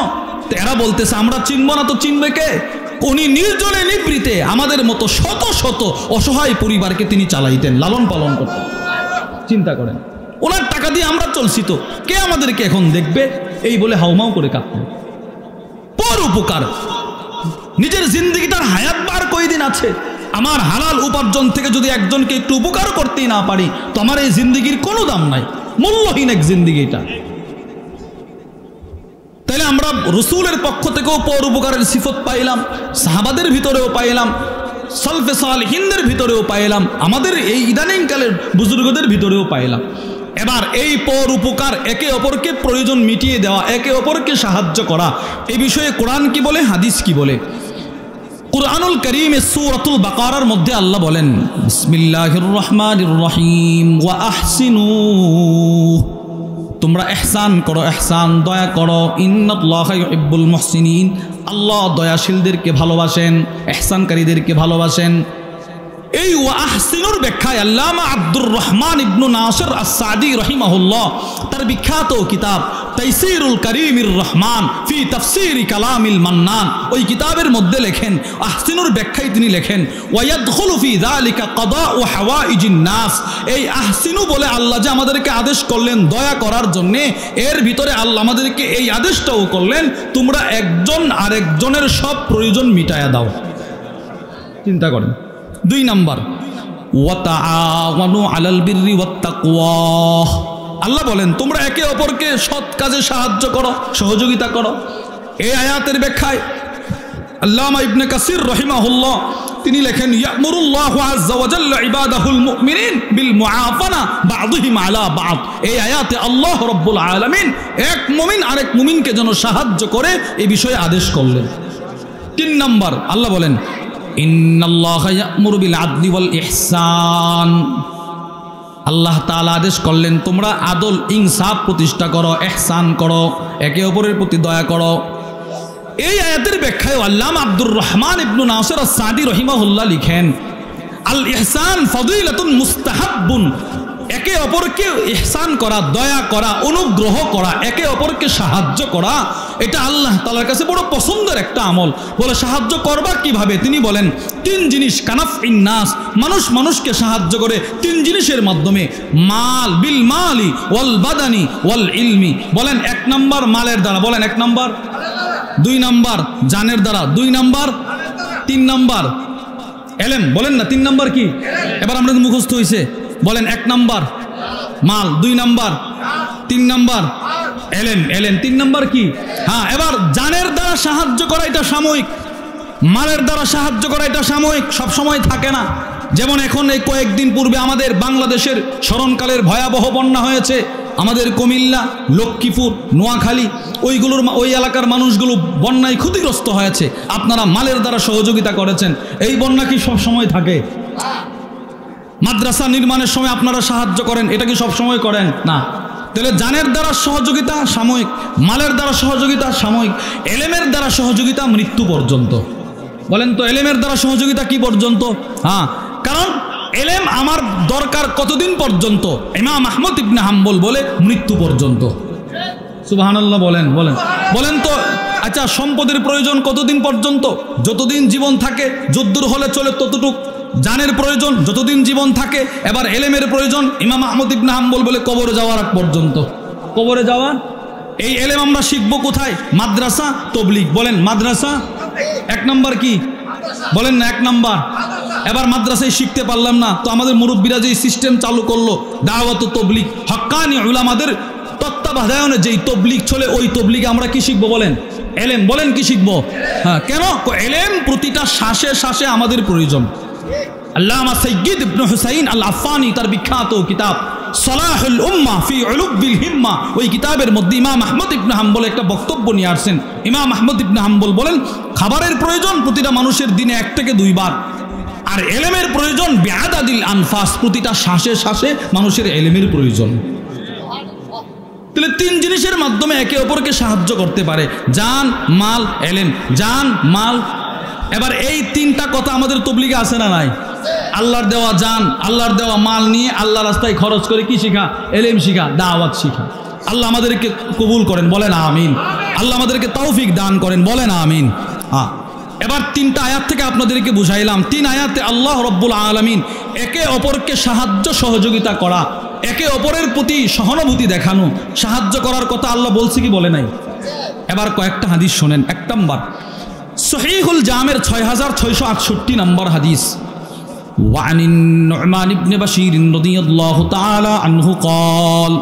তো এরা বলতেছে, আমরা চিনবো না তো চিনবে কে? উনি নির্জনে নিবৃতে আমাদের মতো শত শত অসহায় পরিবারকে তিনি চালাইতেন, লালন পালন করতেন। চিন্তা করেন, ওনার টাকা দিয়ে আমরা চলছি, তো কে আমাদেরকে এখন দেখবে? এই বলে হাওমাও করে কাঁদতেন। পর উপকার, নিজের জিন্দগিটার হায়াত বার কয়দিন আছে? আমার হালাল উপার্জন থেকে যদি একজনকে একটু উপকার করতেই না পারি, তো আমার এই জিন্দগির কোনো দাম নাই, মূল্যহীন এক জিন্দগিটা। তাইলে আমরা রসুলের পক্ষ থেকেও পর উপকারের সিফত পাইলাম, সাহাবাদের ভিতরেও পাইলাম, সালফে সালেহিনদের ভিতরেও পাইলাম, আমাদের এই ইদানিংকালের বুজুর্গদের ভিতরেও পাইলাম। এবার এই পর উপকার, একে অপরকে প্রয়োজন মিটিয়ে দেওয়া, একে অপরকে সাহায্য করা, এই বিষয়ে কোরআন কি বলে, হাদিস কি বলে? কুরআনুল কারীমে সূরাতুল বাকারার মধ্যে আল্লাহ বলেন, বিসমিল্লাহির রহমানির রহিম, ওয়া আহসিনু, তোমরা ইহসান করো, ইহসান দয়া করো, ইন্নাল্লাহা ইউহিব্বুল মুহসিনিন, আল্লাহ দয়াশীলদেরকে ভালোবাসেন, ইহসানকারীদেরকে ভালোবাসেন। এই ওয়া আহসিনুর ব্যাখ্যায় আল্লামা আব্দুর রহমান ইবনু নাসির আস-সাদি রাহিমাহুল্লাহ তার বিখ্যাত কিতাব তাইসিরুল কারীমির রহমান ফি তাফসীর কালামিল মান্নান, ওই কিতাবের মধ্যে লেখেন, আহসিনুর ব্যাখ্যায় তিনি লেখেন, ওয়া ইয়াদখুলু ফি যালিকা কাদাউ হাওয়াইজিন নাস, এই আহসিনু বলে আল্লাহ যে আমাদেরকে আদেশ করলেন দয়া করার জন্য, এর ভিতরে আল্লাহ আমাদেরকে এই আদেশটাও করলেন, তোমরা একজন আরেকজনের সব প্রয়োজন মিটায়া দাও। চিন্তা করেন। 2 নাম্বার, ওয়া তাআওয়ানু আলাল বিররি ওয়াত তাকওয়া, আল্লাহ বলেন তোমরা একে অপরকে সৎ কাজে সাহায্য করো, সহযোগিতা করো। এই আয়াতের ব্যাখ্যায় আল্লামা ইবনে কাসির রাহিমাহুল্লাহ তিনি লেখেন, ইয়ামুরুল্লাহু আযজা ওয়া জাল্লা ইবাদাহুল মুমিনিন বিল মুআফানা বা'দুহিম আলা বা'দ, এই আয়াতে আল্লাহ রাব্বুল আলামিন এক মুমিন আরেক মুমিনকে যেন সাহায্য করে এই বিষয়ে আদেশ করলেন। 3 নাম্বার, আল্লাহ বলেন, ইন্নাল্লাহা ইয়া'মুরু বিল আদলি ওয়াল ইহসান, আল্লাহ তাআলা আদেশ করলেন তোমরা আদল ইনসাফ প্রতিষ্ঠা করো, ইহসান করো, একে অপরের প্রতি দয়া করো। এই আয়াতের ব্যাখ্যায় আল্লামা আব্দুর রহমান ইবনু নাসির আস-সাদি রাহিমাহুল্লাহ লিখেন, আল ইহসান ফাদিলাতুন মুস্তাহাব্বুন, একে অপরকে ইহসান করা, দয়া করা, অনুগ্রহ করা, একে অপরকে সাহায্য করা, এটা আল্লাহ তাআলার কাছে বড় পছন্দের একটা আমল। বলে সাহায্য করবা কিভাবে? তিনি বলেন 3 জিনিস কানাফ ইন্নাস, মানুষ মানুষকে সাহায্য করে 3 জিনিসের মাধ্যমে। মাল, বিল মালি ওয়াল বাদানি ওয়াল ইলমি। বলেন 1 নাম্বার মালের দ্বারা, বলেন 1 নাম্বার, 2 নাম্বার জানের দ্বারা, 2 নাম্বার, 3 নাম্বার এলেম। বলেন না 3 নাম্বার কি? এবার আমরা মুখস্থ হয়েছে। বলেন 1 নাম্বার মাল, 2 নাম্বার, 3 নাম্বার এলেম। এলেম 3 নাম্বার কি? হ্যাঁ, এবার জানের দ্বারা সাহায্য করা এটা সাময়িক, মালের দ্বারা সাহায্য করা এটা সাময়িক, সব সময় থাকে না। যেমন এখন এই কয়েকদিন পূর্বে আমাদের বাংলাদেশের স্মরণকালের ভয়াবহ বন্যা হয়েছে, আমাদের কুমিল্লা, লক্ষ্মীপুর, নোয়াখালী ওই এলাকার মানুষগুলো বন্যায় ক্ষতিগ্রস্ত হয়েছে। আপনারা মালের দ্বারা সহযোগিতা করেছেন, এই বন্যা কি সব সময় থাকে? মাদ্রাসা নির্মাণের সময় আপনারা সাহায্য করেন, এটা কি সব সময় করেন? না। তাহলে জানের দ্বারা সহযোগিতা সাময়িক, মালের দ্বারা সহযোগিতা সাময়িক, এলেমের দ্বারা সহযোগিতা মৃত্যু পর্যন্ত। বলেন তো এলেমের দ্বারা সহযোগিতা কি পর্যন্ত? হ্যাঁ, কারণ এলেম আমার দরকার কতদিন পর্যন্ত? ইমাম আহমদ ইবনে হাম্বল বলে মৃত্যু পর্যন্ত। সুবহানাল্লাহ বলেন। বলেন বলেন তো আচ্ছা, সম্পদের প্রয়োজন কতদিন পর্যন্ত? যতদিন জীবন থাকে, যদ্দূর হলে চলে ততটুক। জানের প্রয়োজন যতদিন জীবন থাকে। এবার এলেমের প্রয়োজন ইমাম আহমদ ইবনে হাম্বল বলে কবরে যাওয়ার আগ পর্যন্ত। কবরে যাওয়া এই এলেম আমরা শিখবো কোথায়? মাদ্রাসা, তবলিগ। বলেন মাদ্রাসা 1 নাম্বার কি? বলেন না 1 নাম্বার। এবার মাদ্রাসায় শিখতে পারলাম না, তো আমাদের মুরব্বীরা যে সিস্টেম চালু করলো দাওয়াত তবলিগ, হক্কানি উলামাদের তত্ত্বাবধানে যেই তবলিগ চলে, ওই তবলিগে আমরা কি শিখবো? বলেন এলেম। বলেন কি শিখবো? হ্যাঁ, কেন? এলেম প্রতিটা শ্বাসে শ্বাসে আমাদের প্রয়োজন। আল্লামা সাইয়্যিদ ইবনে হুসাইন আল আফফানি তার বিখ্যাত কিতাব সালাহুল উম্মাহ ফি উলুবিল হিম্মা, ওই কিতাবের মধ্যে ইমাম আহমদ ইবনে হাম্বল একটা বক্তব্য নিয়ে আসছেন। ইমাম আহমদ ইবনে হাম্বল বলেন খাবারের প্রয়োজন প্রতিটা মানুষের দিনে 1 থেকে 2 বার, আর এলেমের প্রয়োজন বিআদাদিল আনফাস, প্রতিটা শ্বাসে শ্বাসে মানুষের এলেমের প্রয়োজন। তাহলে 3 জিনিসের মাধ্যমে একে অপরকে সাহায্য করতে পারে, জান, মাল, এলেম। জান, মাল। এবার এই 3টা কথা আমাদের তবলিগে আছে না নাই? আল্লাহর দেওয়া জান, আল্লাহর দেওয়া মাল নিয়ে আল্লাহ রাস্তায় খরচ করে কি শিখা? এলেম শিখা, দাওয়াত শিখা। আল্লাহ আমাদেরকে কবুল করেন, বলেন আমিন। আল্লাহ আমাদেরকে তৌফিক দান করেন, বলেন আমিন। এবার 3টা আয়াত থেকে আপনাদেরকে বুঝাইলাম। 3 আয়াতে আল্লাহ রব্বুল আলামিন একে অপরকে সাহায্য সহযোগিতা করা, একে অপরের প্রতি সহানুভূতি দেখানো, সাহায্য করার কথা আল্লাহ বলছে কি বলে নাই? এবার কয়েকটা হাদিস শোনেন। 1 নাম্বার সহিহুল জামের 6668 নম্বর হাদিস। وعن النعمان بن بشير رضي الله تعالى عنه قال,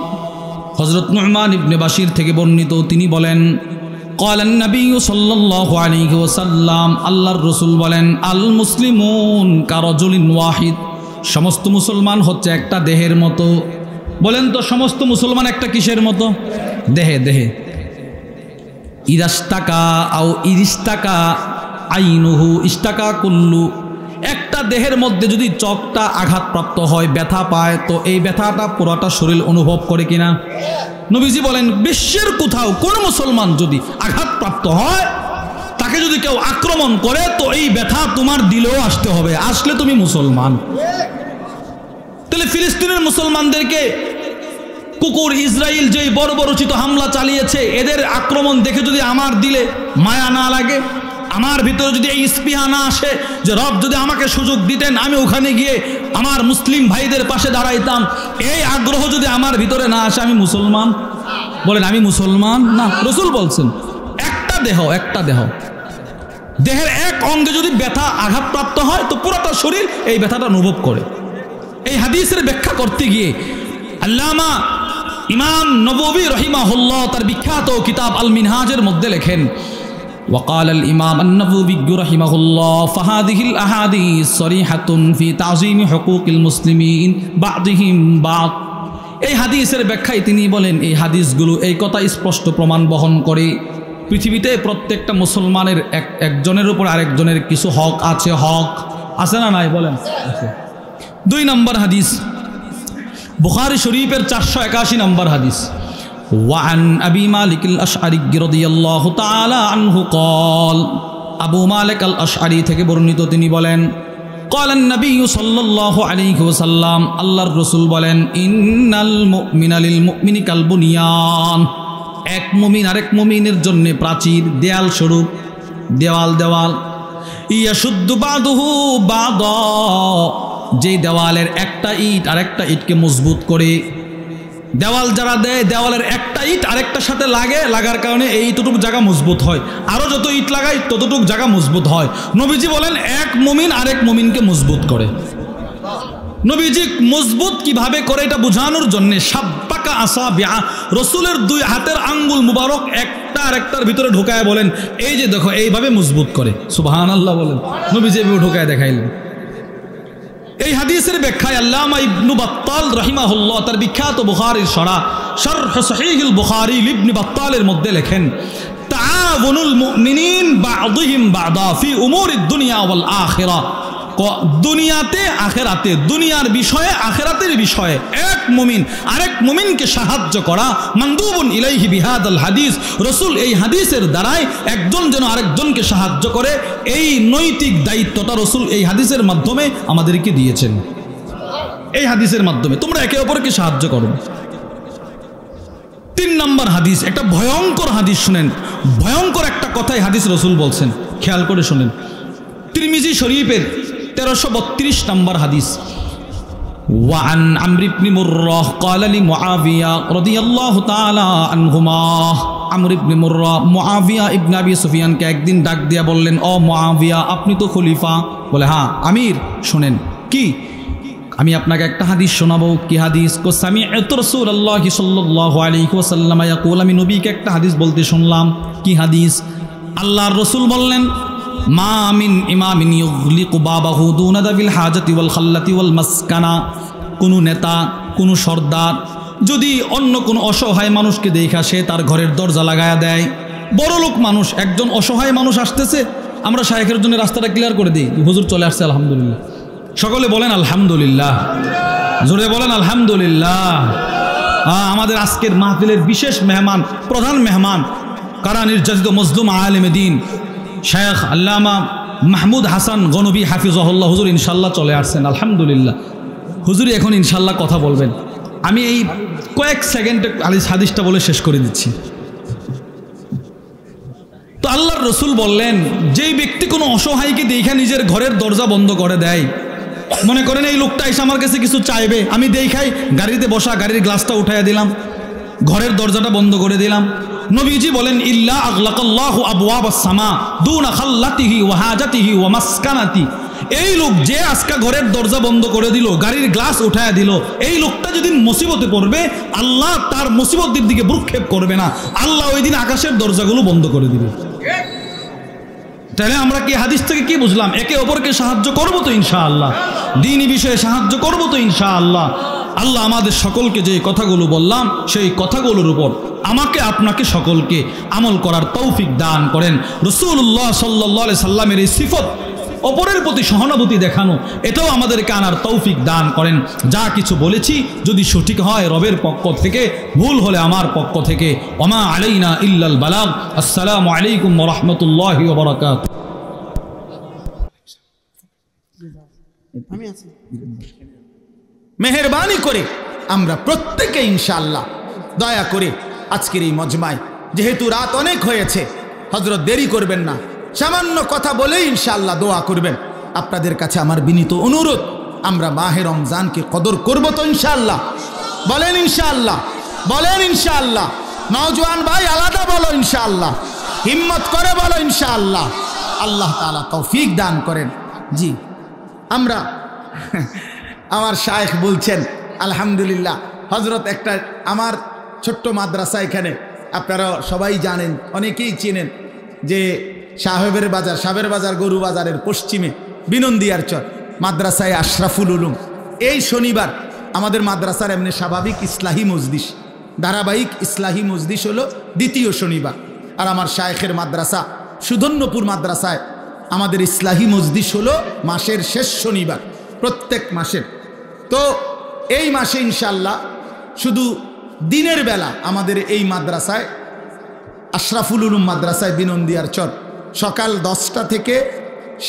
হযরত নু'মান ইবনে বাশির থেকে বর্ণিত, তিনি বলেন قال النبي صلى الله عليه وسلم, আল্লাহর রাসূল বলেন আল মুসলিমুন কারাজুলিন ওয়াহিদ, সমস্ত মুসলমান হচ্ছে একটা দেহের মতো। বলেন তো সমস্ত মুসলমান একটা কিসের মতো? দেহে। দেহে ইরাস্তাকা আও ইরিস্তাকা আইনুহু ইস্তাকা কুল্লু, একটা দেহের মধ্যে যদি চোখটা আঘাতপ্রাপ্ত হয়, ব্যথা পায়, তো এই ব্যথাটা পুরোটা শরীর অনুভব করে কিনা? নবীজি বলেন বিশ্বের কোথাও কোন মুসলমান যদি আঘাতপ্রাপ্ত হয়, তাকে যদি কেউ আক্রমণ করে, তো এই ব্যথা তোমার দিলেও আসতে হবে, আসলে তুমি মুসলমান। তাহলে ফিলিস্তিনের মুসলমানদেরকে কুকুর ইসরায়েল যেই বর্বরোচিত হামলা চালিয়েছে, এদের আক্রমণ দেখে যদি আমার দিলে মায়া না লাগে, আমার ভিতরে যদি এই স্পৃহা না আসে যে রব যদি আমাকে সুযোগ দিতেন আমি ওখানে গিয়ে আমার মুসলিম ভাইদের পাশে দাঁড়াইতাম, এই আগ্রহ যদি আমার ভিতরে না আসে, আমি মুসলমান? বলেন আমি মুসলমান না। রাসূল বলছেন একটা দেহ, দেহের এক অঙ্গে যদি ব্যথা আঘাতপ্রাপ্ত হয়, তো পুরোটা শরীর এই ব্যথাটা অনুভব করে। এই হাদিসের ব্যাখ্যা করতে গিয়ে আল্লামা ইমাম নববী রহিমাহুল্লাহ তার বিখ্যাত কিতাব আল মিনহাজের মধ্যে লেখেন وقال الإمام النووي رحمه الله فهذه الأحاديث صريحة في تعظيم حقوق المسلمين بعضهم بعض, এই হাদিসের ব্যাখ্যায় তিনি বলেন এই হাদিসগুলো এই কথা স্পষ্ট প্রমাণ বহন করে পৃথিবীতে প্রত্যেকটা মুসলমানের একজনের উপর আরেকজনের কিছু হক আছে না নাই? বলেন আছে। 2 নম্বর হাদিস বুখারী শরীফের 481 নম্বর হাদিস। وعن أبي مالك الأشعري رضي الله تعالى عنه قال, আবু মালিক আল আশআরী থেকে বর্ণিত, তিনি বলেন قال النبي صلى الله عليه وسلم আল্লাহর রাসূল বলেন ইন্নাল মুমিনা লিল মুমিনি কাল বুনিয়ান, এক মুমিন আরেক মুমিনের জন্য প্রাচীর, দেয়াল স্বরূপ, দেওয়াল ইয়াশুদ্দু বাদুহু বাদা, যে দেওয়ালের একটা ইট আরেকটা ইটকে মজবুত করে। দেওয়াল যারা দেয়, দেওয়ালের একটা ইট আরেকটার সাথে লাগার কারণে এইটুকু জায়গা মজবুত হয়, আরও যত ইট লাগায় ততটুকু জায়গা মজবুত হয়। নবীজি বলেন এক মুমিন আরেক মুমিনকে মজবুত করে। নবীজি মজবুত কিভাবে করে এটা বোঝানোর জন্য সাব্বাকা আসাবিআ, রসুলের দুই হাতের আঙ্গুল মুবারক একটা আরেকটার ভিতরে ঢোকায় বলেন এই যে দেখো এইভাবে মজবুত করে। সুবহানাল্লাহ বলেন। নবীজি এভাবে ঢোকায় দেখাইলেন। এই হাদিসের ব্যাখ্যায় আল্লামা ইবনে বাত্তাল রাহিমাহুল্লাহ তার বিখ্যাত বুখারীর শারহ সহিহুল বুখারী ইবনে বাত্তালের মধ্যে লেখেন তাআওয়ানুল মুমিনিন বা'দুহুম বা'দা ফি উমুরিদ দুনিয়া ওয়াল আখিরা, দুনিয়াতে আখেরাতে, দুনিয়ার বিষয়ে আখেরাতের বিষয়ে এক মুমিন আরেক মুমিনকে সাহায্য করা, মানদুবুন ইলাইহি বিহাদাল হাদিস, রাসূল এই হাদিসের দ্বারাই একজন যেন আরেকজনকে সাহায্য করে এই নৈতিক দায়িত্বটা রাসূল এই হাদিসের মাধ্যমে আমাদেরকে দিয়েছেন। এই হাদিসের মাধ্যমে তোমরা একে অপরকে সাহায্য করো। 3 নম্বর হাদিস, একটা ভয়ঙ্কর হাদিস শুনেন, ভয়ঙ্কর একটা কথাই হাদিস রাসূল বলছেন, খেয়াল করে শুনেন। তিরমিজি শরীফের 1332 নম্বর হাদিস, ওয়ান আমর ইবনে মুররাহ قال لمعاويه رضي الله تعالى عنهما, আমর ইবনে মুররাহ মুআবিয়া ইবনে আবি সুফিয়ানকে একদিন ডাক দিয়া বললেন ও মুআবিয়া আপনি তো খলিফা। বলে হ্যাঁ আমির, শুনেন। কি? আমি আপনাকে একটা হাদিস শোনাবো। কি হাদিস? কো সামি'তু রাসূলুল্লাহ সাল্লাল্লাহু আলাইহি ওয়াসাল্লাম ইয়াকুল, আমি নবীকে একটা হাদিস বলতে শুনলাম। কি হাদিস? আল্লাহর রাসূল বললেন মা মিন ইমামিন ইউগলিকু বাবাহু দুনা দাবিল হাজাতি ওয়াল খাল্লাতি ওয়াল মাসকানা, কোনো নেতা, কোনো সর্দার যদি অন্য কোনো অসহায় মানুষকে দেখা সে তার ঘরের দরজা লাগায়া দেয়, বড় লোক মানুষ, একজন অসহায় মানুষ আসতেছে, আমরা শায়েখের জন্য রাস্তাটা ক্লিয়ার করে দিই, হুজুর চলে আসছে আলহামদুলিল্লাহ, সকলে বলেন আলহামদুলিল্লাহ, জোরে বলেন আলহামদুলিল্লাহ। আমাদের আজকের মাহফিলের বিশেষ মেহমান, প্রধান মেহমান, কারা নির্যাতিত মজলুম আলেমে দ্বীন শেখ আল্লামা মাহমুদ হাসান গনবী হাফিজাহুল্লাহ হুজুর ইনশাল্লাহ চলে আসছেন আলহামদুলিল্লাহ। হুজুরি এখন ইনশাল্লাহ কথা বলবেন। আমি এই কয়েক সেকেন্ডে হাদিসটা বলে শেষ করে দিচ্ছি। তো আল্লাহর রসুল বললেন যেই ব্যক্তি কোনো অসহায়কে দেখে নিজের ঘরের দরজা বন্ধ করে দেয়, মনে করেন এই লোকটা এসে আমার কাছে কিছু চাইবে, আমি দেখাই গাড়িতে বসা, গাড়ির গ্লাসটা উঠাইয়া দিলাম, ঘরের দরজাটা বন্ধ করে দিলাম। নবীজি বলেন ইল্লা আগলাকাল্লাহু আবওয়াবাস সামা দুনা খাল্লাতিহি ওয়া হাজাতিহি ওয়া মাসকানাতি, এই লোক যে আজকা ঘরের দরজা বন্ধ করে দিল, গাড়ির গ্লাস উঠায়া দিল, এই লোকটা যেদিন মুসিবতে পড়বে আল্লাহ তার মুসিবতের দিকে ভ্রুক্ষেপ করবে না, আল্লাহ ওই দিন আকাশের দরজাগুলো বন্ধ করে দিবে। তাহলে আমরা কি হাদিস থেকে কি বুঝলাম? একে অপরকে সাহায্য করবো তো ইনশাআল্লাহ, দ্বীনি বিষয়ে সাহায্য করবো তো ইনশাআল্লাহ। আল্লাহ আমাদের সকলকে যে কথাগুলো বললাম সেই কথাগুলোর উপর আমাকে আপনাকে সকলকে আমল করার তৌফিক দান করেন। রাসূলুল্লাহ সাল্লাল্লাহু আলাইহি সাল্লামের এই সিফত, অপরের প্রতি সহানুভূতি দেখানো, এটাও আমাদেরকে আনার তৌফিক দান করেন। যা কিছু বলেছি যদি সঠিক হয় রবের পক্ষ থেকে, ভুল হলে আমার পক্ষ থেকে। ওমা আলাইনা ইল্লাল বালাগ। আসসালামু আলাইকুম ওয়া রাহমাতুল্লাহি ওয়া বারাকাতুহু। মেহেরবানি করে আমরা প্রত্যেকে ইনশাআল্লাহ দয়া করে আজকের এই মজমায়, যেহেতু রাত অনেক হয়েছে, হযরত দেরি করবেন না, সামান্য কথা বলে ইনশাআল্লাহ দোয়া করবেন। আপনাদের কাছে আমার বিনীত অনুরোধ, আমরা মাহে রমজানকে কদর করব তো ইনশাআল্লাহ? বলেন ইনশাআল্লাহ, বলেন ইনশাআল্লাহ। নওজোয়ান ভাই আলাদা বলো ইনশাআল্লাহ, হিম্মত করে বলো ইনশাআল্লাহ। আল্লাহ তাআলা তৌফিক দান করেন। জি, আমরা আমার শায়েখ বলছেন আলহামদুলিল্লাহ, হযরত একটা আমার ছোট্ট মাদ্রাসা এখানে, আপনারা সবাই জানেন, অনেকেই চেনেন যে সাহেবের বাজার গরু বাজারের পশ্চিমে বিনন্দিয়ার চর মাদ্রাসায় আশরাফুল উলুম। এই শনিবার আমাদের মাদ্রাসার এমনি স্বাভাবিক ইসলাহি মজলিস, ধারাবাহিক ইসলাহি মজলিস হলো দ্বিতীয় শনিবার। আর আমার শায়েখের মাদ্রাসা সুধন্যপুর মাদ্রাসায় আমাদের ইসলাহি মজলিস হলো মাসের শেষ শনিবার, প্রত্যেক মাসের। তো এই মাসে ইনশাআল্লাহ শুধু দিনের বেলা আমাদের এই মাদ্রাসায় আশরাফুল উলুম মাদ্রাসায় বিনন্দিয়ার চর সকাল 10টা থেকে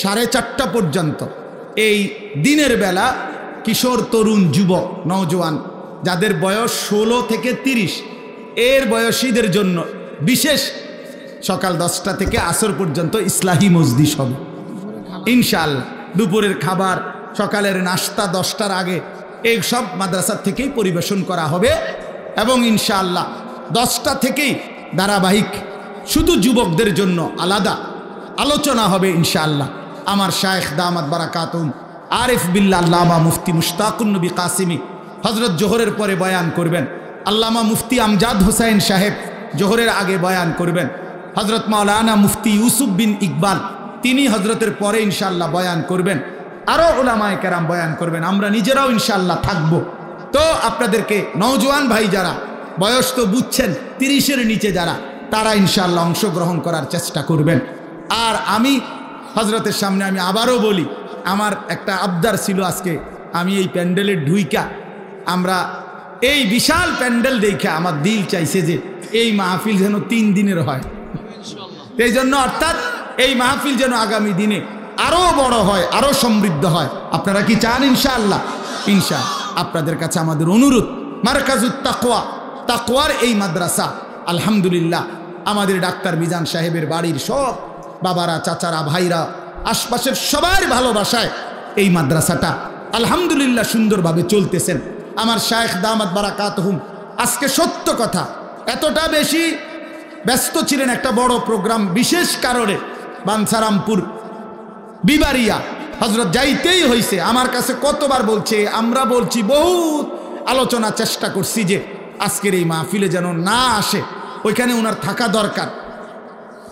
4:30 পর্যন্ত এই দিনের বেলা কিশোর তরুণ যুবক নওজোয়ান যাদের বয়স 16 থেকে 30 এর বয়সীদের জন্য বিশেষ সকাল 10টা থেকে আসর পর্যন্ত ইসলাহি মজলিস হবে ইনশাআল্লাহ। দুপুরের খাবার সকালের নাস্তা 10টার আগে এই সব মাদ্রাসা থেকেই পরিবেশন করা হবে এবং ইনশাআল্লাহ 10টা থেকেই ধারাবাহিক শুধু যুবকদের জন্য আলাদা আলোচনা হবে ইনশাআল্লাহ। আমার শায়েখ দামাত বারাকাতুম আরিফ বিল্লাহ আল্লামা মুফতি মুশতাকুন নবী কাসিমি হজরত জোহরের পরে বয়ান করবেন। আল্লামা মুফতি আমজাদ হোসাইন সাহেব জোহরের আগে বয়ান করবেন। হজরত মাওলানা মুফতি ইউসুফ বিন ইকবাল তিনি হজরতের পরে ইনশাআল্লাহ বয়ান করবেন। আরও উলামায়ে কেরাম বয়ান করবেন। আমরা নিজেরাও ইনশাআল্লাহ থাকবো। তো আপনাদেরকে নওজোয়ান ভাই যারা বয়স তো বুঝছেন 30-এর নিচে যারা তারা ইনশাআল্লাহ অংশগ্রহণ করার চেষ্টা করবেন। আর আমি হজরতের সামনে আমি আবারও বলি, আমার একটা আবদার ছিল আজকে আমি এই প্যান্ডেলের ঢুইকা আমরা এই বিশাল প্যান্ডেল দেখে আমার দিল চাইছে যে এই মাহফিল যেন 3 দিনের হয়। এই জন্য অর্থাৎ এই মাহফিল যেন আগামী দিনে আরও বড় হয়, আরও সমৃদ্ধ হয়। আপনারা কি চান? ইনশাআল্লাহ। ইনশাআল্লাহ আপনাদের কাছে আমাদের অনুরোধ, মারকাজুত তাকওয়া, তাকওয়ার এই মাদ্রাসা আলহামদুলিল্লাহ আমাদের ডাক্তার মিজান সাহেবের বাড়ির সব বাবারা, চাচারা, ভাইরা, আশপাশের সবার ভালোবাসায় এই মাদ্রাসাটা আলহামদুলিল্লাহ সুন্দরভাবে চলতেছেন। আমার শায়েখ দামাত বারাকাতুহুম আজকে সত্য কথা এতটা বেশি ব্যস্ত ছিলেন একটা বড় প্রোগ্রাম বিশেষ কারণে বাঞ্ছারামপুর বিবারিয়া হজরত যাইতেই হয়েছে। আমার কাছে কতবার বলছে, আমরা বলছি বহুত আলোচনা চেষ্টা করছি যে আজকের এই মাহফিলে যেন না আসে, ওইখানে ওনার থাকা দরকার।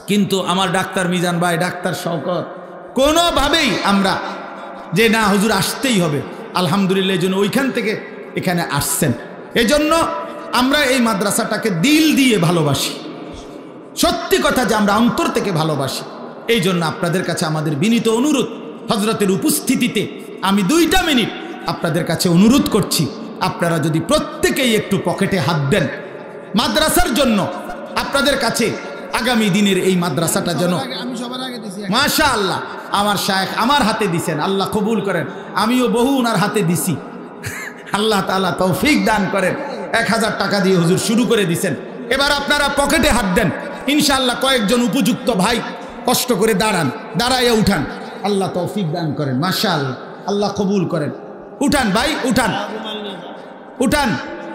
কিন্তু আমার ডাক্তার মিজান ভাই, ডাক্তার শওকত কোনোভাবেই আমরা যে না হুজুর আসতেই হবে, আলহামদুলিল্লাহ এই জন্য ওইখান থেকে এখানে আসছেন। এজন্য আমরা এই মাদ্রাসাটাকে দিল দিয়ে ভালোবাসি, সত্যি কথা যে আমরা অন্তর থেকে ভালোবাসি। এই জন্য আপনাদের কাছে আমাদের বিনীত অনুরোধ, হজরতের উপস্থিতিতে আমি 2টা মিনিট আপনাদের কাছে অনুরোধ করছি, আপনারা যদি প্রত্যেকেই একটু পকেটে হাত দেন মাদ্রাসার জন্য, আপনাদের কাছে আগামী দিনের এই মাদ্রাসাটা যেন মাশাআল্লাহ আমার শায়েখ আমার হাতে দিছেন, আল্লাহ কবুল করেন। আমিও বহু ওনার হাতে দিছি, আল্লাহ তাআলা তৌফিক দান করেন। 1000 টাকা দিয়ে হুজুর শুরু করে দিছেন। এবার আপনারা পকেটে হাত দেন ইনশাআল্লাহ। কয়েকজন উপযুক্ত ভাই কষ্ট করে দাঁড়ান, দাঁড়াইয়া উঠান, আল্লাহ তৌফিক দান করেন। মাশাআল্লাহ আল্লাহ কবুল করেন। উঠান ভাই, উঠান উঠান,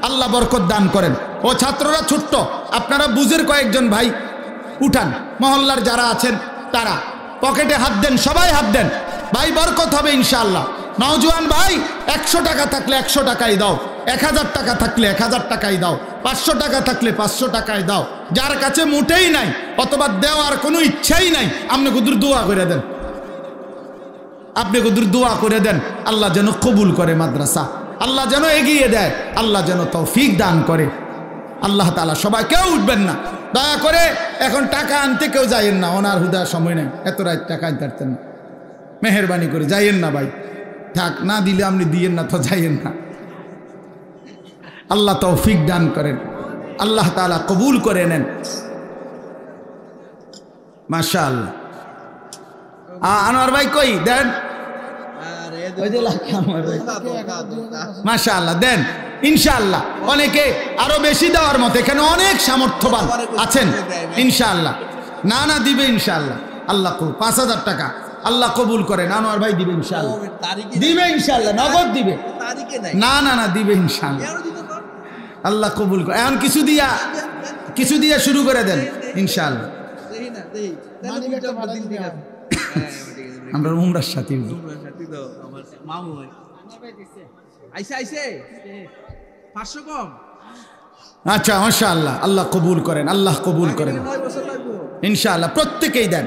আল্লাহ বরকত দান করেন। ও ছাত্ররা ছোট্ট, আপনারা বুঝের কয়েকজন ভাই উঠান, মহল্লার যারা আছেন তারা পকেটে হাত দেন, সবাই হাত দেন ভাই, বরকত হবে ইনশাআল্লাহ। নওজোয়ান ভাই 100 টাকা থাকলে 100 টাকাই দাও, 1000 টাকা থাকলে 1000 টাকাই দাও, 500 টাকা থাকলে 500 টাকাই দাও। যার কাছে মোটেই নাই অথবা দেওয়ার কোনো ইচ্ছাই নাই, আপনি কুদুর দোয়া করে দেন, আপনি কুদুর দোয়া করে দেন। আল্লাহ যেন কবুল করে মাদ্রাসা, আল্লাহ যেন এগিয়ে দেয়, আল্লাহ যেন তৌফিক দান করে। আল্লাহ তাআলা সবাই কেউ উঠবেন না, দয়া করে এখন টাকা আনতে কেউ যাইয়েন না, ওনার হুদা সময় নেই, এত রাত টাকা আনতে পারতেন না, মেহেরবানি করে যাইয়েন না ভাই, থাক, না দিলে আপনি দিয়েন না তো যাইয়েন না। আল্লাহ তৌফিক দান করেন, আল্লাহ তাআলা কবুল করে নেন। মাশাআল্লাহ। আনোয়ার ভাই কই দেন, মাশাআল্লাহ দেন ইনশাআল্লাহ। অনেকে আরো বেশি দেওয়ার মতো, এখানে অনেক সামর্থ্যবান আছেন ইনশাআল্লাহ। না না দিবে ইনশাআল্লাহ, আল্লাহ 5000 টাকা আল্লাহ কবুল করেন। আনোয়ার ভাই দিবে ইনশাআল্লাহ, দিবে ইনশাআল্লাহ, নগদ দিবে, না না না দিবে ইনশাআল্লাহ, আল্লাহ কবুল করে। এখন কিছু দিয়া শুরু করে দেন ইনশাআল্লাহ। আমরা উমরার সাথে আচ্ছা মাশাআল্লাহ, আল্লাহ কবুল করেন, আল্লাহ কবুল করেন ইনশাআল্লাহ। প্রত্যেকেই দেন,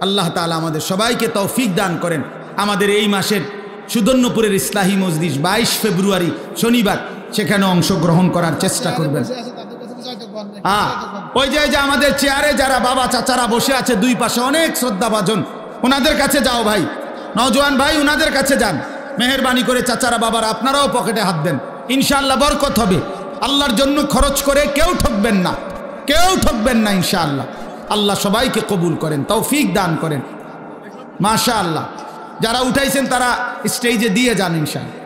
আল্লাহ তাআলা আমাদের সবাইকে তৌফিক দান করেন। আমাদের এই মাসের সুদর্ণপুরের ইসলাহি মজলিস 22 ফেব্রুয়ারি শনিবার, সেখানে অংশগ্রহণ করার চেষ্টা করবেন। ওই যে আমাদের চেয়ারে যারা বাবা চাচারা বসে আছে দুই পাশে অনেক শ্রদ্ধাভাজন, ওনাদের কাছে যাও ভাই, নওজোয়ান ভাই ওনাদের কাছে যান, মেহেরবানি করে চাচারা বাবারা আপনারাও পকেটে হাত দেন, ইনশাআল্লাহ বরকত হবে। আল্লাহর জন্য খরচ করে কেউ ঠকবেন না, কেউ ঠকবেন না ইনশাআল্লাহ। আল্লাহ সবাইকে কবুল করেন, তৌফিক দান করেন। মাশাআল্লাহ যারা উঠাইছেন তারা স্টেজে দিয়ে যান ইনশাআল্লাহ।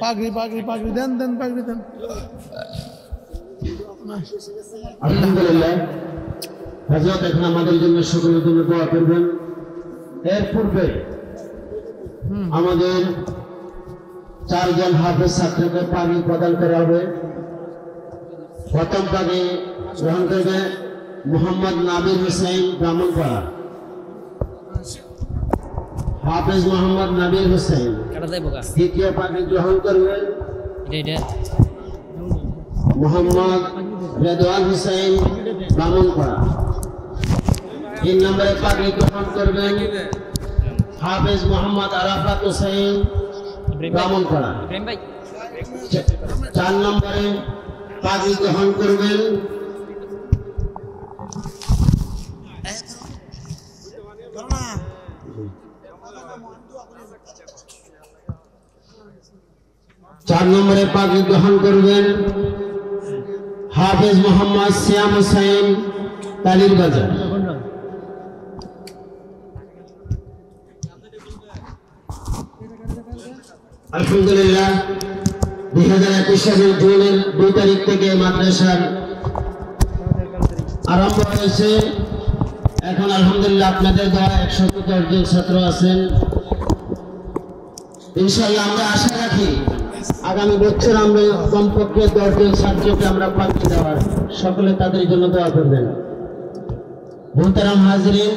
পাগড়ি পাগড়ি পাগড়ি দেন দেন পাগড়ি দেন। আলহামদুলিল্লাহ, হযরত এখন আমাদের জন্য সকলের জন্য দোয়া করবেন। এর পূর্বে আমাদের 4 জন হাফেজ ছাত্রকে পাগড়ি প্রদান করা হবে। প্রথম পাগড়ি গ্রহণ করবে মোহাম্মদ নাবির হোসেন ব্রাহ্মণপাড়া। হাফেজ মোহাম্মদ নাবির হোসেন। দ্বিতীয় পাগড়ি গ্রহণ করবেন মোহাম্মদ রেদওয়ান হোসেন ব্রাহ্মণপাড়া। 3 নম্বরে পাগড়ি গ্রহণ করবেন হাফেজ মোহাম্মদ আরাফাত হোসেন ব্রাহ্মণপাড়া। 4 নম্বরে পাগড়ি গ্রহণ করবেন হাফেজ মোহাম্মদ সিয়াম হোসেন তালির বাজার। আলহামদুলিল্লাহ, 2021 সালের জুনের 2 তারিখ থেকে মাদ্রাসার আরম্ভ হয়েছে। এখন আলহামদুলিল্লাহ আপনাদের দ্বারা 110 জন ছাত্র আছেন। ইনশাআল্লাহ আমরা আশা রাখি আগামী বছর আমরা কমপক্ষে 10 জন ছাত্রকে আমরা পাগড়ি দেওয়ার, সকলে তাদের জন্য দোয়া করবেন। মোহতারাম হাজরিন,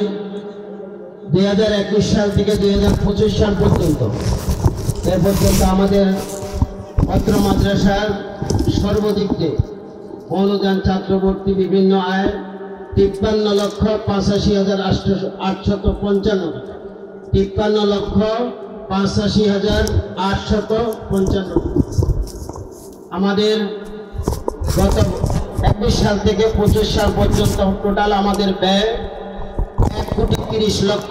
2021 সাল থেকে 2025 সাল পর্যন্ত এ পর্যন্ত আমাদের অত্র মাদ্রাসার সর্বদিক দিয়ে অনুদান, ছাত্রভর্তি, বিভিন্ন আয় 53,85,855 53,85,855। আমাদের গত 21 সাল থেকে 25 সাল পর্যন্ত টোটাল আমাদের ব্যয় 1,30,00,000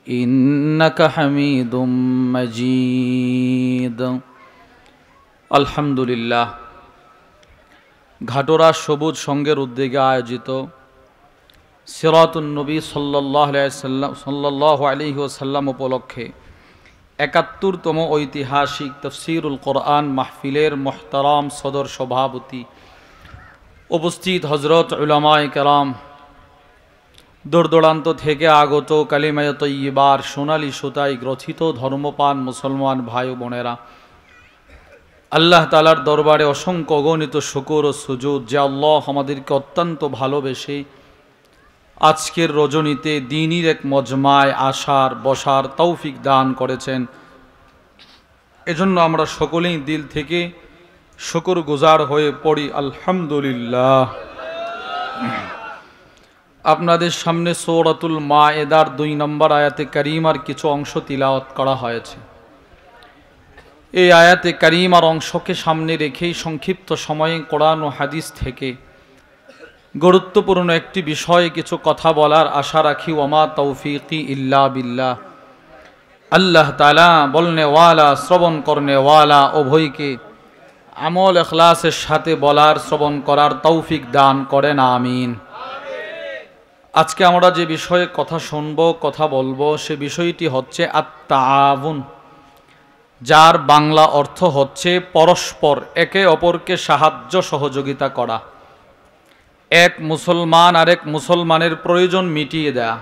إنك حميد مجيد আলহামদুলিল্লাহ। ঘাটোরা সবুজ সংঘের উদ্যোগে আয়োজিত সিরাতুন নবী সাল্লাল্লাহু আলাইহি ওয়াসাল্লাম উপলক্ষে ৭১তম ঐতিহাসিক তাফসীরুল কোরআন মাহফিলের মুহতারাম সদর সভাপতি, উপস্থিত হযরত উলামায়ে কেরাম, দূরদূরান্ত থেকে আগত কালিমায়ে তয়্যিবার সোনালী সুতায় গ্রথিত ধর্মপান মুসলমান ভাই ও বোনেরা, আল্লাহ তাআলার দরবারে অসংখ্য অগণিত শুকর ও সুজুদ যে আল্লাহ আমাদেরকে অত্যন্ত ভালোবেসে আজকের রজনীতে দ্বীনের এক মজমায় আসার বসার তৌফিক দান করেছেন। এজন্য আমরা সকলেই দিল থেকে শুকরগুজার হয়ে পড়ি আলহামদুলিল্লাহ। আপনাদের সামনে সূরাতুল মায়েদার ২ নম্বর আয়াতে কারিমার কিছু অংশ তিলাওয়াত করা হয়েছে। এই আয়াতে কারিমার অংশকে সামনে রেখেই সংক্ষিপ্ত সময়ে কোরআন ও হাদিস থেকে গুরুত্বপূর্ণ একটি বিষয়ে কিছু কথা বলার আশা রাখি। ওয়ামা তৌফিকি ইল্লা বিল্লাহ। আল্লাহ তাআলা বলনে ওয়ালা শ্রবণ করনে ওয়ালা উভয়কে আমল ইখলাসের সাথে বলার শ্রবণ করার তৌফিক দান করেন, আমিন। আজকে আমরা যে বিষয়ে কথা শুনব, কথা বলবো, সে বিষয়টি হচ্ছে আত-তাআউন, যার বাংলা অর্থ হচ্ছে পরস্পর একে অপরকে সাহায্য সহযোগিতা করা, এক মুসলমান আরেক মুসলমানের প্রয়োজন মিটিয়ে দেয়া।